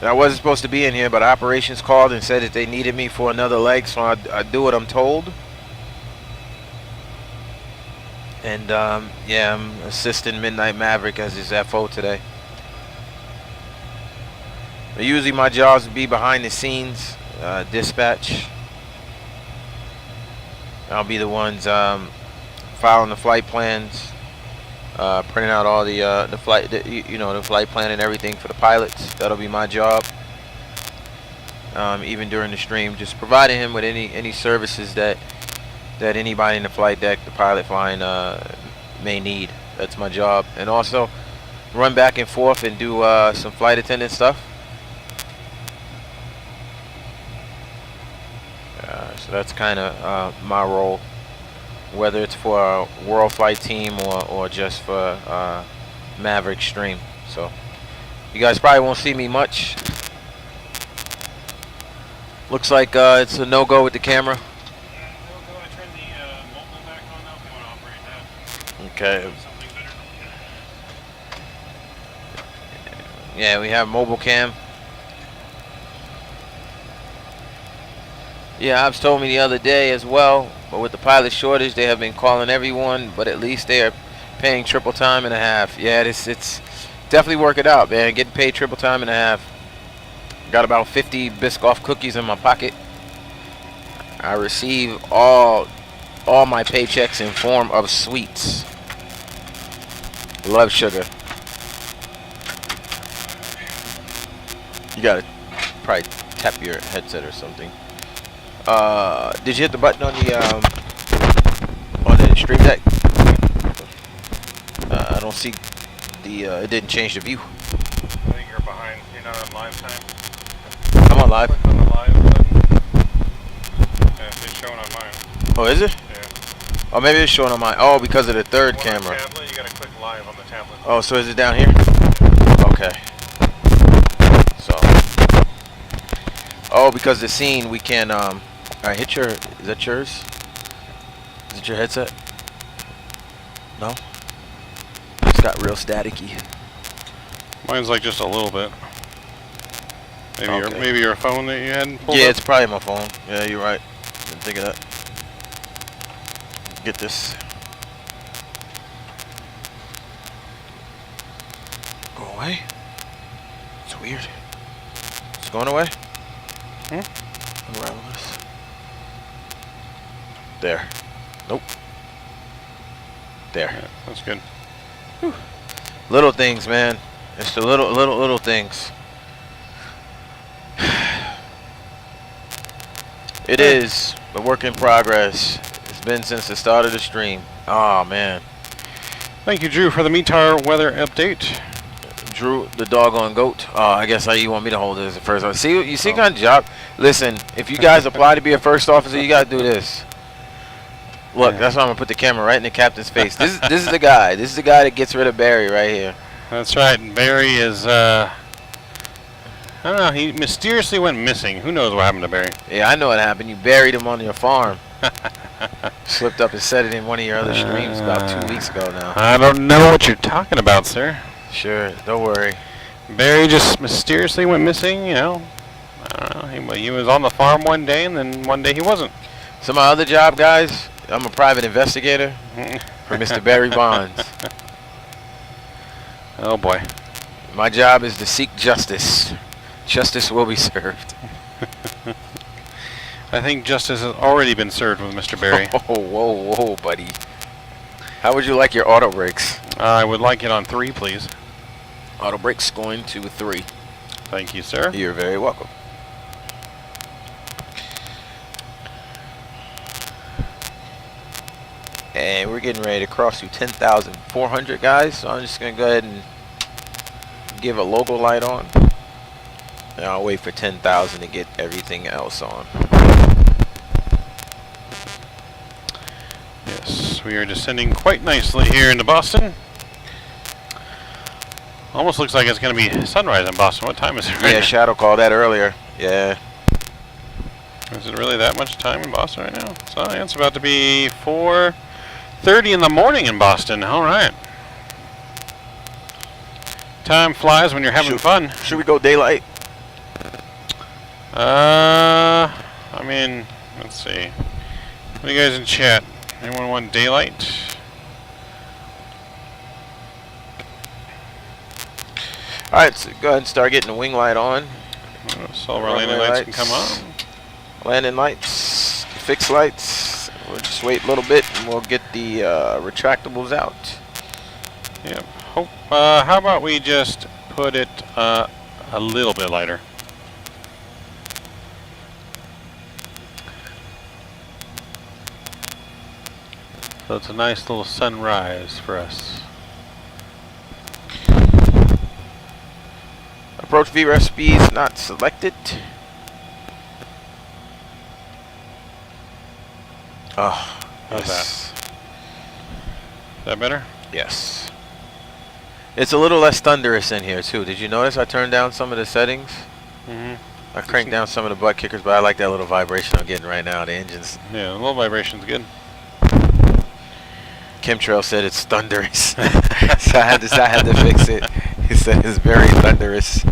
I wasn't supposed to be in here, but operations called and said that they needed me for another leg, so I do what I'm told. And yeah, I'm assisting Midnight Maverick as his FO today. But usually my jobs would be behind the scenes, dispatch. I'll be the ones filing the flight plans, printing out all the flight, the flight plan and everything for the pilots. That'll be my job. Even during the stream, just providing him with any services that anybody in the flight deck, the pilot flying, may need. That's my job. And also run back and forth and do some flight attendant stuff. So that's kind of my role, whether it's for a World Flight Team or just for Maverick stream. So you guys probably won't see me much. Looks like it's a no-go with the camera. Okay. Yeah, we have mobile cam. Yeah, Ops told me the other day as well, but with the pilot shortage, they have been calling everyone, but at least they are paying triple time and a half. Yeah, it's definitely working out, man. Getting paid triple time and a half. Got about 50 Biscoff cookies in my pocket. I receive all my paychecks in form of sweets. Love sugar. You gotta probably tap your headset or something. Did you hit the button on the stream deck? I don't see the. It didn't change the view. I think you're behind. You're not on live time. I'm on live. Click on the live button. Yeah, it's showing on mine. Oh, is it? Yeah. Oh, maybe it's showing on mine. Oh, because of the third On camera. the tablet, you gotta click live on the tablet. Oh, so is it down here? Okay. So. Oh, because the scene we can alright, hit your. Is that yours? Is it your headset? No. It's got real staticky. Mine's like just a little bit. Maybe Okay. your phone that you had pulled Yeah, up? it's probably my phone. Yeah, you're right. Didn't think of that. Get this. Go away. It's weird. It's going away. Unravel this. There. Nope. There. Yeah, that's good. Whew. Little things, man. It's the little things. It is a work in progress. It's been since the start of the stream. Oh man. Thank you, Drew, for the METAR weather update. Drew, the doggone goat. Oh, I guess you want me to hold it as a first officer. See, you see what kind of job? Listen, if you guys apply to be a first officer, you gotta do this. Look, that's why I'm gonna put the camera right in the captain's face. This is the guy. This is the guy that gets rid of Barry right here. That's right. Barry is I don't know, he mysteriously went missing. Who knows what happened to Barry? Yeah, I know what happened. You buried him on your farm. Slipped up and said it in one of your other streams about 2 weeks ago now. I don't know what you're talking about, sir. Sure, don't worry. Barry just mysteriously went missing, you know. I don't know. He was on the farm one day, and then one day he wasn't. So my other job, guys, I'm a private investigator for Mr. Barry Bonds. Oh boy. My job is to seek justice. Justice will be served. I think justice has already been served with Mr. Barry. Oh, whoa, buddy. How would you like your auto brakes? I would like it on 3, please. Auto brakes going to 3. Thank you, sir. You're very welcome. And we're getting ready to cross through 10,400, guys. So I'm just going to go ahead and give a logo light on. And I'll wait for 10,000 to get everything else on. Yes, we are descending quite nicely here into Boston. Almost looks like it's going to be sunrise in Boston. What time is it right Yeah, now? Shadow called that earlier. Yeah. Is it really that much time in Boston right now? So yeah, it's about to be 4:30 in the morning in Boston. All right. Time flies when you're having fun. Should we go daylight? I mean, let's see. What do you guys in chat? Anyone want daylight? Alright, so go ahead and start getting the wing light on. So our landing lights can come on. Landing lights, fixed lights. We'll just just wait a little bit and we'll get the retractables out. Yep. How about we just put it a little bit lighter? So it's a nice little sunrise for us. Approach VREF speeds not selected. Oh, How's yes. that? Is that better? Yes. It's a little less thunderous in here too. Did you notice I turned down some of the settings? Mm-hmm. I cranked down some of the butt kickers, but I like that little vibration I'm getting right now. The engine's. Yeah, a little vibration's good. Chemtrail said it's thunderous, so I had to fix it. He said it's very thunderous.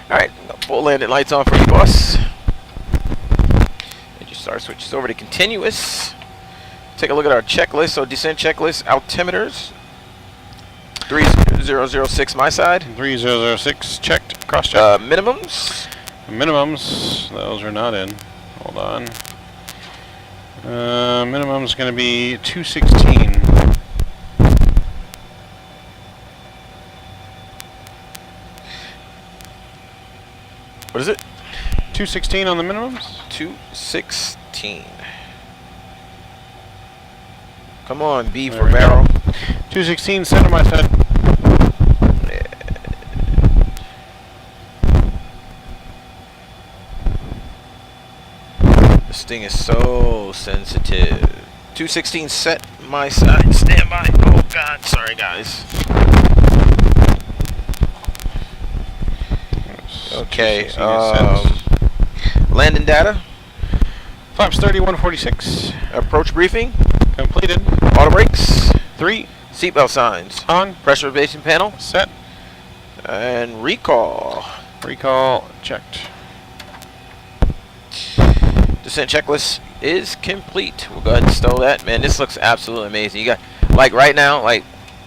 All right, full landing lights on for you, boss. And your star switches over to continuous. Take a look at our checklist. So descent checklist, altimeters. 3006 my side. 3006 checked. Cross check. Minimums. Minimums. Those are not in. Hold on. Minimum's going to be 216. What is it? 216 on the minimums. 216. Come on, B There for we go. barrel. 216 center my side. This thing is so sensitive. 216 set my side. Stand by. Oh God, sorry guys. Okay. 216 Landing data. Flaps 3146. Approach briefing. Completed. Auto brakes. 3. Seatbelt signs. On. Pressurization panel. Set. And recall. Recall checked. Descent checklist is complete. We'll go ahead and stow that. Man, this looks absolutely amazing. You got, like right now, like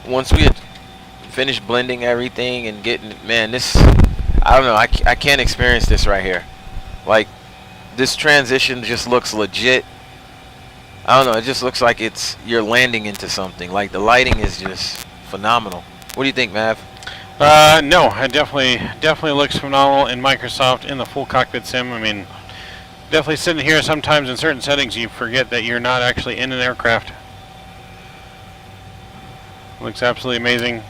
once we had finished blending everything and getting, man, this, I don't know, I can't experience this right here. Like, this transition just looks legit. I don't know, it just looks like you're landing into something. Like, the lighting is just phenomenal. What do you think, Mav? No, it definitely looks phenomenal in Microsoft in the full cockpit sim. I mean, definitely sitting here sometimes in certain settings you forget that you're not actually in an aircraft. Looks absolutely amazing.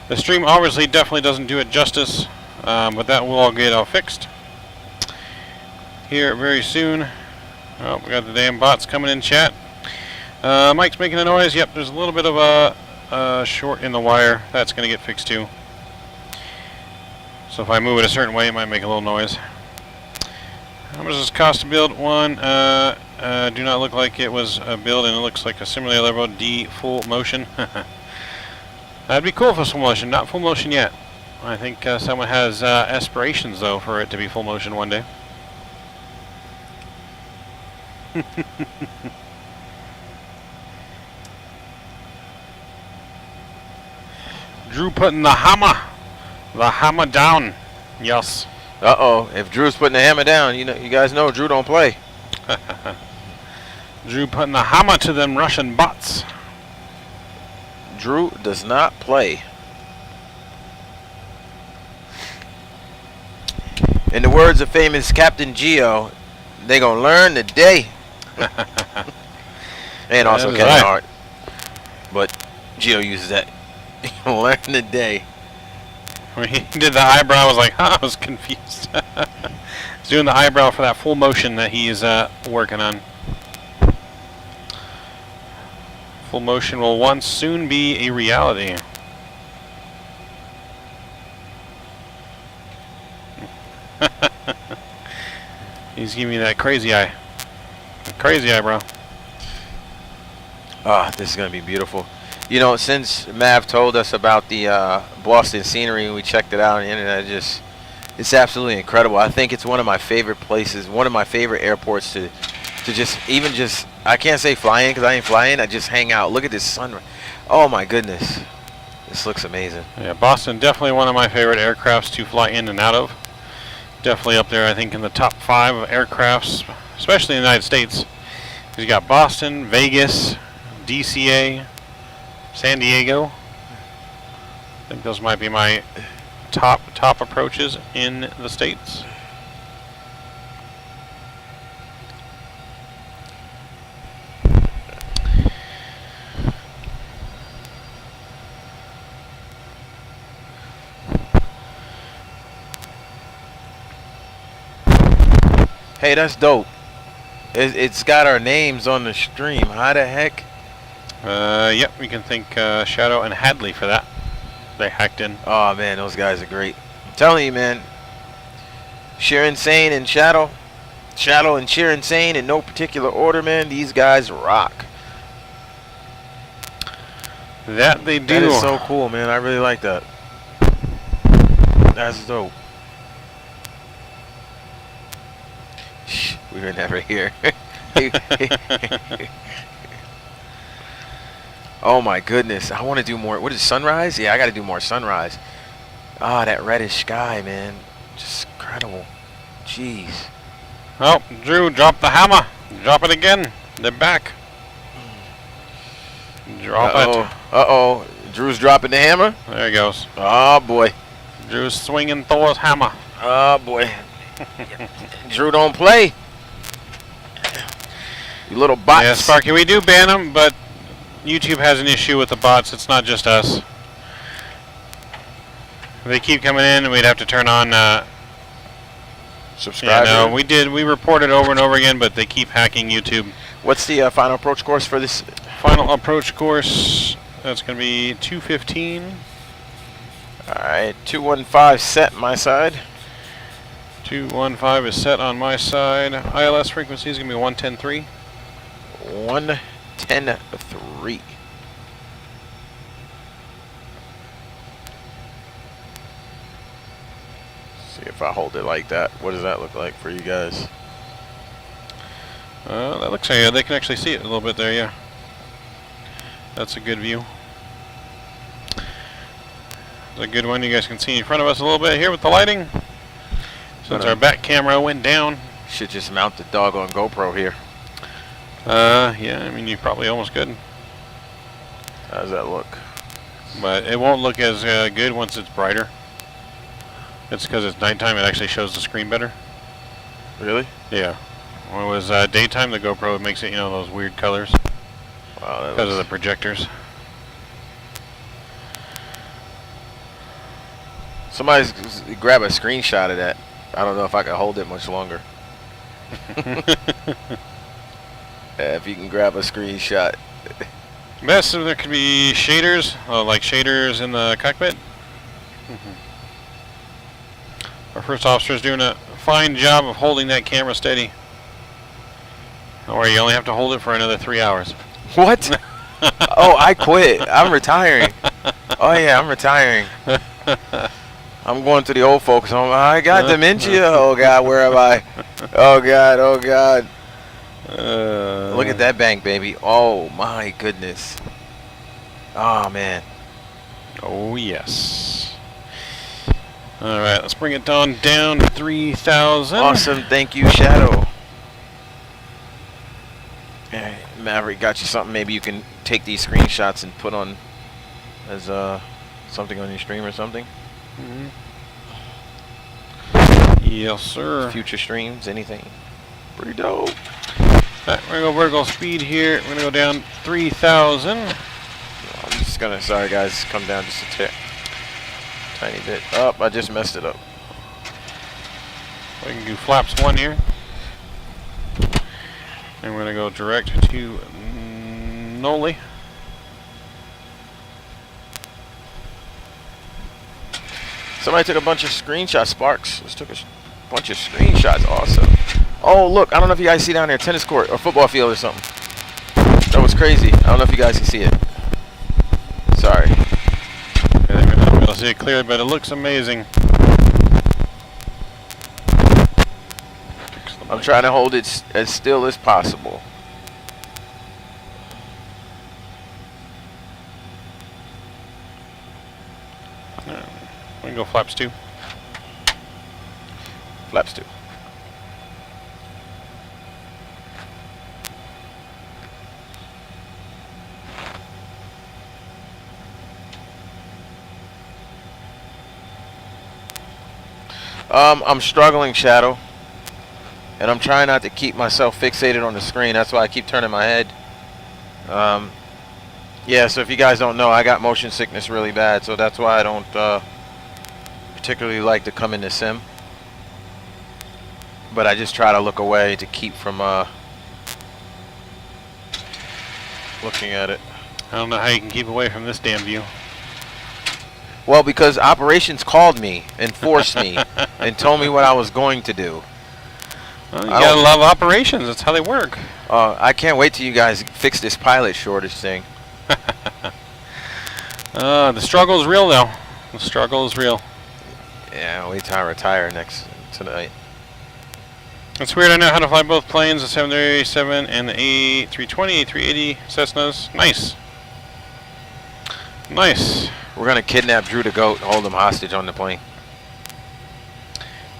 The stream obviously definitely doesn't do it justice, but that will all get all fixed here very soon. Oh, we got the damn bots coming in chat. Mike's making a noise. Yep, there's a little bit of a short in the wire. That's going to get fixed too. So if I move it a certain way, it might make a little noise. How much does this cost to build? One, do not look like it was a build, and it looks like a simulator level D full motion. That'd be cool for full motion, not full motion yet. I think someone has aspirations though for it to be full motion one day. Drew putting the hammer down. Yes. Uh-oh, if Drew's putting the hammer down, you guys know Drew don't play. Drew putting the hammer to them Russian bots. Drew does not play. In the words of famous Captain Geo, they gonna learn today. And also That is Kevin right. Hart. But Geo uses that. Learn today. When he did the eyebrow, I was like, huh, I was confused. He's doing the eyebrow for that full motion that he's working on. Full motion will once soon be a reality. He's giving me that crazy eye. Crazy eyebrow. Ah, this is gonna be beautiful. You know, since Mav told us about the Boston scenery and we checked it out on the internet, it's absolutely incredible. I think it's one of my favorite places, one of my favorite airports to just I can't say fly in because I ain't flying. I just hang out. Look at this sunrise. Oh my goodness, this looks amazing. Yeah, Boston definitely one of my favorite aircrafts to fly in and out of. Definitely up there, I think, in the top 5 of aircrafts, especially in the United States. You got Boston, Vegas, DCA, San Diego. I think those might be my top approaches in the States. Hey, that's dope. It's got our names on the stream. How the heck? Yep, we can thank Shadow and Hadley for that. They hacked in. Oh man, those guys are great. I'm telling you, man. Sheer Insane and Shadow and Sheer Insane in no particular order, man. These guys rock. That they do. That is so cool, man. I really like that. That's dope. Shh, we were never here. Oh my goodness, I want to do more. What is sunrise? Yeah, I got to do more sunrise. Ah, that reddish sky, man. Just incredible. Jeez. Oh, Drew, drop the hammer. Drop it again. They're back. Drop it. Uh-oh. Drew's dropping the hammer. There he goes. Oh, boy. Drew's swinging Thor's hammer. Oh, boy. Drew don't play. You little bots. Yeah, Sparky, we do ban them, but YouTube has an issue with the bots. It's not just us. If they keep coming in, we'd have to turn on Subscribe. Yeah, no, we reported over and over again, but they keep hacking YouTube. What's the final approach course for this? Final approach course, that's going to be 215. Alright, 215 set my side. 215 is set on my side. ILS frequency is going to be 110.3. 110.3. See if I hold it like that. What does that look like for you guys? That looks like they can actually see it a little bit there, yeah. That's a good view. It's a good one. You guys can see in front of us a little bit here with the lighting. Since our back camera went down. Should just mount the doggone GoPro here. Yeah, I mean, you probably almost could. How does that look? But it won't look as good once it's brighter. It's because it's nighttime, it actually shows the screen better. Really? Yeah. When it was daytime, the GoPro makes it, you know, those weird colors. Wow, Because of the projectors. Somebody's grab a screenshot of that. I don't know if I can hold it much longer. Yeah, if you can grab a screenshot. Best if there could be shaders, like shaders in the cockpit. Our first officer is doing a fine job of holding that camera steady. Don't worry, you only have to hold it for another 3 hours. What? Oh, I quit. I'm retiring. Oh yeah, I'm retiring. I'm going to the old folks home. I got dementia. Oh God, where am I? Oh God, oh God. Look at that bank, baby. Oh my goodness. Oh man. Oh yes. All right, let's bring it down to 3,000. Awesome, thank you, Shadow. Yeah, Maverick got you something. Maybe you can take these screenshots and put on as something on your stream or something. Yes, sir. Future streams, anything. Pretty dope. Alright, we're gonna go vertical speed here. We're gonna go down 3,000. I'm just gonna, sorry guys, come down just a tick. Tiny bit. Oh, I just messed it up. We can do flaps 1 here. And we're gonna go direct to Noli. Somebody took a bunch of screenshots. Sparks just took a bunch of screenshots. Awesome. Oh, look. I don't know if you guys see down there, tennis court or football field or something. That was crazy. I don't know if you guys can see it. Sorry. Okay, we're not able to see it clear, but it looks amazing. I'm trying to hold it as still as possible. We can go flaps 2. Flaps 2. I'm struggling, Shadow, and I'm trying not to keep myself fixated on the screen. That's why I keep turning my head. Yeah, so if you guys don't know, I got motion sickness really bad, so that's why I don't particularly like to come into sim. But I just try to look away to keep from looking at it. I don't know how you can keep away from this damn view. Well, because operations called me and forced me and told me what I was going to do. Well, you gotta love operations. That's how they work. I can't wait till you guys fix this pilot shortage thing. The struggle is real, though. The struggle is real. Yeah, wait till I retire tonight. It's weird. I know how to fly both planes, the 737 and the A320, A380 Cessnas. Nice. Nice. We're gonna kidnap Drew the Goat and hold him hostage on the plane.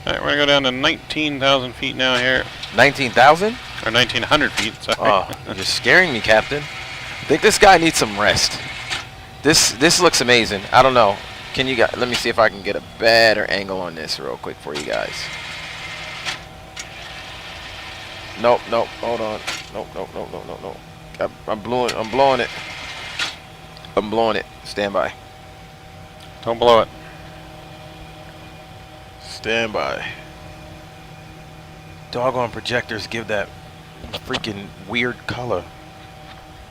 Alright, we're gonna go down to 19,000 feet now here. 19,000? Or 1,900 feet, sorry. Oh, you're just scaring me, Captain. I think this guy needs some rest. This looks amazing. I don't know. Can you guys, let me see if I can get a better angle on this real quick for you guys. Nope, nope, hold on. Nope, nope, nope, nope, nope, nope. I'm blowing it. I'm blowing it. Stand by. Don't blow it. Stand by. Doggone projectors give that freaking weird color.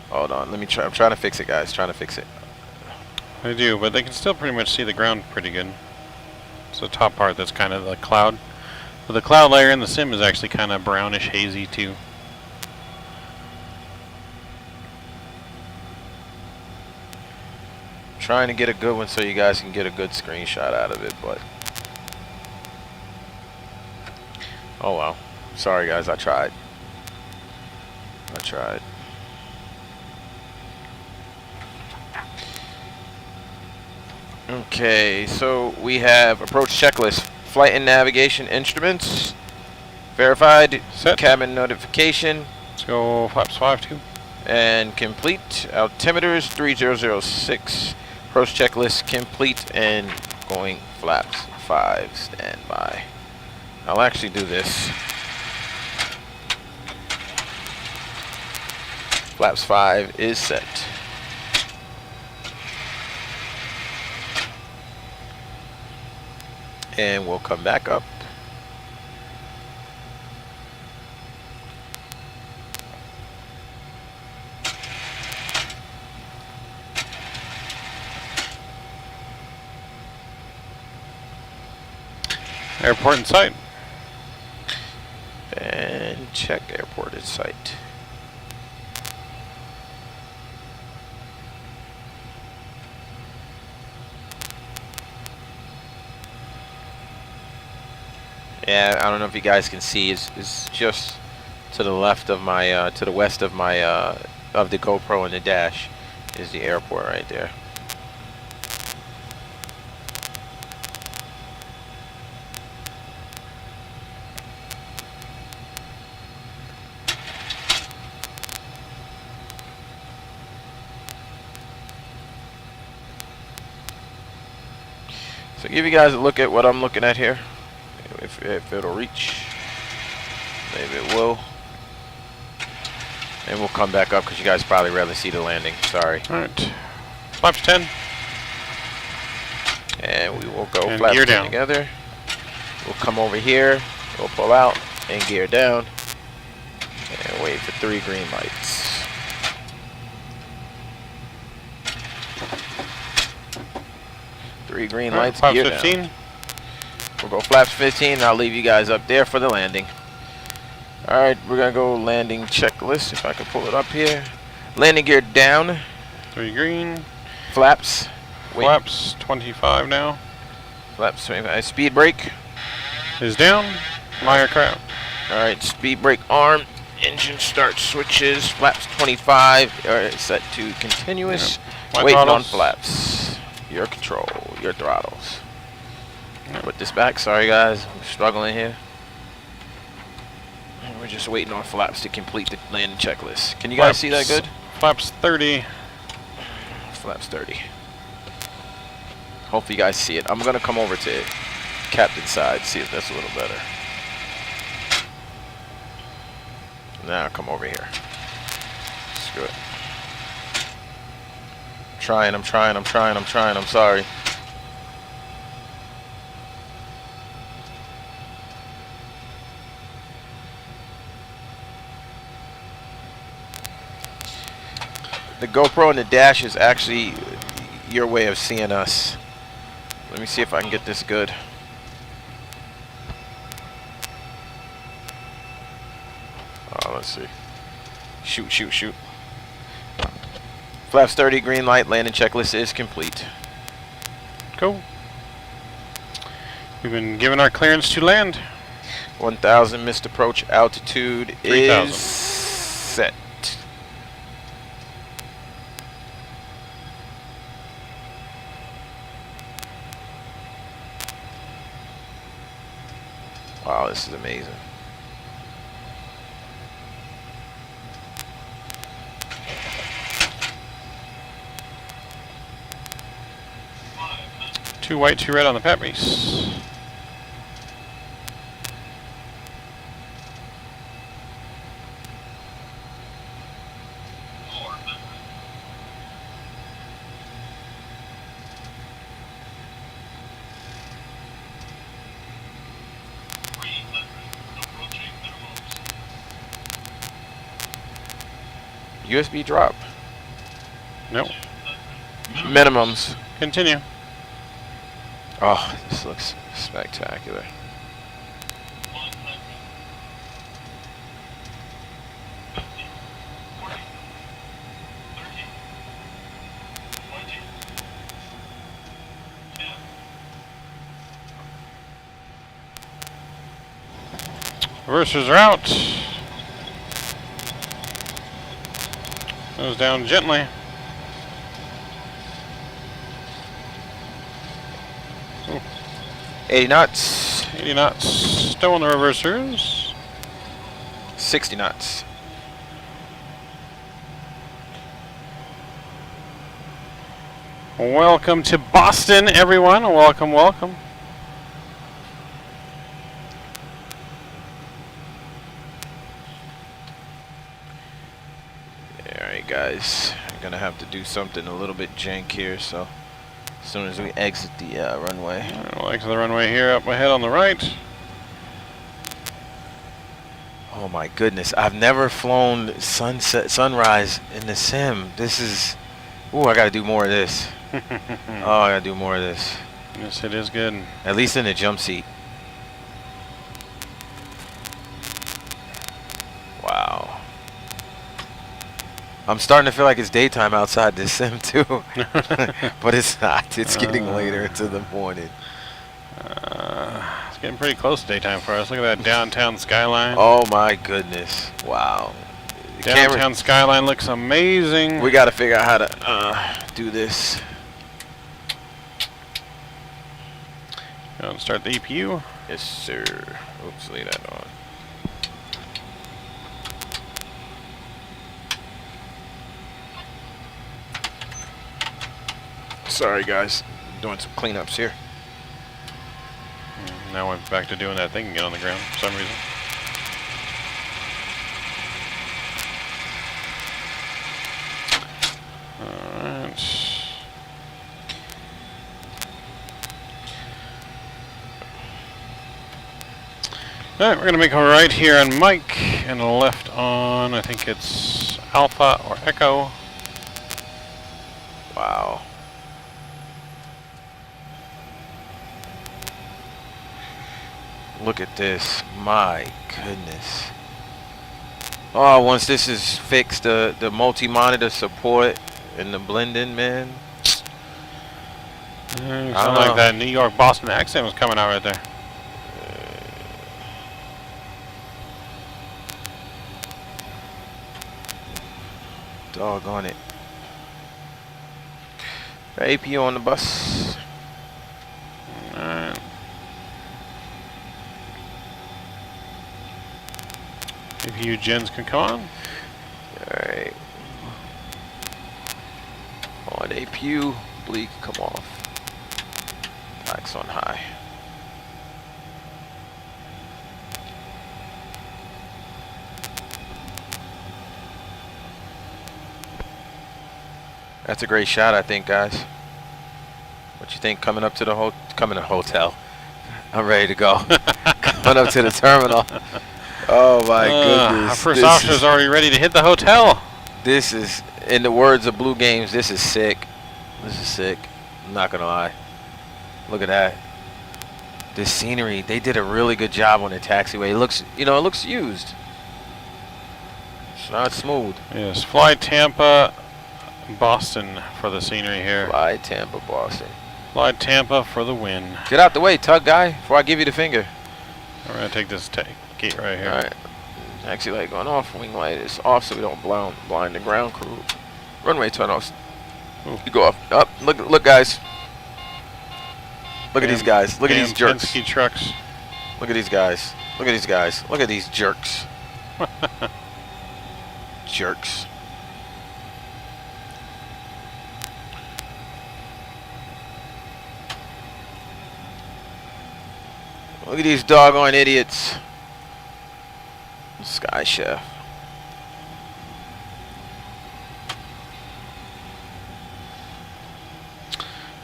Hold on, let me try. I'm trying to fix it, guys. Trying to fix it. They do, but they can still pretty much see the ground pretty good. It's the top part that's kind of the cloud. But the cloud layer in the sim is actually kind of brownish hazy too. Trying to get a good one so you guys can get a good screenshot out of it, but oh well. Sorry guys, I tried. Okay, so we have approach checklist, flight and navigation instruments, verified, set, cabin notification. Let's go flaps 5 too. And complete. Altimeters 3006. Approach checklist complete and going flaps 5. Stand by. I'll actually do this. Flaps 5 is set. And we'll come back up. Airport in sight. And check airport in sight. Yeah, I don't know if you guys can see. It's just to the left of my, to the west of my, of the GoPro and the dash, is the airport right there. So give you guys a look at what I'm looking at here. If it'll reach. Maybe it will. And we'll come back up because you guys probably rather see the landing. Sorry. Alright. Flaps 10. And we will go and flaps gear 10 down together. We'll come over here. We'll pull out and gear down. And wait for 3 green lights. Green lights, flaps gear 15. Down. We'll go flaps 15 and I'll leave you guys up there for the landing. Alright, we're gonna go landing checklist if I can pull it up here. Landing gear down. 3 green. Flaps. Wait. Flaps 25 now. Flaps 25. Speed brake is down. My aircraft. Alright, speed brake arm. Engine start switches. Flaps 25. Alright, set to continuous. Yep. Waiting throttles. on flaps. Your control. Your throttles. Put this back. Sorry guys, I'm struggling here. just waiting on flaps to complete the landing checklist. Can you guys see that good? Flaps 30. Flaps 30. Hopefully you guys see it. I'm going to come over to captain side, see if that's a little better. Now come over here. Screw it. I'm trying. I'm sorry. The GoPro and the dash is actually your way of seeing us. Let me see if I can get this good. Oh, let's see. Shoot. Flaps 30, green light, landing checklist is complete. Cool. We've been given our clearance to land. 1,000 missed approach altitude 3,000. is set. Wow, this is amazing. Two white, two red on the pat race. USB drop. Nope. Minimums. Continue. Oh, this looks spectacular. Reversers are out. Goes down gently. Ooh. 80 knots. 80 knots. Stow on the reversers. 60 knots. Welcome to Boston, everyone. Welcome, welcome. Alright guys, I'm gonna have to do something a little bit jank here, so as soon as we exit the runway. We'll exit the runway here up ahead on the right. Oh my goodness, I've never flown sunrise in the sim. This is, ooh, I gotta do more of this. Oh, I gotta do more of this. Yes, it is good. At least in the jump seat. Wow. I'm starting to feel like it's daytime outside this sim too. But it's not. It's getting later into the morning. It's getting pretty close to daytime for us. Look at that downtown skyline. Oh my goodness. Wow. The Downtown camera, skyline looks amazing. we gotta figure out how to do this. Go and start the EPU. Yes, sir. Oops, leave that on. Sorry, guys. Doing some cleanups here. Now we're back to doing that thing again on the ground for some reason. Alright. Alright, we're going to make a right here on Mike and a left on, I think it's Alpha or Echo. Wow. Look at this. My goodness. Oh, once this is fixed, the multi-monitor support and the blending, man. Sound like that New York Boston accent was coming out right there. Doggone it. APU on the bus. Alright. CPU gens can come on. Alright. On APU, bleak, come off. Blacks on high. That's a great shot, I think, guys. What you think coming up to the hotel? I'm ready to go. Coming up to the terminal. Oh my goodness. Our first officer is already ready to hit the hotel. This is, in the words of Blue Games, this is sick. This is sick. I'm not gonna lie. Look at that. This scenery, they did a really good job on the taxiway. It looks, you know, it looks used. It's not smooth. Yes, fly Tampa, Boston for the scenery here. Fly Tampa, Boston. Fly Tampa for the win. Get out the way, tug guy, before I give you the finger. We're gonna take this gate right here. Alright. Taxi light going off, wing light is off so we don't blind the ground crew. Runway turn off. Ooh. You go up. Look guys. Look at these guys. Look at these jerks. Penske trucks. Look at these guys. Look at these guys. Look at these jerks. Jerks. Look at these doggone idiots. Sky Chef.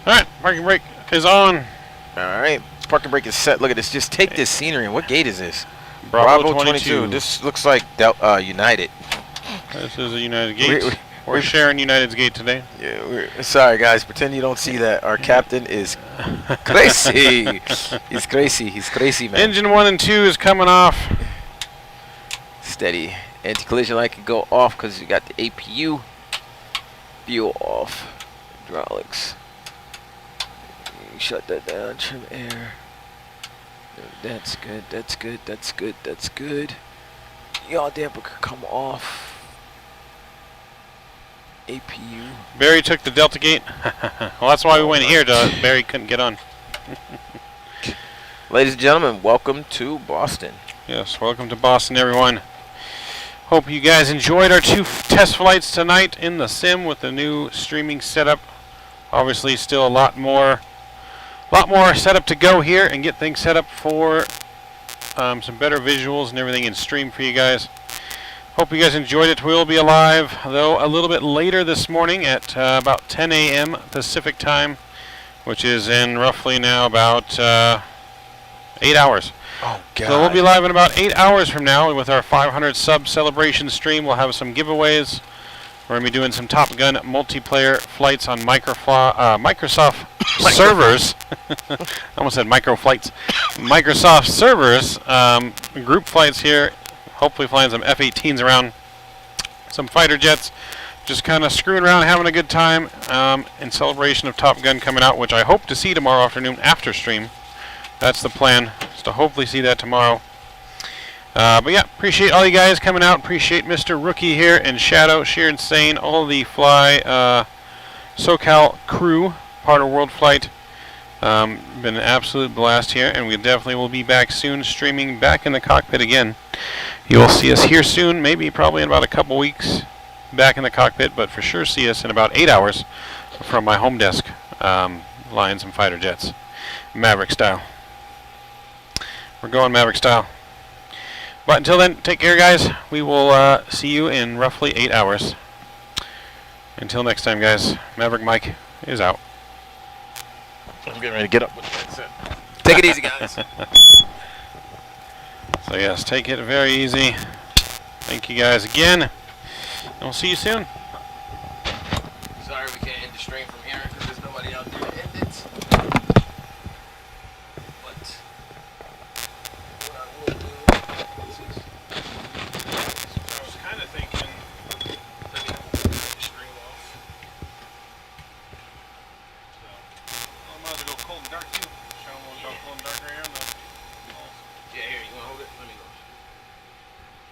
Alright, parking brake is on. Alright, parking brake is set. Look at this. Just take this scenery. What gate is this? Bravo 22. This looks like United. This is a United gate. We're sharing United's gate today. Yeah, we're sorry guys. Pretend you don't see that. Our captain is crazy. He's crazy. He's crazy, man. Engine 1 and 2 is coming off. Steady. Anti-collision light can go off because you got the APU. Fuel off. Hydraulics. Shut that down. Trim air. That's good. That's good. That's good. That's good. Yaw damper could come off. APU. Barry took the Delta gate. Well, that's why we went here. Barry couldn't get on. Ladies and gentlemen, welcome to Boston. Yes, welcome to Boston, everyone. Hope you guys enjoyed our 2 test flights tonight in the sim with the new streaming setup. Obviously, still a lot more setup to go here and get things set up for some better visuals and everything in stream for you guys. Hope you guys enjoyed it. We'll be alive, though, a little bit later this morning at about 10 a.m. Pacific time, which is in roughly now about 8 hours. Oh, God. So we'll be live in about 8 hours from now with our 500 sub celebration stream. We'll have some giveaways. We're going to be doing some Top Gun multiplayer flights on Microsoft servers. I almost said micro flights. Microsoft servers, group flights here. Hopefully flying some F-18s around, some fighter jets, just kind of screwing around, having a good time in celebration of Top Gun coming out, which I hope to see tomorrow afternoon after stream. That's the plan, is to hopefully see that tomorrow. But yeah, appreciate all you guys coming out. Appreciate Mr. Rookie here and Shadow, Sheer Insane, all the Fly SoCal crew, part of World Flight. Been an absolute blast here, and we definitely will be back soon, streaming back in the cockpit again. You'll see us here soon, maybe probably in about a couple weeks, back in the cockpit, but for sure see us in about 8 hours from my home desk, flying some fighter jets, Maverick style. We're going Maverick style. But until then, take care, guys. We will see you in roughly 8 hours. Until next time, guys, Maverick Mike is out. I'm getting ready to get up with the headset. Take it easy, guys. So yes, take it very easy. Thank you guys again. And we'll see you soon. Sorry we can't end the stream from here because there's nobody out there to end it. But what I will do is I was kind of thinking the stream off. So I might as well go cold and dark too. Show them what cold and dark right here on the walls. yeah, here, you wanna hold it? Let me go.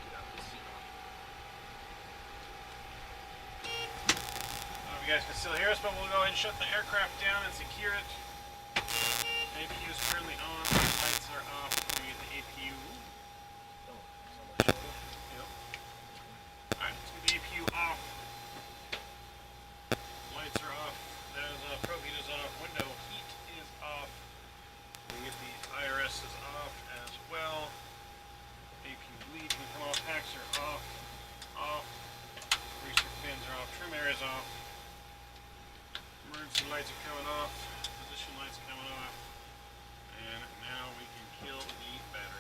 Get out this seat. I don't know if you guys can still hear us, but we'll go ahead and shut the aircraft down and secure it. APU is currently on, lights are off. We get the APU. Oh, it's on my shoulder. Yep. trim areas off. Emergency lights are coming off. Position lights coming off. And now we can kill the battery.